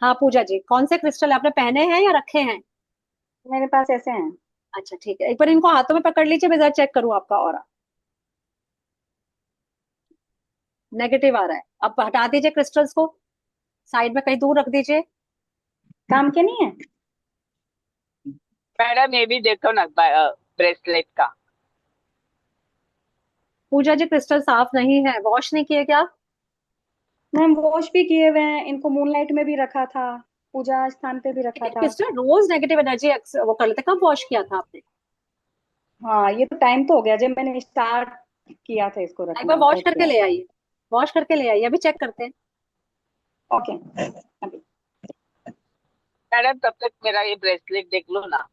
हाँ पूजा जी, कौन से क्रिस्टल आपने पहने हैं या रखे हैं? मेरे पास ऐसे हैं। अच्छा ठीक है, एक बार इनको हाथों में पकड़ लीजिए, मैं जरा चेक करूँ आपका ऑरा। नेगेटिव आ रहा है, अब हटा दीजिए क्रिस्टल्स को, साइड में कहीं दूर रख दीजिए। काम के नहीं है। मैडम ये भी देखो ना, ब्रेसलेट का। पूजा जी क्रिस्टल साफ नहीं है, वॉश नहीं किए क्या? मैम वॉश भी किए हुए हैं, इनको मूनलाइट में भी रखा था, पूजा स्थान पे भी रखा लेकिन था। क्रिस्टल रोज नेगेटिव एनर्जी वो कर लेते, कब वॉश किया था आपने? हाँ ये तो टाइम तो हो गया जब मैंने स्टार्ट किया था इसको एक बार रखना, वॉश तब करके किया ले था। आइए। वॉश करके ले आइए, अभी चेक करते हैं। ओके। अभी मैडम तब तक मेरा ये ब्रेसलेट देख लो ना।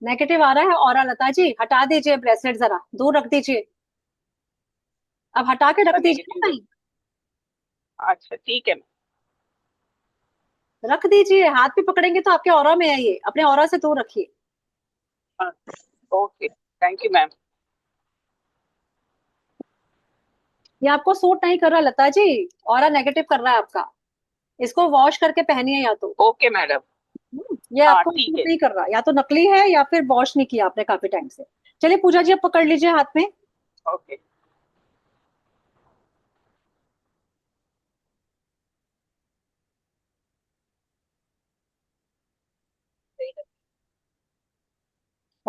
नेगेटिव आ रहा है और लता जी हटा दीजिए ब्रेसलेट, जरा दूर रख दीजिए। अब हटा के रख दीजिए ना नेगेटिव। कहीं। अच्छा ठीक है। रख दीजिए, हाथ भी पकड़ेंगे तो आपके ऑरा में है, ये अपने ऑरा से दूर रखिए। Okay, thank you ma'am. ये आपको सूट नहीं कर रहा लता जी, ऑरा नेगेटिव कर रहा है आपका। इसको वॉश करके पहनिए या तो। Okay madam. ये हाँ आपको ठीक सूट है। नहीं कर रहा, या तो नकली है या फिर वॉश नहीं किया आपने काफी टाइम से। चलिए पूजा जी, अब पकड़ लीजिए हाथ में। ओके।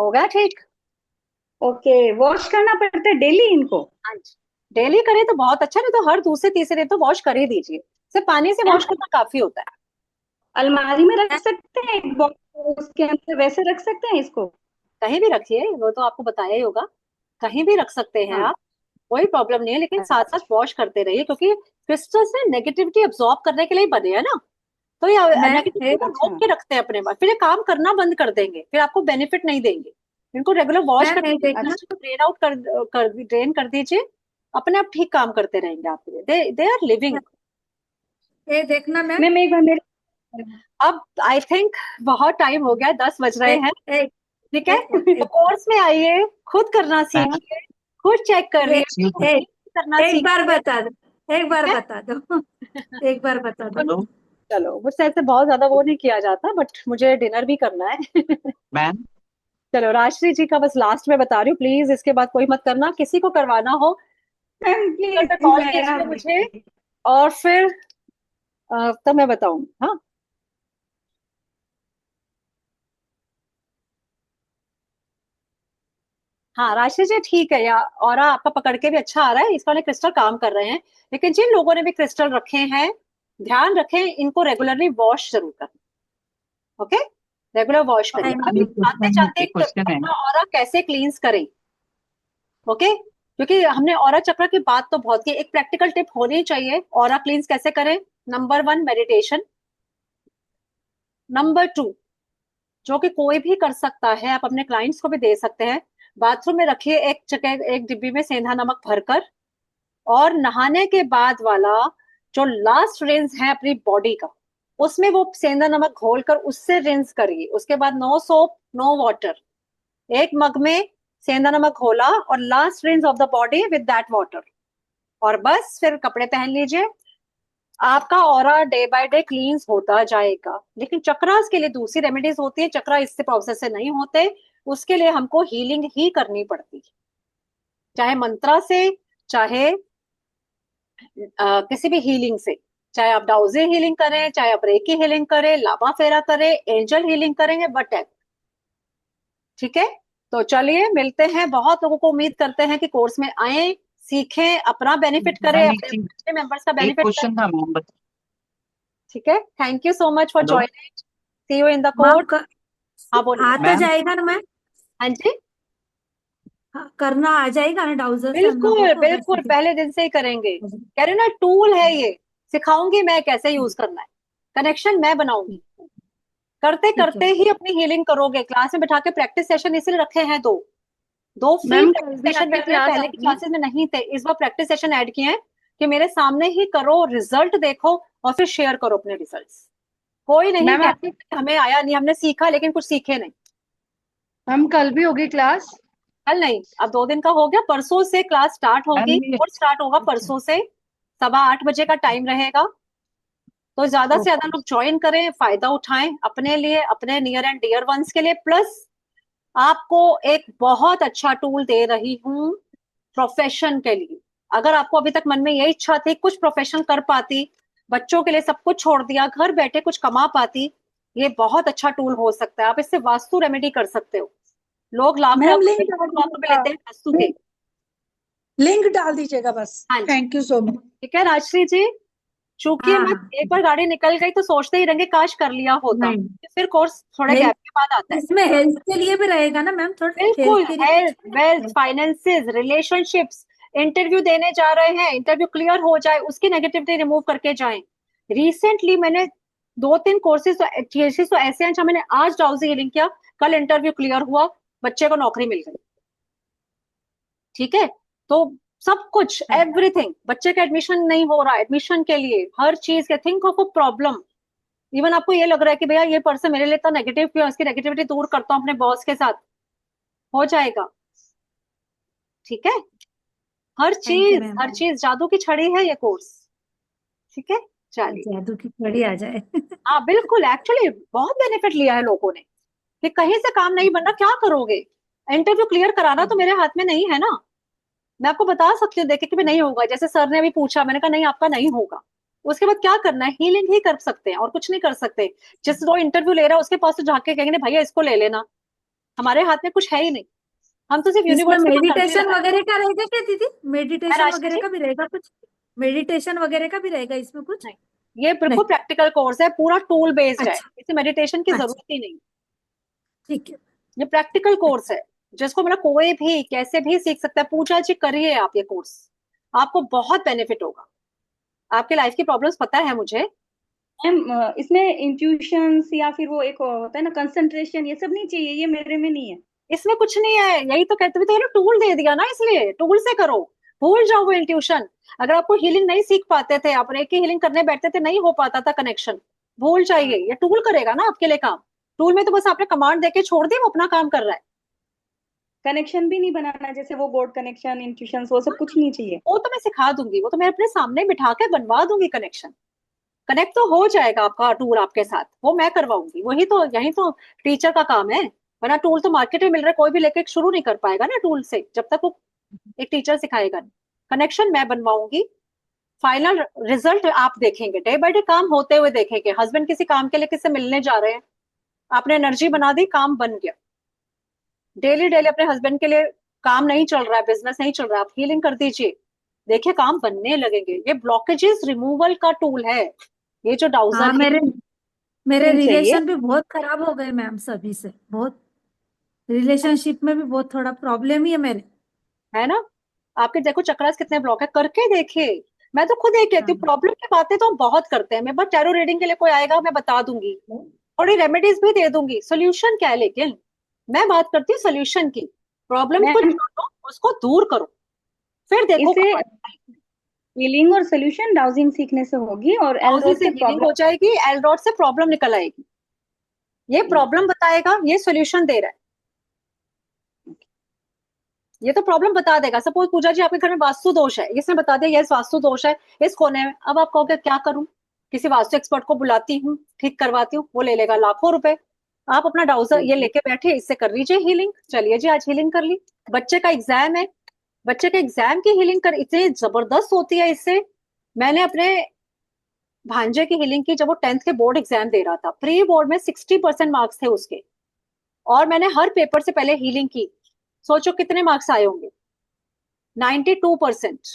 हो गया ठीक? ओके, वॉश करना पड़ता है डेली इनको? हाँ जी, डेली करें तो बहुत अच्छा, नहीं तो हर दूसरे तीसरे दिन तो वॉश कर ही दीजिए। सिर्फ पानी से वॉश करना काफी होता है। अलमारी में रख सकते हैं एक बॉक्स, उसके अंदर वैसे रख सकते हैं इसको? कहीं भी रखिए, वो तो आपको बताया ही होगा, कहीं भी रख सकते हैं हाँ। आप, कोई प्रॉब्लम नहीं है, लेकिन साथ साथ वॉश करते रहिए, क्योंकि क्रिस्टल्स ने नेगेटिविटी अब्सॉर्ब करने के लिए ही बने हैं ना, तो ये मैम नेगेटिविटी को रोक के रखते हैं अपने पास, फिर ये काम करना बंद कर देंगे, फिर आपको बेनिफिट नहीं देंगे। इनको रेगुलर वॉश मैम करके ये देखना, ड्रेन आउट ड्रेन कर दीजिए, अपने आप ठीक काम करते रहेंगे आपके लिए। They are living. ये देखना मैम। मैम एक बार मेरे अब आई थिंक बहुत टाइम हो गया, 10 बज रहे हैं, एक ठीक है? तो कोर्स में आइए, खुद करना सीखिए, खुद चेक करिए, एक करना एक बार सीखिए। बता दो, एक बार ठीक है? बता दो, एक बार बता दो। हेलो चलो, मुझसे ऐसे बहुत ज्यादा वो नहीं किया जाता, बट मुझे डिनर भी करना है। मैम। चलो, राजश्री जी का बस लास्ट में बता रही हूँ, प्लीज इसके बाद कोई मत करना, किसी को करवाना हो मैम पे प्लीज कॉल मेरा कीजिए मुझे, और फिर तब मैं बताऊंगी। हाँ, हाँ राशि जी ठीक है, या और आपका पकड़ के भी अच्छा आ रहा है, इस वाले क्रिस्टल काम कर रहे हैं, लेकिन जिन लोगों ने भी क्रिस्टल रखे हैं, ध्यान रखें इनको रेगुलरली वॉश जरूर करें। ओके, रेगुलर वॉश करिए। Thank अब you. आते जाते एक क्वेश्चन है। अपना ऑरा कैसे क्लींस करें, ओके, क्योंकि हमने ऑरा चक्र की बात तो बहुत की, एक प्रैक्टिकल टिप होनी चाहिए। ऑरा क्लींस कैसे करें? नंबर 1 मेडिटेशन, नंबर 2 जो कि कोई भी कर सकता है, आप अपने क्लाइंट्स को भी दे सकते हैं, बाथरूम में रखिए एक जगह, एक डिब्बी में सेंधा नमक भरकर, और नहाने के बाद वाला जो लास्ट रिंस है अपनी बॉडी का, उसमें वो सेंधा नमक घोलकर उससे रिंस करिए। उसके बाद नो सोप नो वाटर, एक मग में सेंधा नमक घोला और last rinse of the body with that water, और बस फिर कपड़े पहन लीजिए। आपका ऑरा डे बाय डे क्लींस होता जाएगा। लेकिन चक्रास के लिए दूसरी रेमेडीज होती है, चक्रा इससे प्रोसेस से नहीं होते, उसके लिए हमको हीलिंग ही करनी पड़ती है, चाहे मंत्रा से, चाहे किसी भी हीलिंग से, चाहे आप डाउजी हीलिंग करें, चाहे आप रेकी हीलिंग करें, लामा फेरा करें, एंजल हीलिंग करेंगे, बट ठीक है। तो चलिए मिलते हैं, बहुत लोगों को उम्मीद करते हैं कि कोर्स में आए, सीखें, अपना बेनिफिट करें, मैम एक अपने मेंबर्स का एक बेनिफिट क्वेश्चन था मैम, ठीक है। Thank you so much for hello joining, see you in the ma'am course. हाँ बोलिए। आता मैम। जाएगा ना मैम? हाँ जी, करना आ जाएगा ना डाउजर से हम लोगों बिल्कुल को अगर बिल्कुल, सीखे? पहले दिन से ही करेंगे। कह रही हूँ ना, टूल है ये, सिखाऊंगी मैं कैसे यूज करना है, कनेक्शन मैं बनाऊंगी, करते ठीक है करते ही अपनी हीलिंग करोगे। क्लास में बैठा के प्रैक्टिस सेशन इसलिए रखे हैं, दो दो फ्री मैम कल प्रैक्टिस भी सेशन आपकी रखे हैं, क्लास पहले की होगी? क्लासेस में नहीं थे, इस बार प्रैक्टिस सेशन ऐड किए हैं कि मेरे सामने ही करो, रिजल्ट देखो, और फिर शेयर करो अपने रिजल्ट्स। कोई नहीं मैम कहता आपकी कि हमें आया नहीं, हमने सीखा लेकिन कुछ सीखे नहीं। मैम कल भी होगी क्लास? कल नहीं, अब 2 दिन का हो गया, परसों से क्लास स्टार्ट होगी, मैम ये कोर्स स्टार्ट होगा परसों से, 8:15 का टाइम रहेगा। तो ज्यादा से ज्यादा लोग ज्वाइन करें, फायदा उठाएं, अपने लिए, अपने नियर एंड डियर वंस के लिए। प्लस आपको एक बहुत अच्छा टूल दे रही हूँ प्रोफेशन के लिए। अगर आपको अभी तक मन में यही इच्छा थी कुछ प्रोफेशन कर पाती, बच्चों के लिए सब कुछ छोड़ दिया, घर बैठे कुछ कमा पाती, ये बहुत अच्छा टूल हो सकता है। आप इससे वास्तु रेमेडी कर सकते हो। लोग लाख मैम लाख लिंक रुपए, डाल लाख रुपए लेते हैं वास्तु के। लिंक डाल दीजिएगा बस। हाँ जी, थैंक यू सो मच। ठीक है राजश्री जी, चूंकि हाँ मत, हाँ एक बार गाड़ी निकल गई तो सोचते ही रहेंगे काश कर लिया होता, नहीं, फिर कोर्स थोड़े हेल्थ, गैप के बाद आता है। इसमें हेल्थ के लिए भी रहेगा ना मैम, थोड़ा बिल्कुल, हेल्थ के हेल्थ, वेल्थ, लिए। फाइनेंसेस, रिलेशनशिप्स, इंटरव्यू देने जा रहे हैं, इंटरव्यू क्लियर हो जाए, उसकी नेगेटिविटी रिमूव करके जाएं। रिसेंटली मैंने 2-3 कोर्सेज तो ऐसे हैं जहाँ मैंने आज डाउजी हीलिंग किया, कल इंटरव्यू क्लियर हुआ, बच्चे को नौकरी मिल गई। ठीक है, तो सब कुछ, एवरीथिंग, बच्चे का एडमिशन नहीं हो रहा, एडमिशन के लिए हर चीज के, think of a problem. Even आपको ये लग रहा है कि भैया ये पर्सन मेरे लिए तो नेगेटिव क्यों है, इसकी नेगेटिविटी दूर करता हूँ अपने बॉस के साथ, हो जाएगा। ठीक है, हर थैंक यू चीज, मैम। हर चीज जादू की छड़ी है ये कोर्स। ठीक है, चलिए। जादू की छड़ी आ जाए। हाँ बिल्कुल, एक्चुअली बहुत बेनिफिट लिया है लोगों ने, कि कहीं से काम नहीं बन रहा, क्या करोगे? इंटरव्यू क्लियर कराना तो मेरे हाथ में नहीं है ना, मैं आपको बता सकती हूँ देखे कि भी नहीं होगा, जैसे सर ने अभी पूछा, मैंने कहा नहीं आपका नहीं होगा। उसके बाद क्या करना है, हीलिंग ही कर सकते हैं और कुछ नहीं कर सकते। जिस जो इंटरव्यू ले रहा है उसके पास तो जाके कहेंगे भैया इसको ले लेना, हमारे हाथ में कुछ है ही नहीं, हम तो सिर्फ इसमें यूनिवर्स के पास अर्जी मेडिटेशन लगाए। वगैरह का रहेगा क्या दीदी? मेडिटेशन राशि वगैरह जी का भी रहेगा कुछ? मेडिटेशन वगैरह का भी रहेगा इसमें कुछ? नहीं, ये बिल्कुल नहीं। प्रैक्टिकल कोर्स है, पूरा टूल बेस्ड है, अच्छा। इसे मेडिटेशन की अच्छा। जरूरत ही नहीं। ठीक है। ये प्रैक्टिकल कोर्स है जिसको मतलब कोई भी कैसे भी सीख सकता है। पूजा जी करिए आप ये कोर्स, आपको बहुत बेनिफिट होगा। आपके लाइफ की प्रॉब्लम्स पता है मुझे। मैम इसमें इंट्यूशंस या फिर वो एक होता है ना कंसंट्रेशन, ये सब नहीं चाहिए, ये मेरे में नहीं है। इसमें कुछ नहीं है, यही तो कहते हुए तो टूल दे दिया ना, इसलिए टूल से करो, भूल जाओ वो इंट्यूशन। अगर आपको हीलिंग नहीं सीख पाते थे, आप रेकी हीलिंग करने बैठते थे, नहीं हो पाता था कनेक्शन, भूल जाइए, ये टूल करेगा ना आपके लिए काम। टूल में तो बस आपने कमांड देके छोड़ दी, वो अपना काम कर रहा है। कनेक्शन भी नहीं बनाना, जैसे वो बोर्ड कनेक्शन, इंट्यूशंस, वो सब कुछ नहीं चाहिए। वो तो मैं सिखा दूंगी, वो तो मैं अपने सामने बिठा के बनवा दूंगी कनेक्शन। कनेक्ट तो हो जाएगा आपका टूल आपके साथ, वो मैं करवाऊंगी, वही तो, यही तो टीचर का काम है। वरना टूल तो मार्केट में मिल रहा है, कोई भी लेके शुरू नहीं कर पाएगा ना टूल से, जब तक वो एक टीचर सिखाएगा नहीं। कनेक्शन मैं बनवाऊंगी, फाइनल रिजल्ट आप देखेंगे, डे बाय डे काम होते हुए देखेंगे। हस्बैंड किसी काम के लिए किससे मिलने जा रहे हैं, आपने एनर्जी बना दी, काम बन गया। डेली डेली अपने हस्बैंड के लिए काम नहीं चल रहा है, बिजनेस नहीं चल रहा है, आप हीलिंग कर दीजिए, देखिए काम बनने लगेंगे। ये ब्लॉकेजेस रिमूवल का टूल है, ये जो डाउजर हाँ, मेरे मेरे चाहिए, रिलेशन भी बहुत खराब हो गए मैम सभी से, बहुत। रिलेशनशिप में भी बहुत थोड़ा प्रॉब्लम ही है मेरे। है ना। आपके देखो चक्रास कितने ब्लॉक है, करके देखिए। मैं तो खुद एक कहती हूँ, हाँ। प्रॉब्लम की बातें तो हम बहुत करते हैं। मैं बस टैरो रीडिंग के लिए कोई आएगा मैं बता दूंगी, थोड़ी रेमेडीज भी दे दूंगी, सोल्यूशन क्या है, लेकिन मैं बात करती हूँ सोल्यूशन की। प्रॉब्लम को मैम छोड़ो, उसको दूर करो, फिर देखो इसे कमाल। हीलिंग और सोल्यूशन डाउजिंग सीखने से होगी, और एल हाउसी रोड से से हीलिंग हो प्रॉब्लम। जाएगी, एलडॉट से प्रॉब्लम निकल आएगी। ये प्रॉब्लम बताएगा, ये सोल्यूशन दे रहा है, ये तो प्रॉब्लम बता देगा। सपोज पूजा जी आपके घर में वास्तु दोष है, इसने बता दिया यस वास्तु दोष है इस कोने में, अब आप कहोगे क्या करूं, किसी वास्तु एक्सपर्ट को बुलाती हूँ, ठीक करवाती हूँ, वो ले लेगा लाखों रुपए। आप अपना डाउजर ये लेके बैठे, इससे कर लीजिए हीलिंग। चलिए जी आज हीलिंग कर ली। बच्चे का एग्जाम है, बच्चे के एग्जाम की हीलिंग कर, इतनी जबरदस्त होती है इससे। मैंने अपने भांजे की हीलिंग की, जब वो 10th के बोर्ड एग्जाम दे रहा था, प्री बोर्ड में 60% मार्क्स थे उसके, और मैंने हर पेपर से पहले हीलिंग की। सोचो कितने मार्क्स आए होंगे, 92%।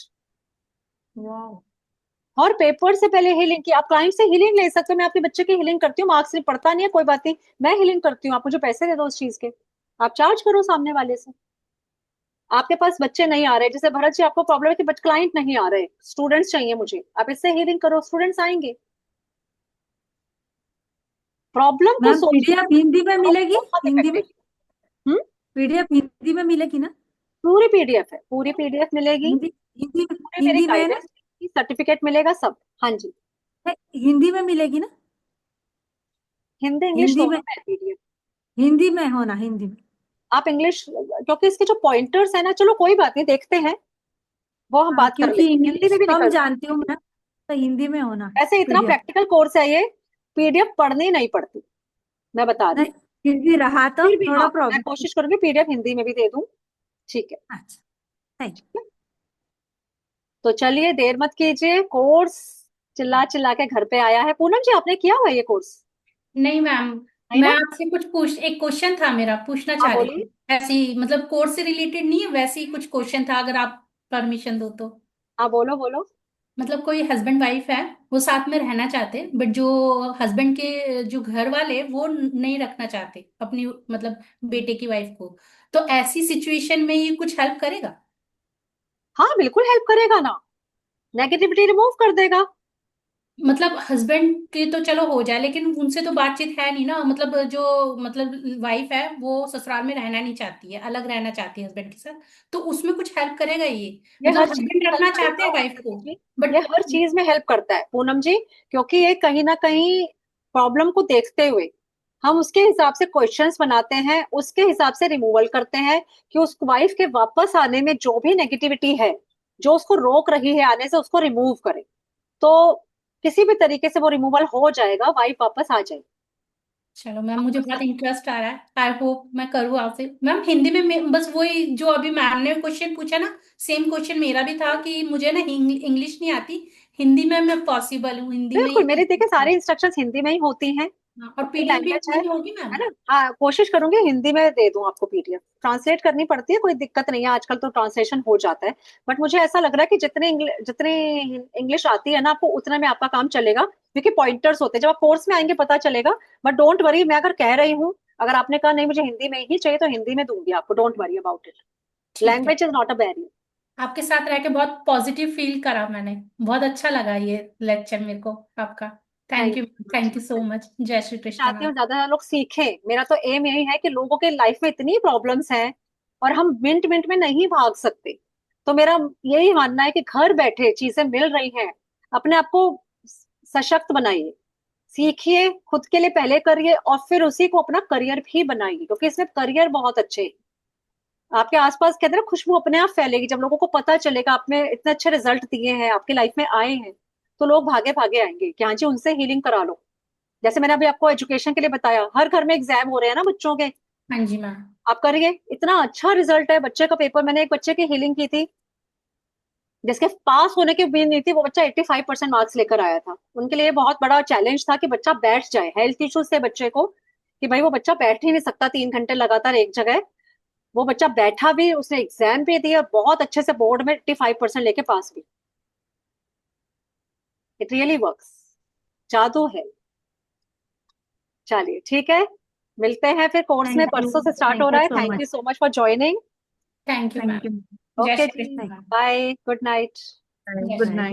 और पेपर से पहले हीलिंग की। आप क्लाइंट से हीलिंग ले सकते हो, मैं आपके बच्चे की हीलिंग करती हूँ, मार्क्स नहीं पड़ता नहीं है, कोई बात नहीं, मैं हीलिंग करती हूँ, आप मुझे पैसे दे दो उस चीज के, आप चार्ज करो सामने वाले से। आपके पास बच्चे नहीं आ रहे, जैसे भरत जी आपको प्रॉब्लम है कि बच्चे क्लाइंट नहीं आ रहे, स्टूडेंट्स चाहिए मुझे, आप इससे हीलिंग करो, स्टूडेंट्स आएंगे। प्रॉब्लम को मैम सोचिए, पीडीएफ हिंदी में मिलेगी? बहुत हिंदी में इफेक्टिव। हम्म, पीडीएफ हिंदी में मिलेगी ना? पूरी पीडीएफ है, पूरी पीडीएफ मिलेगी, हिंदी हिंदी पूरी मेरी हिंदी में है ना? गाइडेंस, सर्टिफिकेट मिलेगा सब। हाँ जी, हिंदी में मिलेगी ना? हिंदी इंग्लिश हिंदी में, दोनों में पीडीएफ। हिंदी में होना, हिंदी में। आप इंग्लिश, क्योंकि इसके जो पॉइंटर्स है ना, चलो कोई बात नहीं, देखते हैं, वो हम हाँ, बात कर क्योंकि लेंगे, हिंदी इंग्लिश में भी कम निकल जाए। जानती हूँ मैं, तो हिंदी में होना ऐसे इतना पीडीएफ। प्रैक्टिकल कोर्स है ये, पीडीएफ पढ़नी नहीं पड़ती, मैं बता रही नहीं, हूँ। फिर भी रहा तो फिर भी थोड़ा हाँ, मैं प्रॉब्लम। कोशिश करूंगी पीडीएफ हिंदी में भी दे दूं। ठीक है, अच्छा, थैंक यू। तो चलिए देर मत कीजिए, कोर्स चिल्ला चिल्ला के घर पे आया है। पूनम जी आपने किया हुआ ये कोर्स? नहीं मैम, नहीं मैं ना। आपसे कुछ पूछ एक क्वेश्चन था मेरा, पूछना हाँ चाह रही बोलिए। थी। ऐसे ही मतलब कोर्स से रिलेटेड नहीं है, वैसे ही कुछ क्वेश्चन था, अगर आप परमिशन दो तो। हाँ बोलो बोलो। मतलब कोई हस्बैंड वाइफ है, वो साथ में रहना चाहते, बट जो हस्बैंड के जो घर वाले वो नहीं रखना चाहते अपनी मतलब बेटे की वाइफ को, तो ऐसी सिचुएशन में ये कुछ हेल्प करेगा? हाँ बिल्कुल हेल्प करेगा ना, नेगेटिविटी रिमूव कर देगा। मतलब हस्बैंड के तो चलो हो जाए, लेकिन उनसे तो बातचीत है नहीं ना, मतलब जो मतलब वाइफ है वो ससुराल में रहना नहीं चाहती है, अलग रहना चाहती है हस्बैंड के साथ, तो उसमें कुछ हेल्प करेगा ये? ये मतलब हर चीज हस्बैंड में हेल्प रखना चाहते करेगा हैं वाइफ प्रकृति को, जी, ये बट हर चीज में हेल्प करता है पूनम जी, क्योंकि ये कहीं ना कहीं प्रॉब्लम को देखते हुए हम उसके हिसाब से क्वेश्चंस बनाते हैं, उसके हिसाब से रिमूवल करते हैं, कि उस वाइफ के वापस आने में जो भी नेगेटिविटी है, जो उसको रोक रही है आने से, उसको रिमूव करें। तो किसी भी तरीके से वो रिमूवल हो जाएगा, वाइफ वापस आ जाएगी। चलो मैम, मुझे बहुत इंटरेस्ट आ रहा है, आई होप मैं करूँ आपसे। मैम हिंदी में बस वही जो अभी मैम ने क्वेश्चन पूछा ना, सेम क्वेश्चन मेरा भी था कि मुझे ना इंग्लिश नहीं आती, हिंदी में मैं पॉसिबल हूँ, हिंदी में बिल्कुल, ही। मेरी देखिए सारी इंस्ट्रक्शंस हिंदी में ही होती हैं, हाँ, और अपनी पीडीएफ भी लैंग्वेज हिंदी में होगी है मैम? ना। हाँ, कोशिश करूंगी हिंदी में दे दूं आपको पीडीएफ। ट्रांसलेट करनी पड़ती है, कोई दिक्कत नहीं है, आजकल तो ट्रांसलेशन हो जाता है। बट मुझे ऐसा लग रहा है कि जितने इंग्लिश आती है ना आपको, उतना में आपका काम चलेगा, क्योंकि पॉइंटर्स होते हैं, जब आप कोर्स में आएंगे पता चलेगा। बट डोंट वरी, मैं अगर कह रही हूँ, अगर आपने कहा नहीं मुझे हिंदी में ही चाहिए, तो हिंदी में दूंगी आपको, डोंट वरी अबाउट इट। ठीक है। Language is not a barrier. आपके साथ रह के बहुत पॉजिटिव फील करा मैंने, बहुत अच्छा लगा ये लेक्चर मेरे को आपका। Thank thank you so much. जय श्री कृष्ण चाहती हूँ मैम। ज्यादा ज्यादा लोग सीखें। मेरा तो एम यही है कि लोगों के लाइफ में इतनी प्रॉब्लम्स हैं और हम मिनट मिनट में नहीं भाग सकते। तो मेरा यही मानना है कि घर बैठे चीजें मिल रही हैं, अपने आप को सशक्त बनाइए, सीखिए, खुद के लिए पहले करिए और फिर उसी को अपना करियर भी बनाइए, क्योंकि इसमें करियर बहुत अच्छे हैं। आपके आसपास कहते हैं ना, खुशबू अपने आप फैलेगी। जब लोगों को पता चलेगा आपने इतने अच्छे रिजल्ट दिए हैं, आपकी लाइफ में आए हैं, तो लोग भागे भागे आएंगे कि हाँ जी उनसे हीलिंग करा लो। जैसे मैंने अभी आपको एजुकेशन के लिए बताया, हर घर में एग्जाम हो रहे हैं ना बच्चों के, हाँ जी मैम। आप करिए, इतना अच्छा रिजल्ट है बच्चे का पेपर। मैंने एक बच्चे की हीलिंग की थी, जिसके पास होने की उम्मीद नहीं थी, वो बच्चा 85% मार्क्स लेकर आया था। उनके लिए बहुत बड़ा चैलेंज था कि बच्चा बैठ जाए, हेल्थ इश्यूज से बच्चे को, कि भाई वो बच्चा बैठ ही नहीं सकता 3 घंटे लगातार एक जगह। वो बच्चा बैठा भी, उसने एग्जाम भी दिया और बहुत अच्छे से बोर्ड में 85% लेके पास भी। इट रियली वर्क्स, जादू है। चलिए ठीक है, मिलते हैं फिर कोर्स में, थैंक यू। परसों से स्टार्ट हो थैंक रहा यू है। सो थैंक मच। You so much for joining. Thank you ma'am. Jai okay Shri ji, Krishna ma'am. Bye, good night. Jai good Shri night.